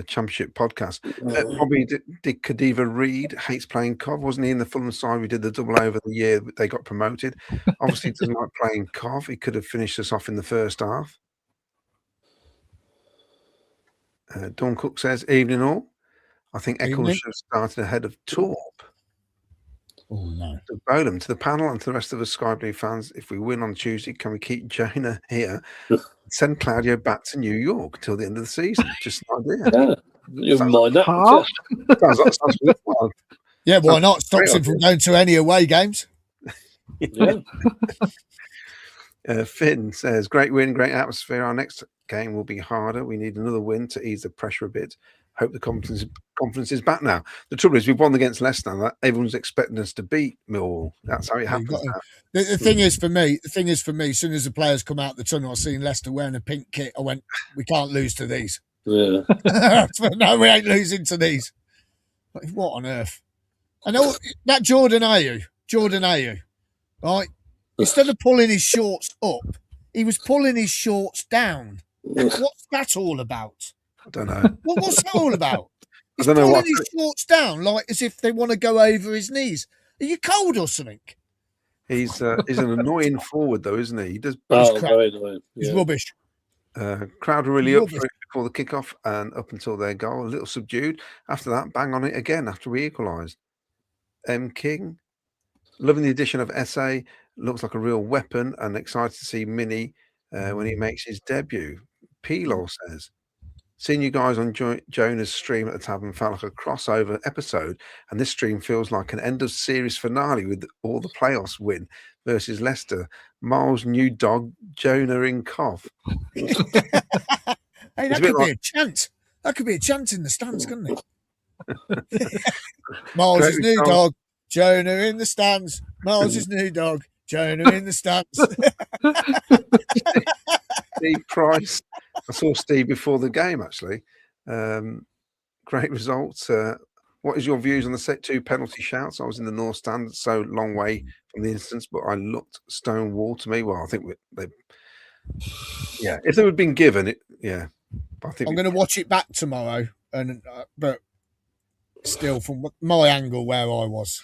Championship podcast. Probably did Khadiva Reid hates playing Cov? Wasn't he in the Fulham side? We did the double over the year they got promoted. Obviously, doesn't like playing Cov. He could have finished us off in the first half. Dawn Cook says, evening all. I think Eccles should have started ahead of Torp. Oh no! To Bowlam, to the panel and to the rest of the Sky Blue fans. If we win on Tuesday, can we keep Jonah here? Send Claudio back to New York till the end of the season. Just an idea. You mind that? Sounds well. Yeah, why not? Stops him from going to any away games. Yeah. Finn says, great win, great atmosphere. Our next game will be harder. We need another win to ease the pressure a bit. hope the confidence is back now. The trouble is, we've won against Leicester now. Everyone's expecting us to beat Millwall. That's how it happens. The thing is for me, as soon as the players come out the tunnel, I seen Leicester wearing a pink kit. I went, we can't lose to these. Yeah. No, we ain't losing to these. Like, what on earth? And that Jordan Ayew, right? Instead of pulling his shorts up, he was pulling his shorts down. What's that all about? I don't know. What's that all about? He's I don't know pulling his shorts down like as if they want to go over his knees. Are you cold or something? He's an annoying forward, though, isn't he? He does. Very annoying. He's rubbish. Crowd were really up for it before the kickoff and up until their goal, a little subdued. After that, bang on it again after we equalised. M. King, loving the addition of SA, looks like a real weapon and excited to see Mini when he makes his debut. Pilo says, seeing you guys on Jonah's stream at the tavern felt like a crossover episode, and this stream feels like an end of series finale with all the playoffs win versus Leicester. Miles' new dog, Jonah in cough. Hey, that could be a chant. That could be a chant in the stands, couldn't it? Miles' new dog, Jonah in the stands. Miles' new dog, Jonah in the stands. Steve Price. I saw Steve before the game, actually. Great results. What is your views on the set 2 penalty shouts? I was in the North Stand, so long way from the instance, but I looked stone wall to me. Well, I think if they had been given it, I think I'm going to watch it back tomorrow, and but still, from my angle where I was,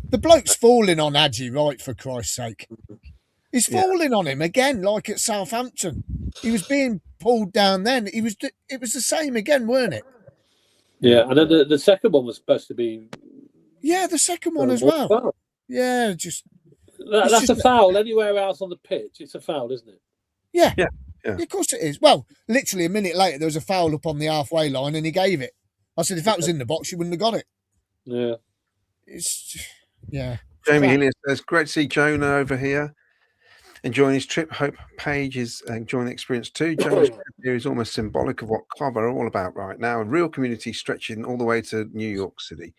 the bloke's falling on Hadji, right? For Christ's sake, he's falling on him again, like at Southampton. He was being pulled down then. It was the same again, weren't it? Yeah, and then the second one was supposed to be. Yeah, the second one as well. Foul. Yeah, that's a foul. Anywhere else on the pitch, it's a foul, isn't it? Yeah. Of course it is. Well, literally a minute later, there was a foul up on the halfway line, and he gave it. I said, if that was in the box, you wouldn't have got it. Yeah. Jamie Hillier says, great to see Jonah over here. Enjoying his trip. Hope Paige is enjoying the experience too. Jonah's trip here is almost symbolic of what club are all about right now. A real community stretching all the way to New York City.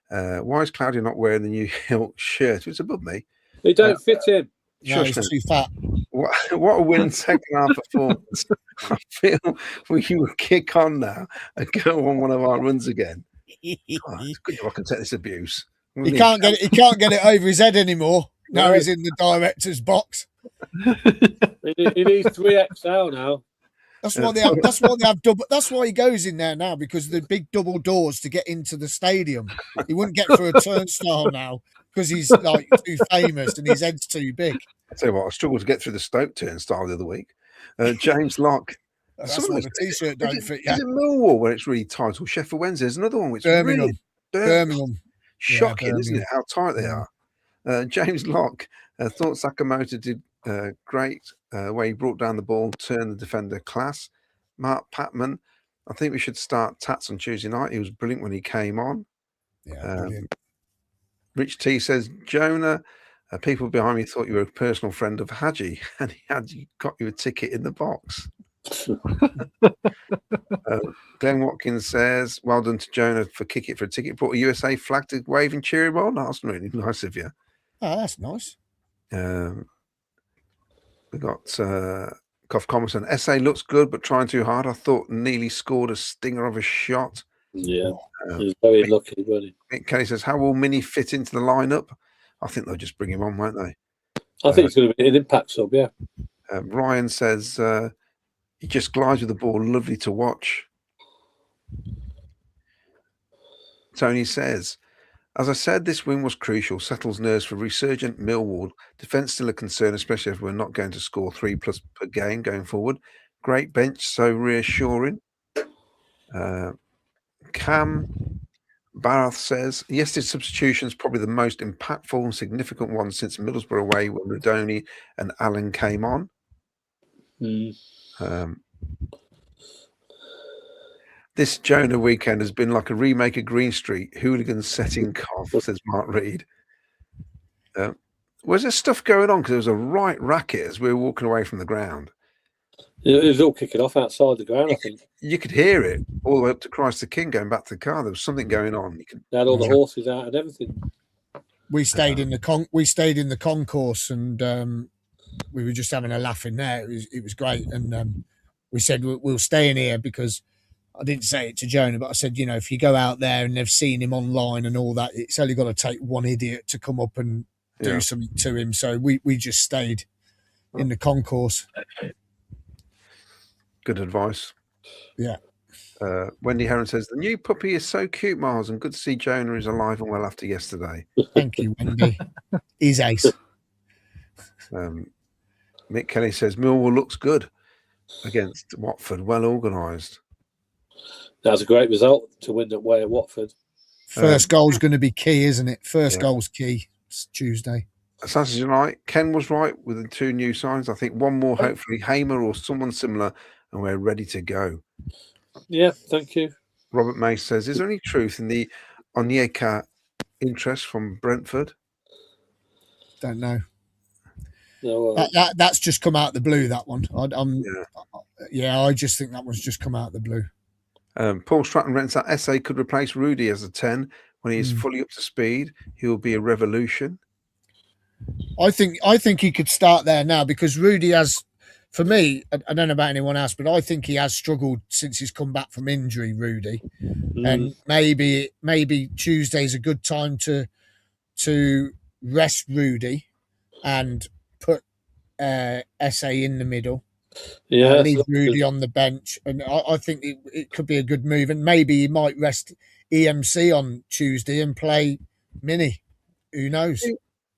Why is Claudia not wearing the New York shirt? It's above me. It don't fit him. No, he's too fat. What a winning second half performance. I feel we will kick on now and go on one of our runs again. It's good if I can take this abuse. He can't get it over his head anymore. Now he's in the director's box. He needs 3XL now. That's why they have double. That's why he goes in there now, because of the big double doors to get into the stadium. He wouldn't get through a turnstile now because he's like too famous and his head's too big. I tell you what, I struggled to get through the Stoke turnstile the other week. James Locke. That's why the T-shirt don't fit. Is it Millwall where it's really tight, or Sheffield Wednesday? There's another one which Birmingham. Birmingham. Shocking, isn't it? How tight they are. James Locke thought Sakamoto did great where he brought down the ball, turned the defender class. Mark Patman, I think we should start Tats on Tuesday night. He was brilliant when he came on. Brilliant. Rich T says, Jonah, people behind me thought you were a personal friend of Hadji, and he got you a ticket in the box. Glenn Watkins says, well done to Jonah for kick it for a ticket. Brought a USA flag to wave and cheer him on. That's really nice of you. Oh, that's nice. We got Cough Commerson. SA looks good, but trying too hard. I thought Neely scored a stinger of a shot. Yeah, he's very lucky, wasn't he? Kenny says, how will Mini fit into the lineup? I think they'll just bring him on, won't they? I think it's going to be an impact sub, yeah. Ryan says, he just glides with the ball. Lovely to watch. Tony says, as I said, this win was crucial. Settles nerves for resurgent Millwall. Defence still a concern, especially if we're not going to score 3+ per game going forward. Great bench, so reassuring. Cam Barath says, yesterday's substitution is probably the most impactful and significant one since Middlesbrough away when Radoni and Allen came on. This Jonah weekend has been like a remake of Green Street. Hooligans setting cough, says Mark Reed. Was there stuff going on? Because there was a right racket as we were walking away from the ground. It was all kicking off outside the ground, I think. You could hear it all the way up to Christ the King going back to the car. There was something going on. They had all the horses out and everything. We stayed in the concourse, and we were just having a laugh in there. It was great, and we said we'll stay in here because I didn't say it to Jonah, but I said, if you go out there and they've seen him online and all that, it's only got to take one idiot to come up and do something to him. So we just stayed in the concourse. Good advice. Yeah. Wendy Heron says, the new puppy is so cute, Miles, and good to see Jonah is alive and well after yesterday. Thank you, Wendy. He's ace. Mick Kelly says, Millwall looks good against Watford, well organised. That was a great result to win away at Watford. First goal's going to be key, isn't it? First goal's key. It's Tuesday. Saturday night, Ken was right with the 2 new signs. I think one more, hopefully Hamer or someone similar, and we're ready to go. Yeah, thank you. Robert Mace says, is there any truth in the Onyeka interest from Brentford? Don't know. No, that's just come out of the blue, that one. I just think that one's just come out of the blue. Paul Stratton rents that SA could replace Rudy as a 10 when he is fully up to speed. He will be a revolution. I think he could start there now because Rudy has, for me, I don't know about anyone else, but I think he has struggled since he's come back from injury, Rudy. And maybe Tuesday's a good time to rest Rudy and put SA in the middle. Yeah, leave Rudy on the bench, and I think it could be a good move. And maybe he might rest EMC on Tuesday and play Mini. Who knows?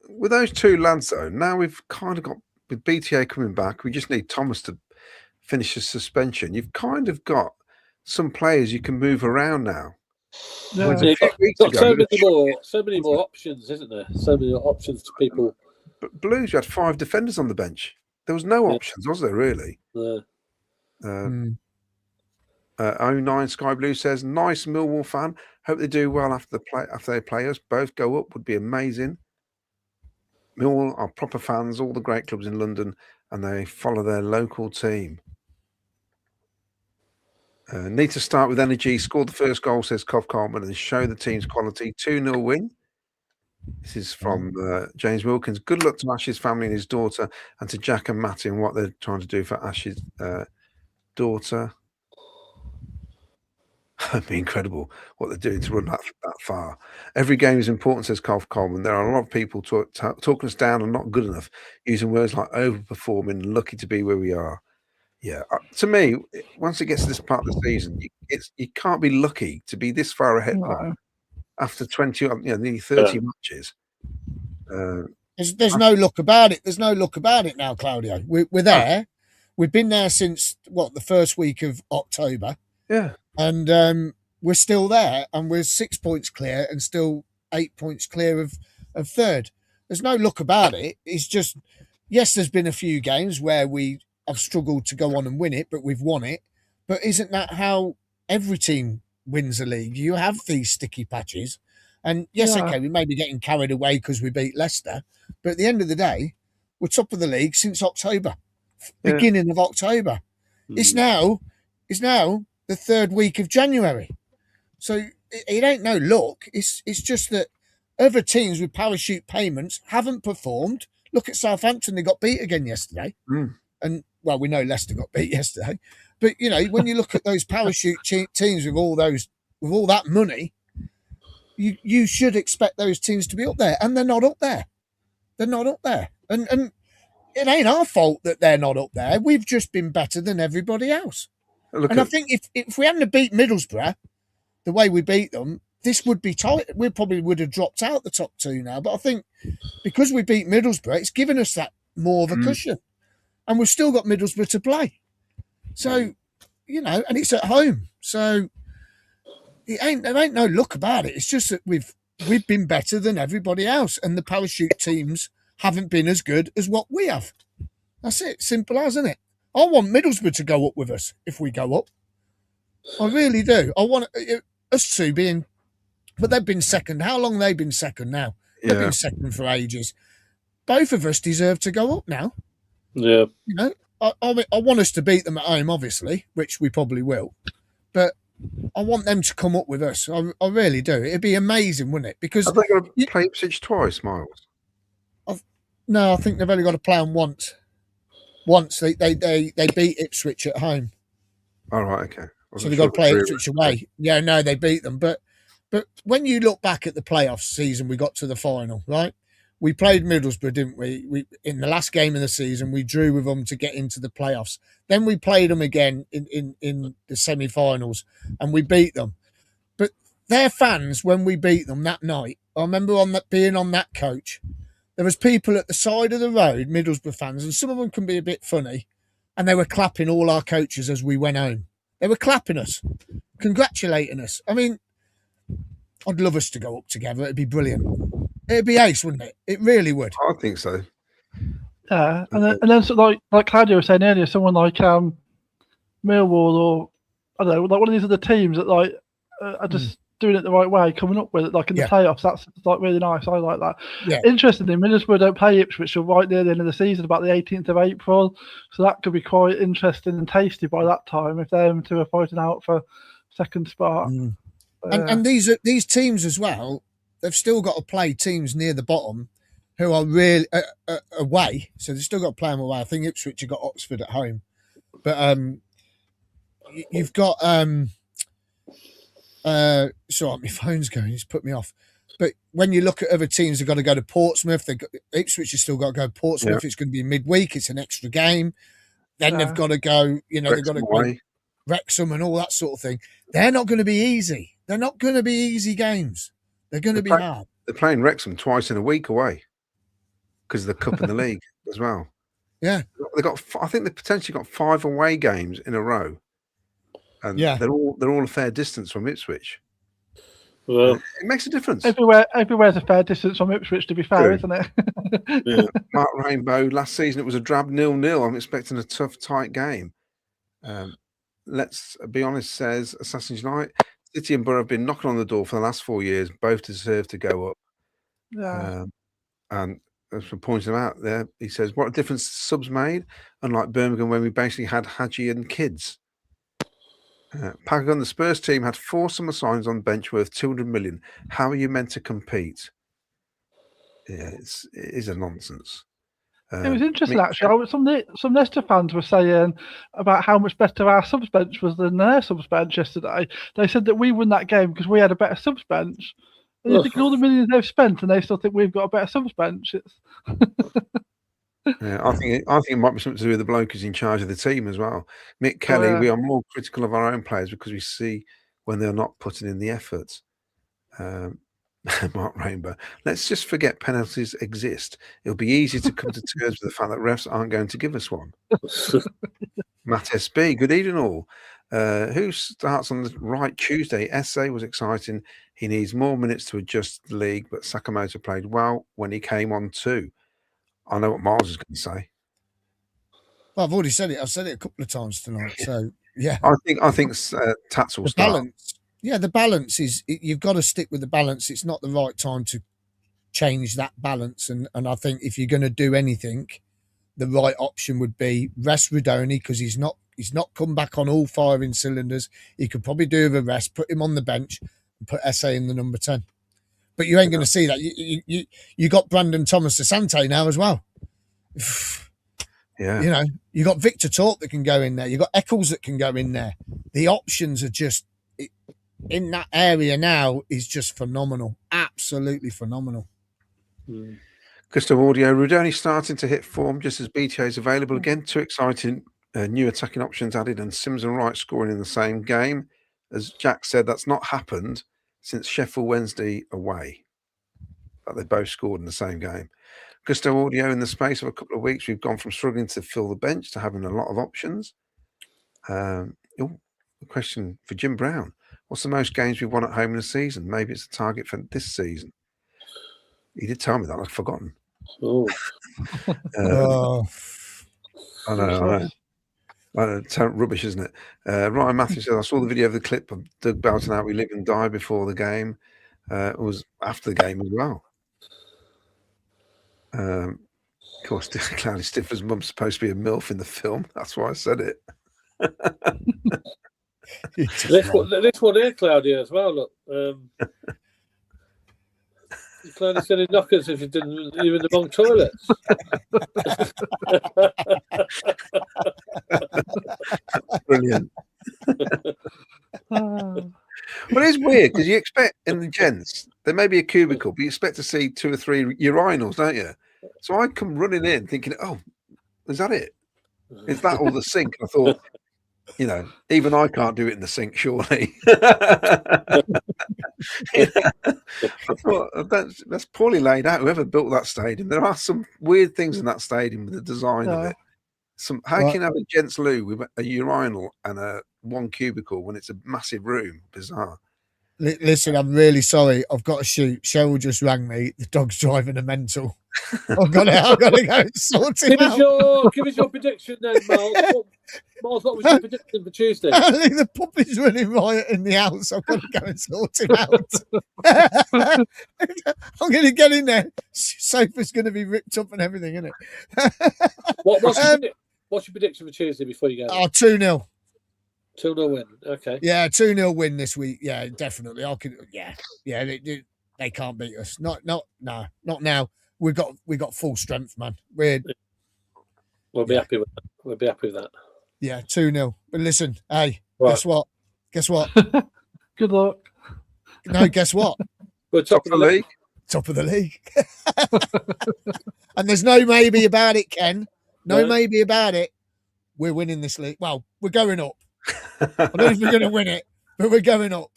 With those 2 lads, though, now we've kind of got, with BTA coming back, we just need Thomas to finish his suspension. You've kind of got some players you can move around now. Yeah. You've got so many more options, isn't there? So many options to people. But Blues, you had 5 defenders on the bench. There was no options, was there, really? Yeah. 09 Sky Blue says, nice Millwall fan. Hope they do well after they play us. Both go up would be amazing. Millwall are proper fans, all the great clubs in London, and they follow their local team. Need to start with energy. Scored the first goal, says Cov Coleman, and show the team's quality. 2-0 win. This is from James Wilkins. Good luck to Ash's family and his daughter, and to Jack and Matty and what they're trying to do for Ash's daughter. It'd be incredible what they're doing to run that far. Every game is important, says Cov Coleman. There are a lot of people talking us down and not good enough, using words like overperforming and lucky to be where we are. Yeah, to me, once it gets to this part of the season, you can't be lucky to be this far ahead. After 20, nearly 30 matches. There's no luck about it. There's no luck about it now, Claudio. We're there. We've been there since, the first week of October. Yeah. And we're still there, and we're 6 points clear and still 8 points clear of third. There's no luck about it. It's just, yes, there's been a few games where we have struggled to go on and win it, but we've won it. But isn't that how every team wins a league? You have these sticky patches, and okay, we may be getting carried away because we beat Leicester, but at the end of the day, we're top of the league since October, beginning of October. It's now the 3rd week of January, so it ain't no luck. It's just that other teams with parachute payments haven't performed. Look at Southampton; they got beat again yesterday, and we know Leicester got beat yesterday. But when you look at those parachute teams with all that money, you should expect those teams to be up there, and they're not up there. They're not up there, and it ain't our fault that they're not up there. We've just been better than everybody else. I think if we hadn't beat Middlesbrough the way we beat them, this would be tight. We probably would have dropped out the top 2 now. But I think because we beat Middlesbrough, it's given us that more of a cushion, and we've still got Middlesbrough to play. So, and it's at home. So there ain't no luck about it. It's just that we've been better than everybody else, and the parachute teams haven't been as good as what we have. That's it. Simple as, isn't it? I want Middlesbrough to go up with us if we go up. I really do. I want us 2 being, but they've been second. How long have they been second now? They've been second for ages. Both of us deserve to go up now. Yeah. I want us to beat them at home, obviously, which we probably will. But I want them to come up with us. I really do. It'd be amazing, wouldn't it? Because Have they got to play Ipswich twice, Miles? No, I think they've only got to play them once. Once they beat Ipswich at home. All right, okay. So they've got to play Ipswich away. Yeah, no, they beat them. But when you look back at the playoff season, we got to the final, right? We played Middlesbrough, didn't we? We in the last game of the season, we drew with them to get into the playoffs. Then we played them again in the semi-finals, and we beat them. But their fans, when we beat them that night, I remember being on that coach. There was people at the side of the road, Middlesbrough fans, and some of them can be a bit funny, and they were clapping all our coaches as we went home. They were clapping us, congratulating us. I mean, I'd love us to go up together. It'd be brilliant. It'd be ace, wouldn't it? It really would. I think so. Yeah, and then so like Claudia was saying earlier, someone like Millwall or I don't know, like one of these other teams that like are just doing it the right way, coming up with it, like in the playoffs. That's like really nice. I like that. Yeah. Interestingly, Middlesbrough don't play Ipswich till right near the end of the season, about the 18th of April. So that could be quite interesting and tasty by that time if them two are fighting out for second spot. And these teams as well, they've still got to play teams near the bottom who are really away. So they've still got to play them away. I think Ipswich have got Oxford at home, but you've got sorry, my phone's going. It's put me off. But when you look at other teams, they've got to go to Portsmouth. Ipswich has still got to go to Portsmouth. Yeah. It's going to be midweek. It's an extra game. Then they've got to go. They've got to go Wrexham and all that sort of thing. They're not going to be easy. They're not going to be easy games. They're going to be hard. They're playing Wrexham twice in a week away because of the cup and the league as well. Yeah, I think they potentially got 5 away games in a row, and they're all a fair distance from Ipswich. Well, it makes a difference. Everywhere's a fair distance from Ipswich, to be fair, isn't it? Mark Rainbow, last season it was a drab 0-0. I'm expecting a tough, tight game. Let's be honest, says Assassin's Night. City and Borough have been knocking on the door for the last 4 years. Both deserve to go up. Yeah. And as for pointing out there, he says, what a difference subs made, unlike Birmingham when we basically had Hadji and kids. Pagagon, the Spurs team had 4 summer signs on bench worth 200 million. How are you meant to compete? Yeah, it is a nonsense. It was interesting, actually. Some Leicester fans were saying about how much better our subs bench was than their subs bench yesterday. They said that we won that game because we had a better subs bench. And you think all the millions they've spent, and they still think we've got a better subs bench. Yeah, I think it might be something to do with the bloke who's in charge of the team as well. Mick Kelly, we are more critical of our own players because we see when they're not putting in the effort. Mark Rainbow, let's just forget penalties exist. It'll be easy to come to terms with the fact that refs aren't going to give us one. Matt SB, good evening all. Who starts on the right Tuesday? SA was exciting. He needs more minutes to adjust the league, but Sakamoto played well when he came on too. I know what Miles is going to say. Well, I've already said it. I've said it a couple of times tonight. So yeah, I think Tats will start. Balance. Yeah, the balance is you've got to stick with the balance. It's not the right time to change that balance. And I think if you're going to do anything, the right option would be rest Rudoni because he's not come back on all firing cylinders. He could probably do with a rest, put him on the bench and put SA in the number 10. But you ain't going to see that. You got Brandon Thomas Asante now as well. Yeah. You got Victor Torp that can go in there. You got Eccles that can go in there. The options are just in that area now is just phenomenal. Absolutely phenomenal. Gustav Audio, Rudoni starting to hit form just as BTA is available again. 2 exciting new attacking options added and Sims and Wright scoring in the same game. As Jack said, that's not happened since Sheffield Wednesday away. But they both scored in the same game. Gusto Audio, in the space of a couple of weeks, we've gone from struggling to fill the bench to having a lot of options. A question for Jim Brown. What's the most games we've won at home in a season? Maybe it's a target for this season. He did tell me that. I've forgotten. Oh. I know. Rubbish, isn't it? Ryan Matthews says, I saw the video of the clip of Doug belting out "We Live and Die" before the game. It was after the game as well. Of course, Cloudy Stifler's mum's supposed to be a MILF in the film. That's why I said it. This one here, Claudia, as well. Look, Cloudy selling knockers if you didn't even the wrong toilets. Brilliant. Well, it's weird because you expect in the gents there may be a cubicle, but you expect to see 2 or 3 urinals, don't you? So I come running in thinking, "Oh, is that it? Is that all the sink?" I thought, you know, even I can't do it in the sink, surely. I thought that's poorly laid out. Whoever built that stadium, there are some weird things in that stadium with the design of it. How can you have a gents loo with a urinal and a 1 cubicle when it's a massive room? Bizarre. Listen, I'm really sorry. I've got to shoot. Cheryl just rang me. The dog's driving a mental. I've got to go and sort him out. Give us your prediction then, Miles. Miles, what was your prediction for Tuesday? Apparently the puppy's running riot in the house. I've got to go and sort him out. I'm going to get in there. Sofa's going to be ripped up and everything, isn't it? What's your prediction for Tuesday before you go? 2-0. 2-0 win. Okay. Yeah, 2-0 win this week. Yeah, definitely. Yeah. They can't beat us. Not now. We've got full strength, man. We'll be happy with that. We'll be happy with that. Yeah, 2-0. But listen, hey, right. Guess what? Good luck. No, guess what? We're top of the league. Top of the league. And there's no maybe about it, Ken. No maybe about it. We're winning this league. Well, we're going up. I don't know if we're going to win it, but we're going up.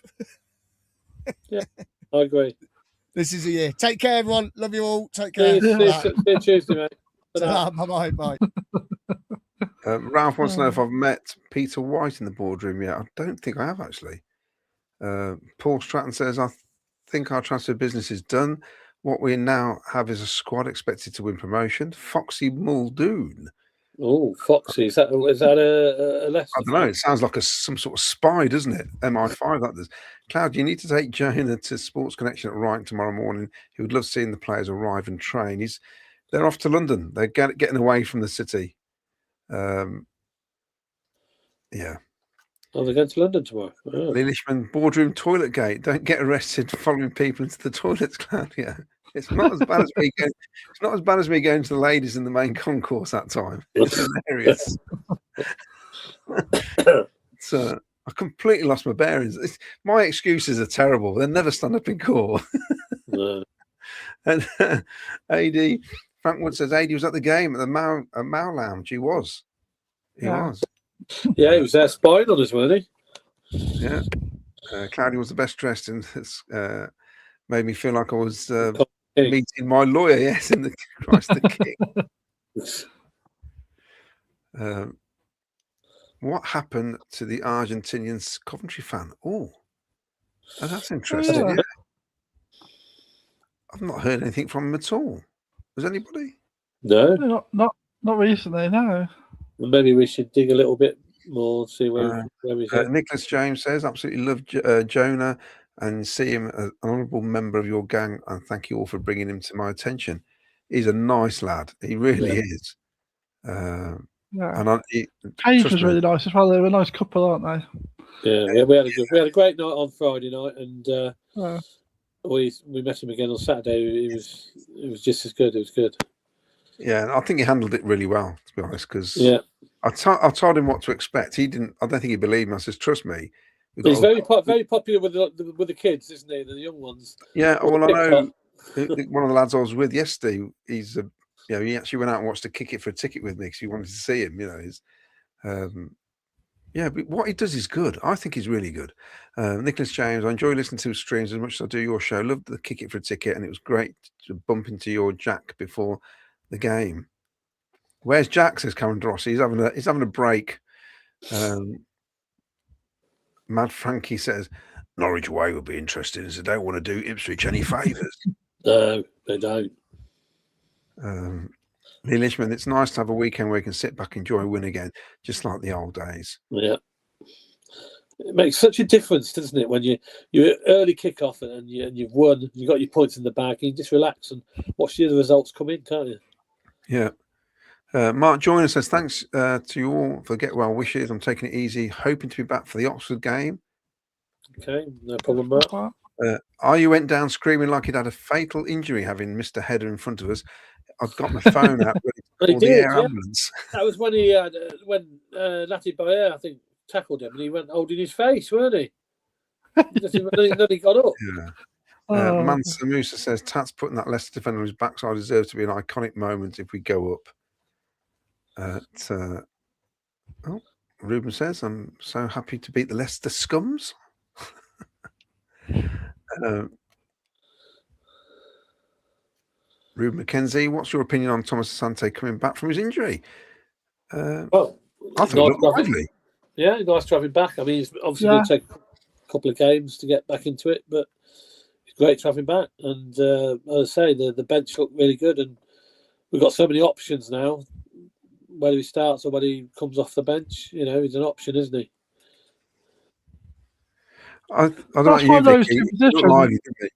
Yeah, I agree. This is a year. Take care, everyone. Love you all. Take care. See you Tuesday, mate. Bye. Ralph wants to know if I've met Peter White in the boardroom yet. I don't think I have, actually. Paul Stratton says, I think our transfer business is done. What we now have is a squad expected to win promotion. Foxy Muldoon. Oh, Foxy. Is that a Leicester? I don't know. It sounds like some sort of spy, doesn't it? MI5, that does. Cloud, you need to take Jonah to Sports Connection at Wright tomorrow morning. He would love seeing the players arrive and train. They're off to London. They're getting away from the city. Yeah. Oh, they're going to London tomorrow. Oh. Lillishman, boardroom toilet gate. Don't get arrested following people into the toilets, Claudia. It's not as bad as me going. It's not as bad as me going to the ladies in the main concourse that time. It's hilarious. So I completely lost my bearings. My excuses are terrible. They never stand up in court. No. And AD Frank Wood says AD was at the game at the Mao Lounge. He was. He was. Yeah, he was there spying on us, wasn't he? Yeah. Claudia was the best dressed, and it's made me feel like I was meeting my lawyer. Yes, in the Christ the King. What happened to the Argentinian Coventry fan? Oh, that's interesting. Yeah. I've not heard anything from him at all. Was anybody? No, not recently. No. Well, maybe we should dig a little bit more, see where he's at. Nicholas James says, absolutely love Jonah and see him as an honourable member of your gang, and thank you all for bringing him to my attention. He's a nice lad. He really is. And Page was really nice as well. They were a nice couple, aren't they? Yeah, we had a great night on Friday night, and we met him again on Saturday. It was just as good. It was good. Yeah, I think he handled it really well, to be honest. Because I told him what to expect. He didn't. I don't think he believed me. I says, "Trust me." He's very popular with the kids, isn't he? The young ones. Yeah. Well, I know one of the lads I was with yesterday. He's he actually went out and watched a Kick It for a Ticket with me because he wanted to see him. But what he does is good. I think he's really good. Nicholas James, I enjoy listening to his streams as much as I do your show. Loved the Kick It for a Ticket, and it was great to bump into your Jack before the game. Where's Jack? Says Karen Drossi. He's having a break. Mad Frankie says Norwich away would be interesting, as they don't want to do Ipswich any favours. No, they don't. Neil Ishman, it's nice to have a weekend where you can sit back and enjoy a win again, just like the old days. Yeah. It makes such a difference, doesn't it, when you're early kick-off and you've won, you've got your points in the bag, you just relax and watch the other results come in, can't you? Yeah. Mark Joyner says, thanks to you all for the get well wishes. I'm taking it easy, hoping to be back for the Oxford game. Okay, no problem, Mark. You went down screaming like he'd had a fatal injury, having missed a header in front of us. I'd got my phone out ready to call the air ambulance. That was when he had Natty Bayer, I think, tackled him, and he went holding his face, weren't he? Then he got up. Yeah. Mansa Musa says, Tats putting that Leicester defender on his backside deserves to be an iconic moment if we go up. Ruben says, I'm so happy to beat the Leicester Scums. Ruben McKenzie, what's your opinion on Thomas Asante coming back from his injury? Well, I think it looked lively. Yeah, nice to have him back. I mean, it's obviously going to take a couple of games to get back into it, but it's great to have him back. And as I say, the bench looked really good, and we've got so many options now. Whether he starts or whether he comes off the bench, he's an option, isn't he? I don't know you, Vicky. He looked lively, didn't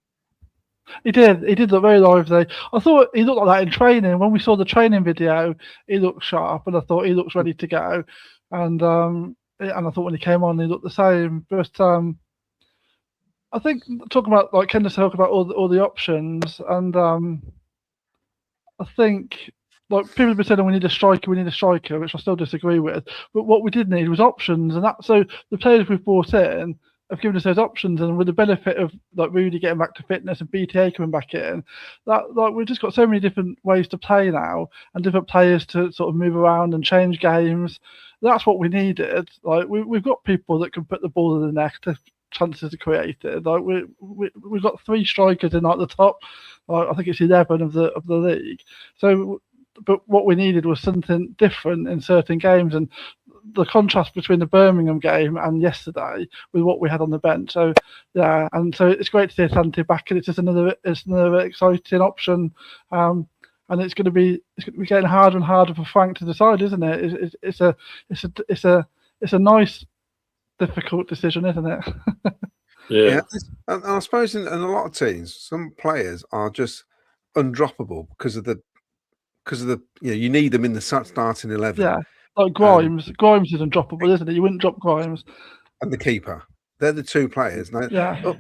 he? He did look very lively. I thought he looked like that in training. When we saw the training video, he looked sharp, and I thought he looks ready to go. And I thought when he came on, he looked the same. But I think talking about like Kendall talking about all the options, and I think like people have been saying we need a striker, which I still disagree with. But what we did need was options, and so the players we've brought in have given us those options, and with the benefit of like Rudy getting back to fitness and BTA coming back in, that like we've just got so many different ways to play now and different players to sort of move around and change games. That's what we needed. Like we've got people that can put the ball in the net to chances are created. Like we've got 3 strikers in like the top. I think it's 11 of the league. So, but what we needed was something different in certain games, and the contrast between the Birmingham game and yesterday with what we had on the bench. So yeah, and so it's great to see Asante back, and it's another exciting option. And it's going to be getting harder and harder for Frank to decide, isn't it? It's a nice, difficult decision, isn't it? Yeah. And I suppose in a lot of teams, some players are just undroppable because of the you need them in the starting 11. Yeah, like Grimes. Grimes is undroppable, isn't it? You wouldn't drop Grimes. And the keeper. They're the 2 players. Now, yeah.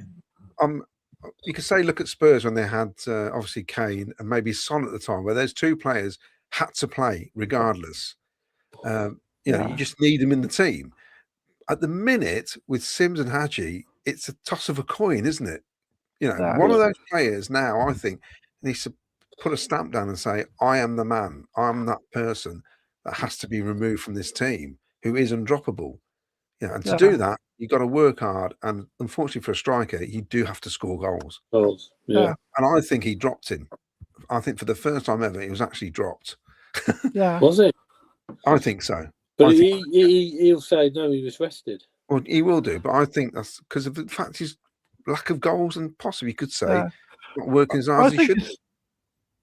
You could say look at Spurs when they had obviously Kane and maybe Son at the time, where those 2 players had to play regardless. You just need them in the team. At the minute with Sims and Hadji, it's a toss of a coin, isn't it? One of those players now, I think, needs to put a stamp down and say, I am the man. I'm that person that has to be removed from this team who is undroppable. And to do that, you've got to work hard. And unfortunately for a striker, you do have to score goals. Yeah. And I think he dropped him. I think for the first time ever, he was actually dropped. Yeah. Was it? I think so. But he'll say, no, he was rested. Well, he will do. But I think that's because of the fact his lack of goals and possibly could say not working as hard as he should.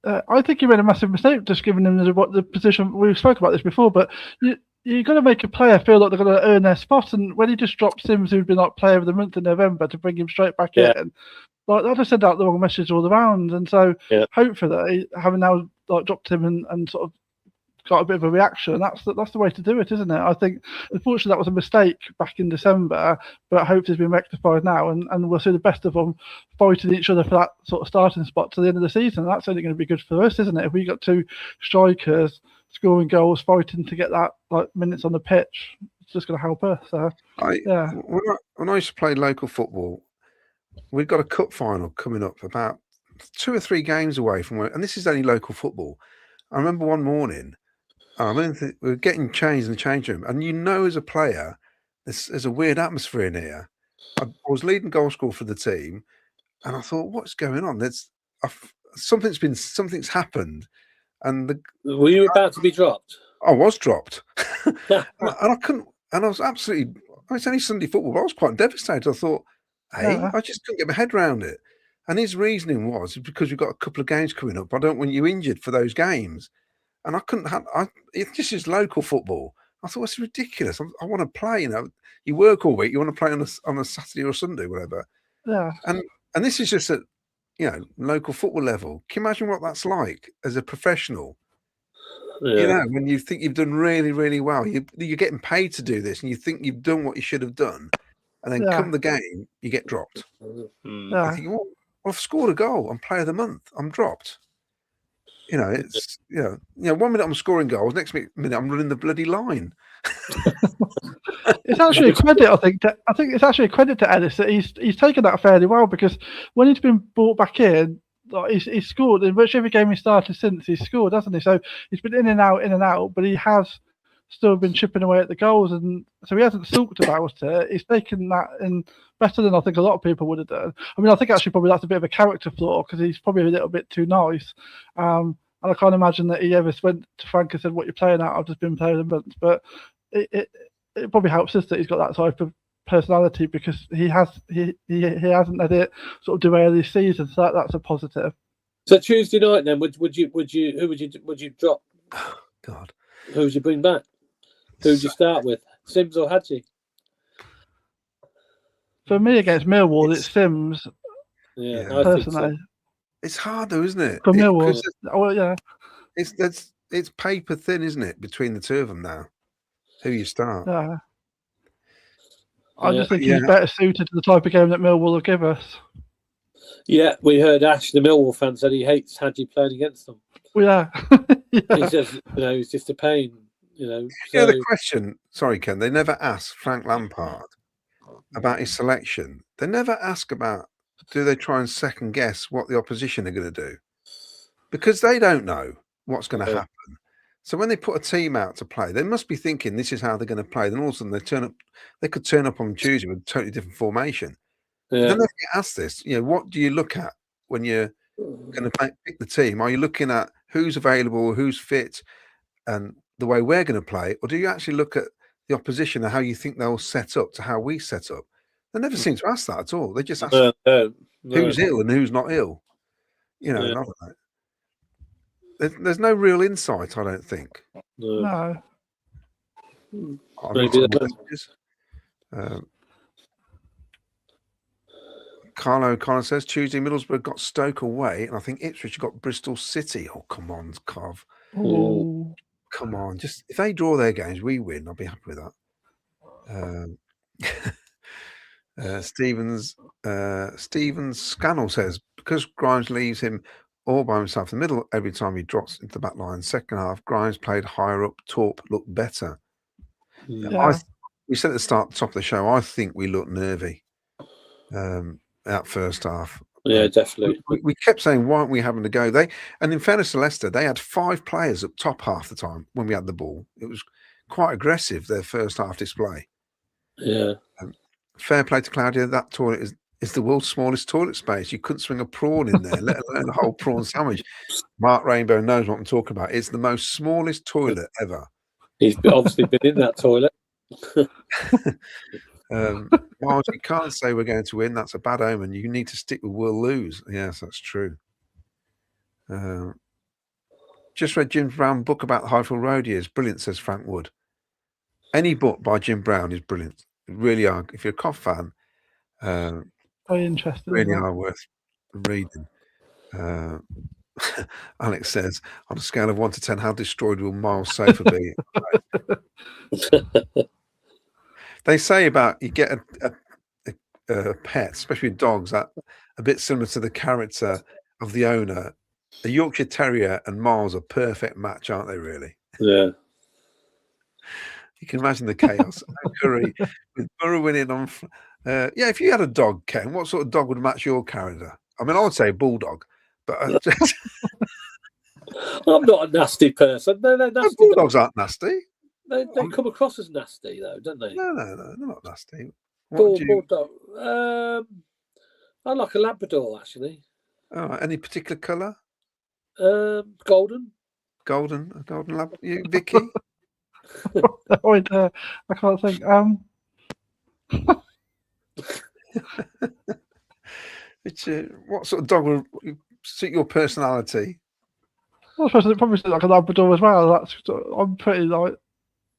I think he made a massive mistake just giving him the position. We spoke about this before, but you've got to make a player feel like they're going to earn their spot. And when he just dropped Sims, who'd been like player of the month in November, to bring him straight back in, like that just sent out the wrong message all around. And so hopefully, having now like dropped him and sort of got a bit of a reaction, that's the way to do it, isn't it? I think unfortunately that was a mistake back in December, but hopefully it's been rectified now, and we'll see the best of them fighting each other for that sort of starting spot to the end of the season. That's only going to be good for us, isn't it? If we got 2 strikers scoring goals, fighting to get that like minutes on the pitch, it's just going to help us. So when I used to play local football, we've got a cup final coming up about 2 or 3 games away from where, and this is only local football. I remember one morning, we were getting changed in the change room, and as a player, there's a weird atmosphere in here. I was leading goal scorer for the team, and I thought, what's going on? Something's happened, and were you about to be dropped? I was dropped, and I couldn't. And I was absolutely. It's only Sunday football, but I was quite devastated. I thought, I just couldn't get my head around it. And his reasoning was because we've got a couple of games coming up. I don't want you injured for those games. And I couldn't have. It just is local football. I thought it's ridiculous. I want to play. You work all week. You want to play on a Saturday or Sunday, whatever. Yeah. And this is just at local football level. Can you imagine what that's like as a professional? You know, when you think you've done really, really well, you're getting paid to do this, and you think you've done what you should have done, and then come the game, you get dropped. Yeah. You think, well, I've scored a goal. I'm player of the month. I'm dropped. You know, it's 1 minute I'm scoring goals, next minute I'm running the bloody line. It's actually a credit, I think. I think it's actually a credit to Ellis that he's taken that fairly well, because when he's been brought back in, like, he's scored in virtually every game he started since. He's scored, hasn't he? So he's been in and out, but he has still been chipping away at the goals, and so he hasn't sulked about it. He's taken that in better than I think a lot of people would have done. I mean, I think actually probably that's a bit of a character flaw, because he's probably a little bit too nice. And I can't imagine that he ever went to Frank and said, "What you're playing at? I've just been player of the month." But it probably helps us that he's got that type of personality, because he hasn't let it sort of derail his season. So that's a positive. So Tuesday night then, would you drop? Oh, God, who would you bring back? Who would you start with, Sims or Hadji? For me, against Millwall, it's Sims. Yeah, I think so. It's hard though, isn't it? For Millwall, it's paper thin, isn't it, between the two of them now? Who you start? Yeah. I just think he's better suited to the type of game that Millwall will give us. Yeah, we heard Ash, the Millwall fan, said he hates Hadji playing against them. Well, He says, he's just a pain. So. The question. Sorry, Ken. They never asked Frank Lampard about his selection. They never ask about. Do they try and second guess what the opposition are going to do? Because they don't know what's going to happen. So when they put a team out to play, they must be thinking this is how they're going to play. Then all of a sudden they could turn up on Tuesday with a totally different formation. Yeah. Then they get asked this, what do you look at when you're going to pick the team? Are you looking at who's available, who's fit, and the way we're going to play? Or do you actually look at the opposition and how you think they'll set up to how we set up? They never seem to ask that at all. They just ask who's ill and who's not ill. There's no real insight, I don't think. No. Carlo O'Connor says Tuesday Middlesbrough got Stoke away, and I think Ipswich got Bristol City. Oh, come on, Cov. Oh. Come on. Just if they draw their games, we win. I'll be happy with that. Stevens Scannell says, because Grimes leaves him all by himself in the middle every time he drops into the back line. Second half, Grimes played higher up. Torp looked better. Yeah. We said at the top of the show, I think we looked nervy that first half. Yeah, definitely. We kept saying, why aren't we having to go? And in fairness to Leicester, they had 5 players up top half the time when we had the ball. It was quite aggressive, their first half display. Yeah. Fair play to Claudia. That toilet is the world's smallest toilet space. You couldn't swing a prawn in there, let alone a whole prawn sandwich. Mark Rainbow knows what I'm talking about. It's the most smallest toilet ever. He's obviously been in that toilet. Miles, you can't say we're going to win. That's a bad omen. You need to stick with we'll lose. Yes, that's true. Just read Jim Brown's book about the Highfield Road years. Brilliant, says Frank Wood. Any book by Jim Brown is brilliant. Really are. If you're a Cough fan, very interesting. Really are worth reading. Alex says, on a scale of 1 to 10, how destroyed will Miles Safer be? They say about you get a pet, especially with dogs, that a bit similar to the character of the owner. A Yorkshire Terrier and Miles are a perfect match, aren't they? Really? Yeah. You can imagine the chaos. Curry with Borough winning on. If you had a dog, Ken, what sort of dog would match your character? I mean, I would say a bulldog, but I'm not a nasty person. They're nasty. Bulldogs aren't nasty. They come across as nasty, though, don't they? No, they're not nasty. Bulldog. I like a Labrador, actually. Any particular colour? Golden. Golden Lab. You, Vicky? Wait, I can't think. What sort of dog would suit your personality? I suppose it probably like a Labrador as well. I'm pretty like.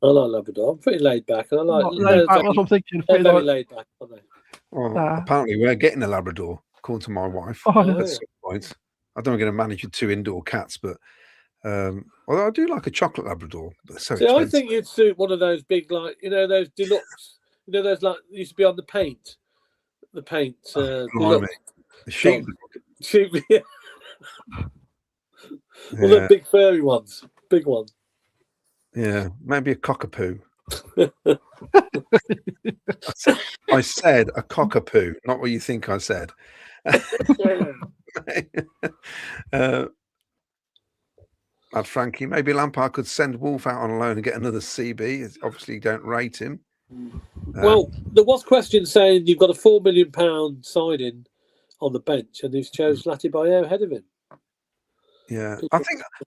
I like Labrador. I'm pretty laid back, and I like. That's what I'm thinking. They're very laid back, aren't they? Well, apparently we're getting a Labrador, according to my wife. At some point, I don't want to manage with 2 indoor cats, but Although I do like a chocolate Labrador, but they're so See, expensive. I think you'd suit one of those big, like, those deluxe, those like used to be on the paint. The paint. Blimey. The sheep. Yeah. Well, the big furry ones. Big ones. Yeah, maybe a cockapoo. I said a cockapoo, not what you think I said. Frankie, maybe Lampard could send Wolf out on loan and get another CB. Obviously, you don't rate him. Well, there was questions saying you've got a £4 million signing on the bench, and he's chose Latibayo ahead of him. Yeah,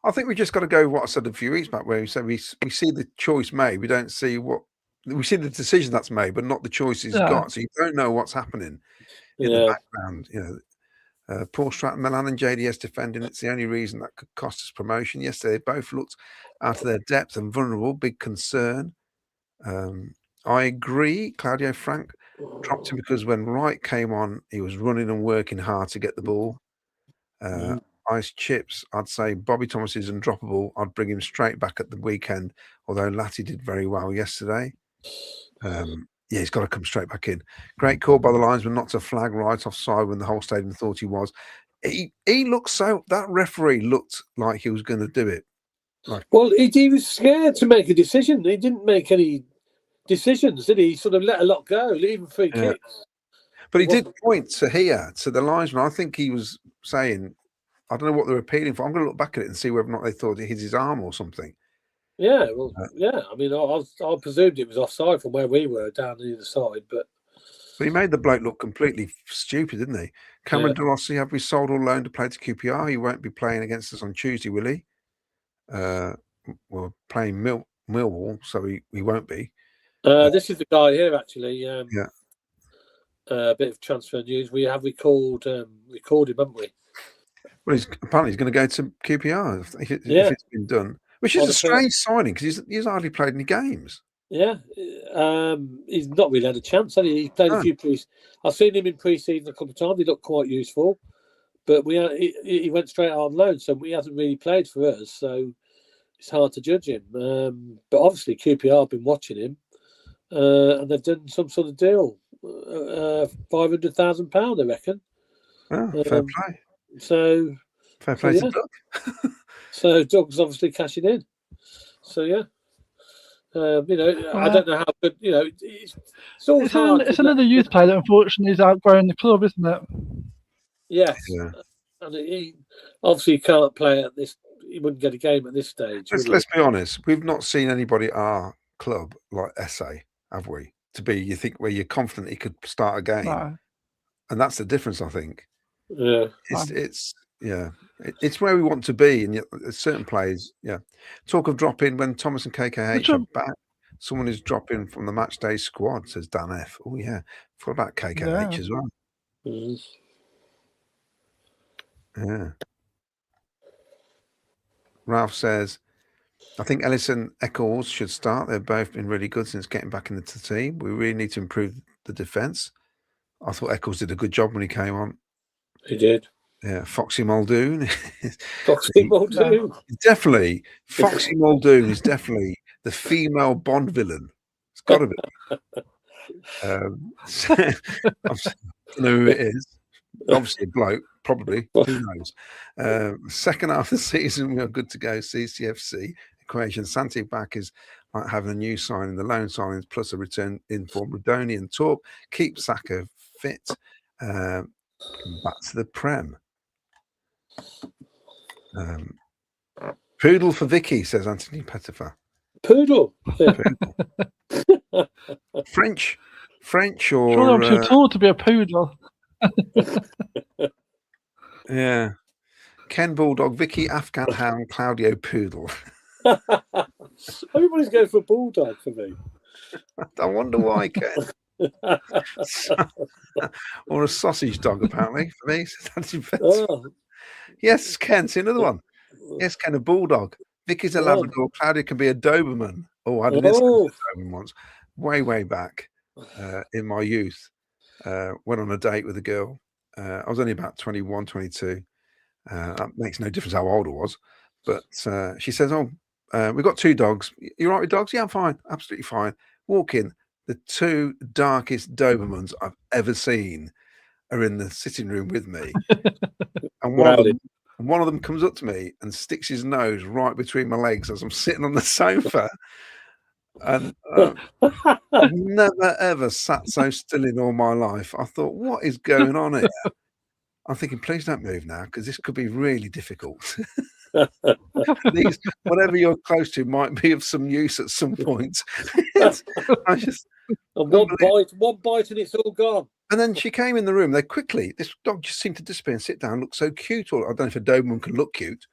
I think we just got to go what I said a few weeks back, where we said we see the choice made, we don't see what we see the decision that's made, but not the choices got. So you don't know what's happening in the background. Paul Stratton, Milan, and JDS defending. It's the only reason that could cost us promotion. Yesterday, they both looked out of their depth and vulnerable. Big concern. I agree. Claudio Frank dropped him because when Wright came on, he was running and working hard to get the ball. Ice Chips, I'd say Bobby Thomas is undroppable. I'd bring him straight back at the weekend, although Latty did very well yesterday. He's got to come straight back in. Great call by the linesman not to flag right offside when the whole stadium thought he was. He looked that referee looked like he was going to do it. Well, he was scared to make a decision. He didn't make any decisions, did he? He sort of let a lot go, even free kicks. But he did point to the linesman. I think he was saying, I don't know what they're appealing for. I'm going to look back at it and see whether or not they thought it hit his arm or something. Yeah, well, I mean, I presumed it was offside from where we were down the other side, but he made the bloke look completely stupid, didn't he? Cameron De Rossi, have we sold or loaned to play to QPR? He won't be playing against us on Tuesday, will he? We're playing Millwall, so he won't be. This is the guy here, actually. A bit of transfer news. We have recalled him, haven't we? Well, apparently he's going to go to QPR if it's been done, which is a strange signing because he's hardly played any games. Yeah, he's not really had a chance. He played a few I've seen him in pre-season a couple of times. He looked quite useful, but he went straight on loan, so he hasn't really played for us. So it's hard to judge him. But obviously QPR have been watching him, and they've done some sort of deal, £500,000, I reckon. Fair play. So fair play to Doug. So Doug's obviously cashing in. So I don't know how good. It's always hard. It's another youth player that unfortunately is outgrowing the club, isn't it? Yes. Yeah. And he obviously can't play at this. He wouldn't get a game at this stage. Let's be honest. We've not seen anybody at our club like SA, have we? To be, you think, where you're confident he could start a game, and that's the difference, I think. Yeah. It's where we want to be, and yet certain players. Yeah. Talk of dropping when Thomas and KKH are back. Someone is dropping from the matchday squad, says Dan F. Oh yeah, what about KKH as well? Yeah. Ralph says, I think Ellis and Eccles should start. They've both been really good since getting back into the team. We really need to improve the defence. I thought Eccles did a good job when he came on. He did. Yeah, Foxy Muldoon. Foxy Muldoon. Definitely. Foxy Muldoon is definitely the female Bond villain. It's got to be. I don't know who it is. Obviously a bloke, probably. Who knows? Second half of the season, we are good to go. CCFC equation. Santi back is like having a new signing, the loan signings, plus a return in for Rodoni and Torp. Keep Saka fit. Back to the Prem. Poodle for Vicky, says Anthony Pettifer. Poodle. French or sure, I'm too tall to be a poodle. Yeah. Ken Bulldog, Vicky Afghan Hound, Claudio Poodle. Everybody's going for a bulldog for me. I wonder why, Ken. Or a sausage dog, apparently, for me. Yes, Ken, see another one. Yes, Ken, a bulldog. Vicky's a Labrador. Claudia can be a Doberman. Oh, I did this Doberman once, way back in my youth. Went on a date with a girl. I was only about 21, 22. That makes no difference how old I was. But she says, "Oh, we've got 2 dogs. You all right with dogs?" "Yeah, I'm fine. Absolutely fine." Walk in. The 2 darkest Dobermans I've ever seen are in the sitting room with me, and one of them comes up to me and sticks his nose right between my legs as I'm sitting on the sofa. And I've never ever sat so still in all my life. I thought, what is going on here? I'm thinking, please don't move now, because this could be really difficult. These, whatever you're close to, might be of some use at some point. I just one bite and it's all gone. And then she came in the room. This dog just seemed to disappear and sit down, look so cute. Or I don't know if a Doberman can look cute.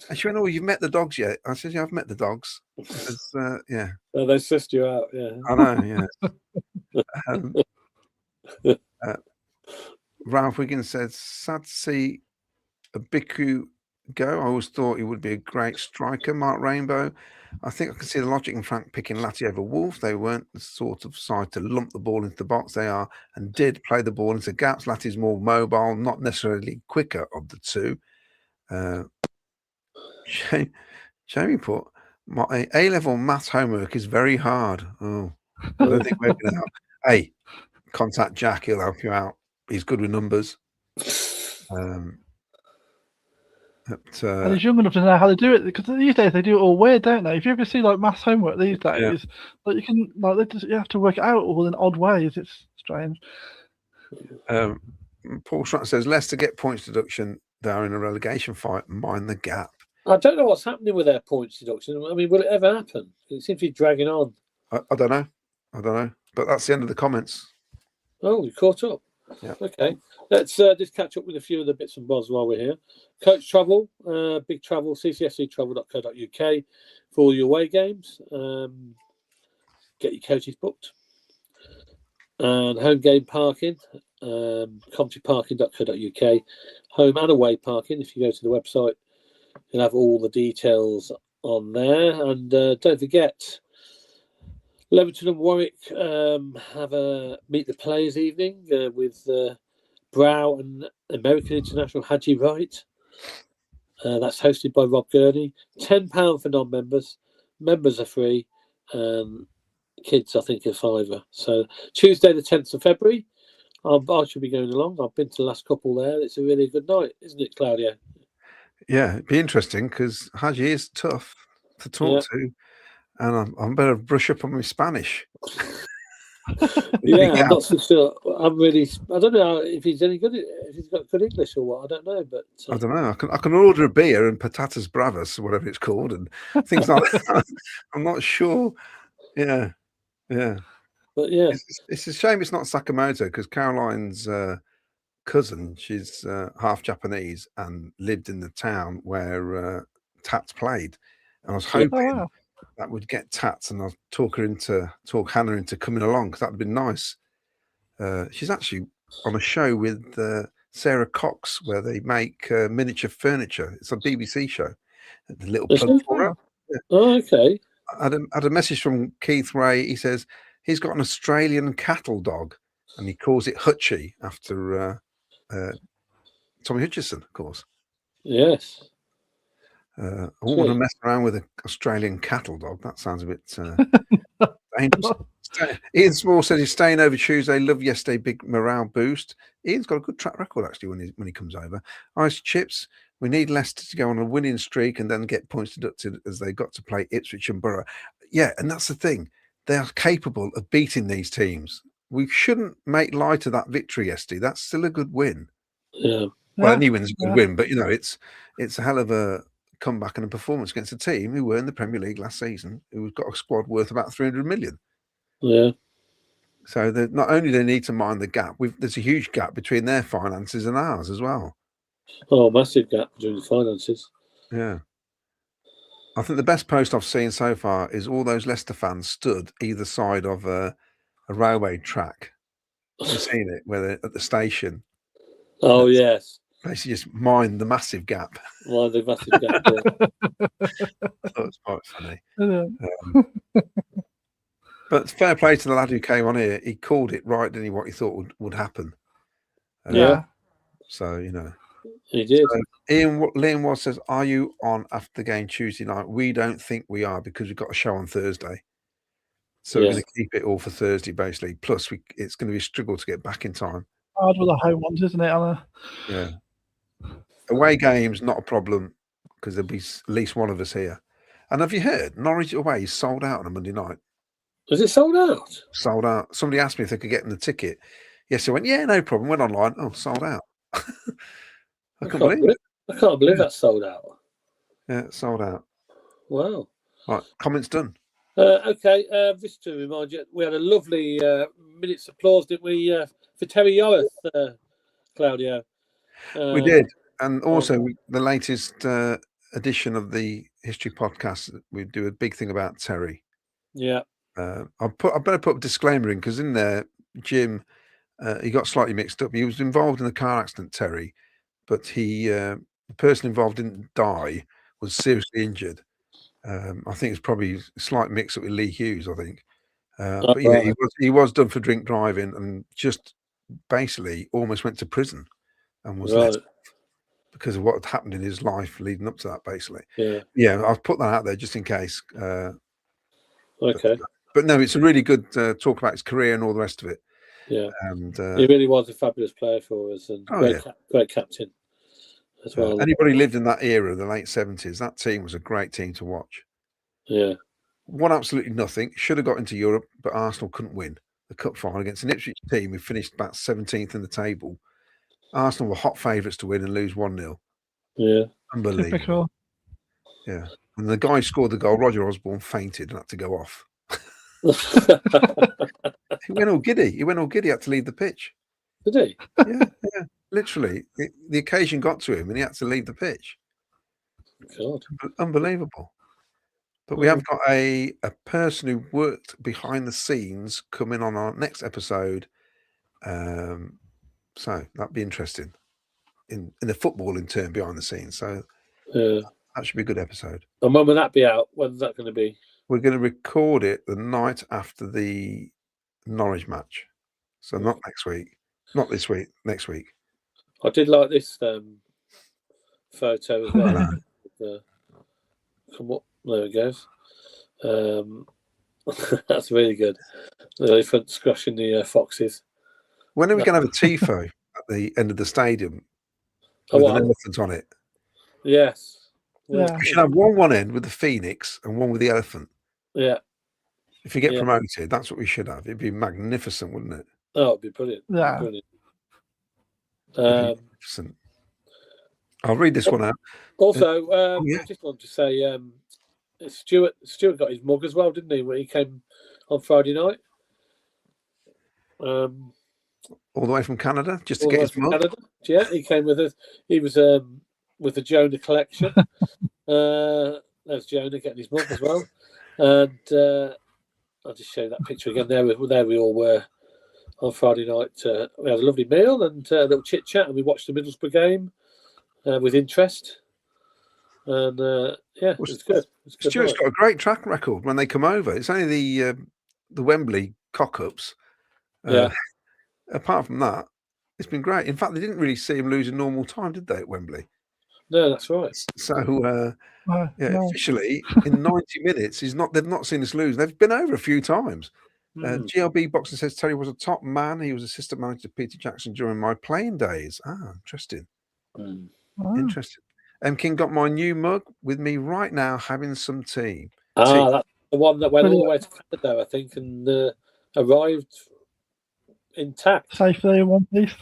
And she went, "Oh, you've met the dogs yet?" I said, "Yeah, I've met the dogs." She says, "Yeah." Oh, they sussed you out, yeah. I know, yeah. Ralph Wiggins says, "Sad to see a Biku go. I always thought he would be a great striker." Mark Rainbow, "I think I can see the logic in Frank picking Latty over Wolf. They weren't the sort of side to lump the ball into the box. They are and did play the ball into gaps. Latty's more mobile, not necessarily quicker of the 2. Jamie put, "My A-level maths homework is very hard." Oh, I don't think we're going to help. Hey, contact Jack. He'll help you out. He's good with numbers. And he's young enough to know how to do it, because these days they do it all weird, don't they? If you ever see like maths homework these days, like you can you have to work it out all in odd ways. It's strange. Paul Stratton says, "Leicester get points deduction. They are in a relegation fight. Mind the gap." I don't know what's happening with their points deduction. I mean, will it ever happen? It seems to be dragging on. I don't know. But that's the end of the comments. Oh, we caught up. Yeah. Okay. Let's just catch up with a few of the bits and bobs while we're here. Coach Travel, Big Travel, ccfctravel.co.uk for all your away games. Get your coaches booked. And home game parking, coventryparking.co.uk. Home and away parking, if you go to the website, you'll have all the details on there. And don't forget, Leamington and Warwick have a Meet the Players evening with Brow and American International Haji Wright. That's hosted by Rob Gurney. £10 for non-members. Members are free. Kids, I think, are £5. So Tuesday, the 10th of February, I should be going along. I've been to the last couple there. It's a really good night, isn't it, Claudio? Yeah, it'd be interesting, because Haji is tough to talk to, and I'm better brush up on my Spanish. I'm not so sure. I don't know if he's any good. If he's got good English or what, I don't know. But I don't know. I can order a beer and patatas bravas, or whatever it's called, and things like that. I'm not sure. Yeah. But yeah, it's a shame it's not Sakamoto, because Caroline's cousin, she's half Japanese and lived in the town where Tats played, and I was hoping that would get Tats, and I'll talk Hannah into coming along, because that'd been nice. She's actually on a show with Sarah Cox where they make miniature furniture. It's a BBC show. A little plug for her. Yeah. Oh, okay. I had a message from Keith Ray. He says he's got an Australian cattle dog, and he calls it Hutchie after Tommy Hutchison, of course. Yes. I wouldn't want to mess around with an Australian cattle dog. That sounds a bit dangerous. Ian Small says he's staying over Tuesday. Love yesterday, big morale boost. Ian's got a good track record, actually, when he comes over. Ice Chips, we need Leicester to go on a winning streak and then get points deducted, as they got to play Ipswich and Borough. Yeah, and that's the thing. They are capable of beating these teams. We shouldn't make light of that victory yesterday. That's still a good win. Yeah. Well, any win's a good win, but it's a hell of a comeback and a performance against a team who were in the Premier League last season, who've got a squad worth about 300 million. Yeah. So not only do they need to mind the gap, there's a huge gap between their finances and ours as well. Oh, massive gap between the finances. Yeah. I think the best post I've seen so far is all those Leicester fans stood either side of a railway track. Have you seen it? Where they're at the station. Oh, yes. Basically just mind the massive gap. Mind the massive gap. Yeah. I thought it was quite funny. But fair play to the lad who came on here. He called it right, didn't he, what he thought would happen. Yeah. So, He did. So Liam Watt says, "Are you on after the game Tuesday night?" We don't think we are because we've got a show on Thursday. So we're going to keep it all for Thursday, basically. Plus, it's going to be a struggle to get back in time. Hard with the home ones, isn't it, Anna? Yeah. Away games, not a problem because there'll be at least one of us here. And have you heard? Norwich away is sold out on a Monday night. Was it sold out? Sold out. Somebody asked me if they could get them the ticket. Yes, I went, yeah, no problem. Went online. Oh, sold out. I can't believe it. I can't believe that's sold out. Yeah, sold out. Wow. Right, comments done. Okay, just to remind you, we had a lovely minute's applause, didn't we, for Terry Yoreth, Claudio? We did. And also, the latest edition of the History Podcast, we do a big thing about Terry. Yeah. I better put a disclaimer in because in there, Jim, he got slightly mixed up. He was involved in a car accident, Terry, but the person involved didn't die, was seriously injured. I think it's probably a slight mix-up with Lee Hughes, I think. But yeah, he was done for drink driving and just basically almost went to prison and was let off because of what had happened in his life leading up to that, basically. Yeah, I've put that out there just in case. Okay. But no, it's a really good talk about his career and all the rest of it. Yeah. And he really was a fabulous player for us and great captain as well. Anybody lived in that era, the late 70s, that team was a great team to watch. Yeah. Won absolutely nothing. Should have got into Europe, but Arsenal couldn't win the cup final against an Ipswich team who finished about 17th in the table. Arsenal were hot favourites to win and lose 1-0. Yeah. Unbelievable. Typical. Yeah. And the guy who scored the goal, Roger Osborne, fainted and had to go off. He went all giddy. Had to leave the pitch. Did he? Yeah. Literally. The occasion got to him and he had to leave the pitch. God. Unbelievable. But we have got a person who worked behind the scenes coming on our next episode. So that'd be interesting in the footballing term behind the scenes. So that should be a good episode. And when will that be out? When's that going to be? We're going to record it the night after the Norwich match. So not next week. Not this week. Next week. I did like this photo as well. Come on. There it goes. That's really good. The elephant squashing the foxes. When are we going to have a tifo at the end of the stadium with an elephant on it? Yes. Yeah. We should have one end with the phoenix and one with the elephant. Yeah. If you get promoted, that's what we should have. It'd be magnificent, wouldn't it? Oh, it'd be brilliant. Yeah. Brilliant. Magnificent. I'll read this one out. Also, I just wanted to say, Stuart got his mug as well, didn't he? When he came on Friday night. All the way from Canada, just to get his mug. Canada. Yeah, he came with us. He was with the Jonah collection. There's Jonah getting his mug as well. And I'll just show you that picture again. There we all were on Friday night. We had a lovely meal and a little chit chat, and we watched the Middlesbrough game with interest. And it was good. Stuart's got a great track record when they come over. It's only the Wembley cock-ups. Apart from that, it's been great. In fact, they didn't really see him lose in normal time, did they, at Wembley? No, that's right. So, officially, in 90 minutes, they've not seen us lose. They've been over a few times. GLB Boxing says Terry was a top man. He was assistant manager to Peter Jackson during my playing days. Interesting. Interesting. King got my new mug with me right now, having some tea. That's the one that went all the way to Canada, I think, and arrived intact. Safely in one piece.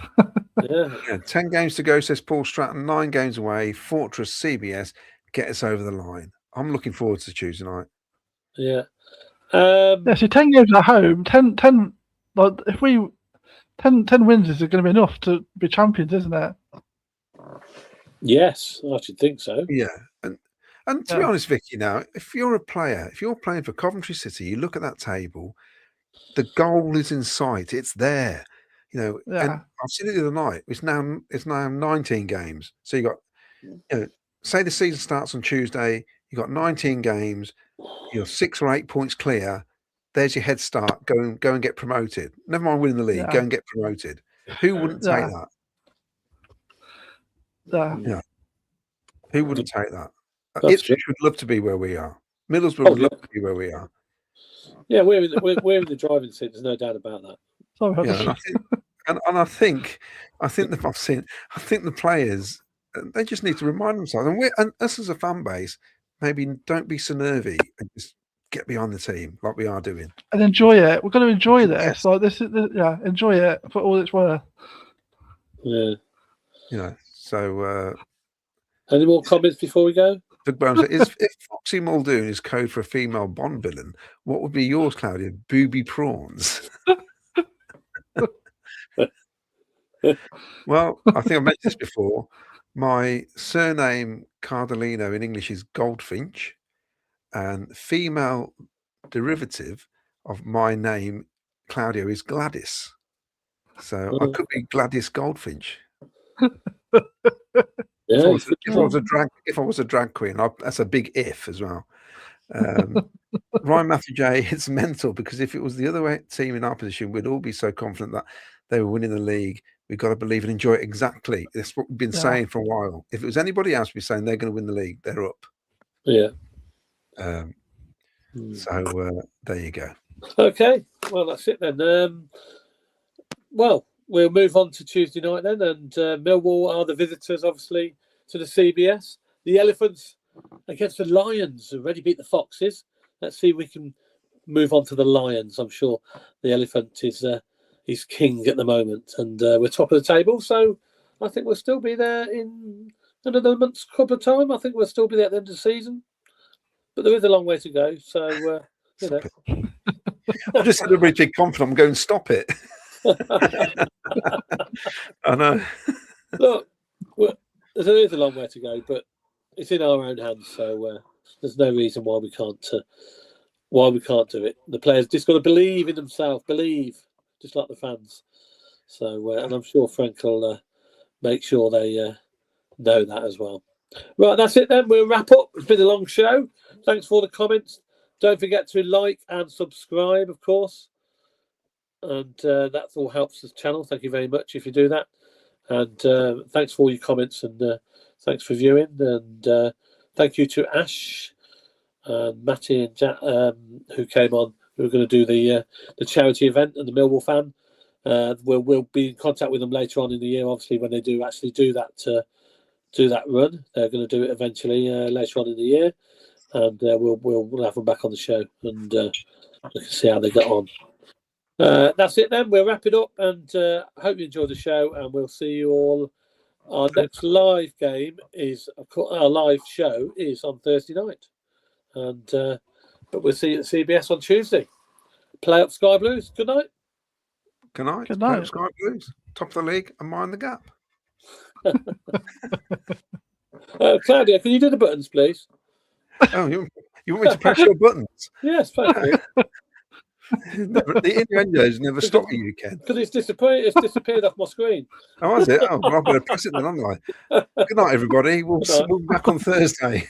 Yeah, 10 games to go, says Paul Stratton. 9 games away. Fortress CBS, get us over the line. I'm looking forward to Tuesday night. Yeah. So 10 games at home, 10 like if we 10 wins is going to be enough to be champions, isn't it? Yes, I should think so. Yeah. And to be honest, Vicky, now, if you're a player, if you're playing for Coventry City, you look at that table, the goal is in sight. It's there. And I've seen it the other night. It's now 19 games. So you got, say the season starts on Tuesday, you got 19 games, you're 6 or 8 points clear. There's your head start. Go and get promoted. Never mind winning the league. Go and get promoted. Who wouldn't take that? Yeah. Who wouldn't take that? That's Ipswich would love to be where we are. Middlesbrough would love to be where we are. Yeah, we're in the driving seat. There's no doubt about that. Yeah, and I think the players, they just need to remind themselves, and us as a fan base, maybe don't be so nervy and just get behind the team like we are doing and enjoy it. We're going to enjoy this. Like this is enjoy it for all it's worth. Yeah. So any more comments before we go? Doug Brown said, if Foxy Muldoon is code for a female Bond villain, what would be yours, Claudia? Booby prawns. Well, I think I've mentioned this before. My surname Cardellino in English is Goldfinch, and female derivative of my name Claudio is Gladys. So I could be Gladys Goldfinch. If I was a drag queen, that's a big if as well. Ryan Matthew J, it's mental because if it was the other team in our position, we'd all be so confident that they were winning the league. We've got to believe and enjoy it. Exactly. That's what we've been saying for a while. If it was anybody else, we'd be saying they're going to win the league. They're up. Yeah. So there you go. Okay. Well, that's it then. Well, we'll move on to Tuesday night then. And Millwall are the visitors, obviously, to the CBS. The Elephants against the Lions, who already beat the Foxes. Let's see if we can move on to the Lions. I'm sure the Elephant is king at the moment, and we're top of the table. So I think we'll still be there in another month's couple of time. I think we'll still be there at the end of the season, but there is a long way to go. So you know, I just had a really big confidence. I'm going to stop it. I know. Look, there is a long way to go, but it's in our own hands. So there's no reason why we can't do it. The players just got to believe in themselves, just like the fans. So, and I'm sure Frank will make sure they know that as well. Right, that's it then. We'll wrap up. It's been a long show. Thanks for all the comments. Don't forget to like and subscribe, of course. And that all helps the channel. Thank you very much if you do that. And thanks for all your comments and thanks for viewing. And thank you to Ash and Matty and Jack who came on. We're going to do the charity event and the Millwall fan. We'll be in contact with them later on in the year. Obviously, when they do actually do that run, they're going to do it eventually later on in the year, and we'll have them back on the show and we can see how they get on. That's it then. We'll wrap it up, and hope you enjoyed the show, and we'll see you all. Our next live game our live show is on Thursday night, and. But we'll see you at CBS on Tuesday. Play up Sky Blues. Good night. Good night. Good night. Play up Sky Blues. Top of the league and mind the gap. Claudia, can you do the buttons, please? Oh, you want me to press your buttons? Yes, thank you. The innuendos never stop you, Ken. Because it's disappeared off my screen. Oh, is it? Oh, well, I'm going to press it then, aren't I? Good night, everybody. We'll be back on Thursday.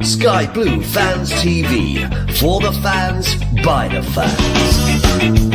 Sky Blue Fans TV, for the fans, by the fans.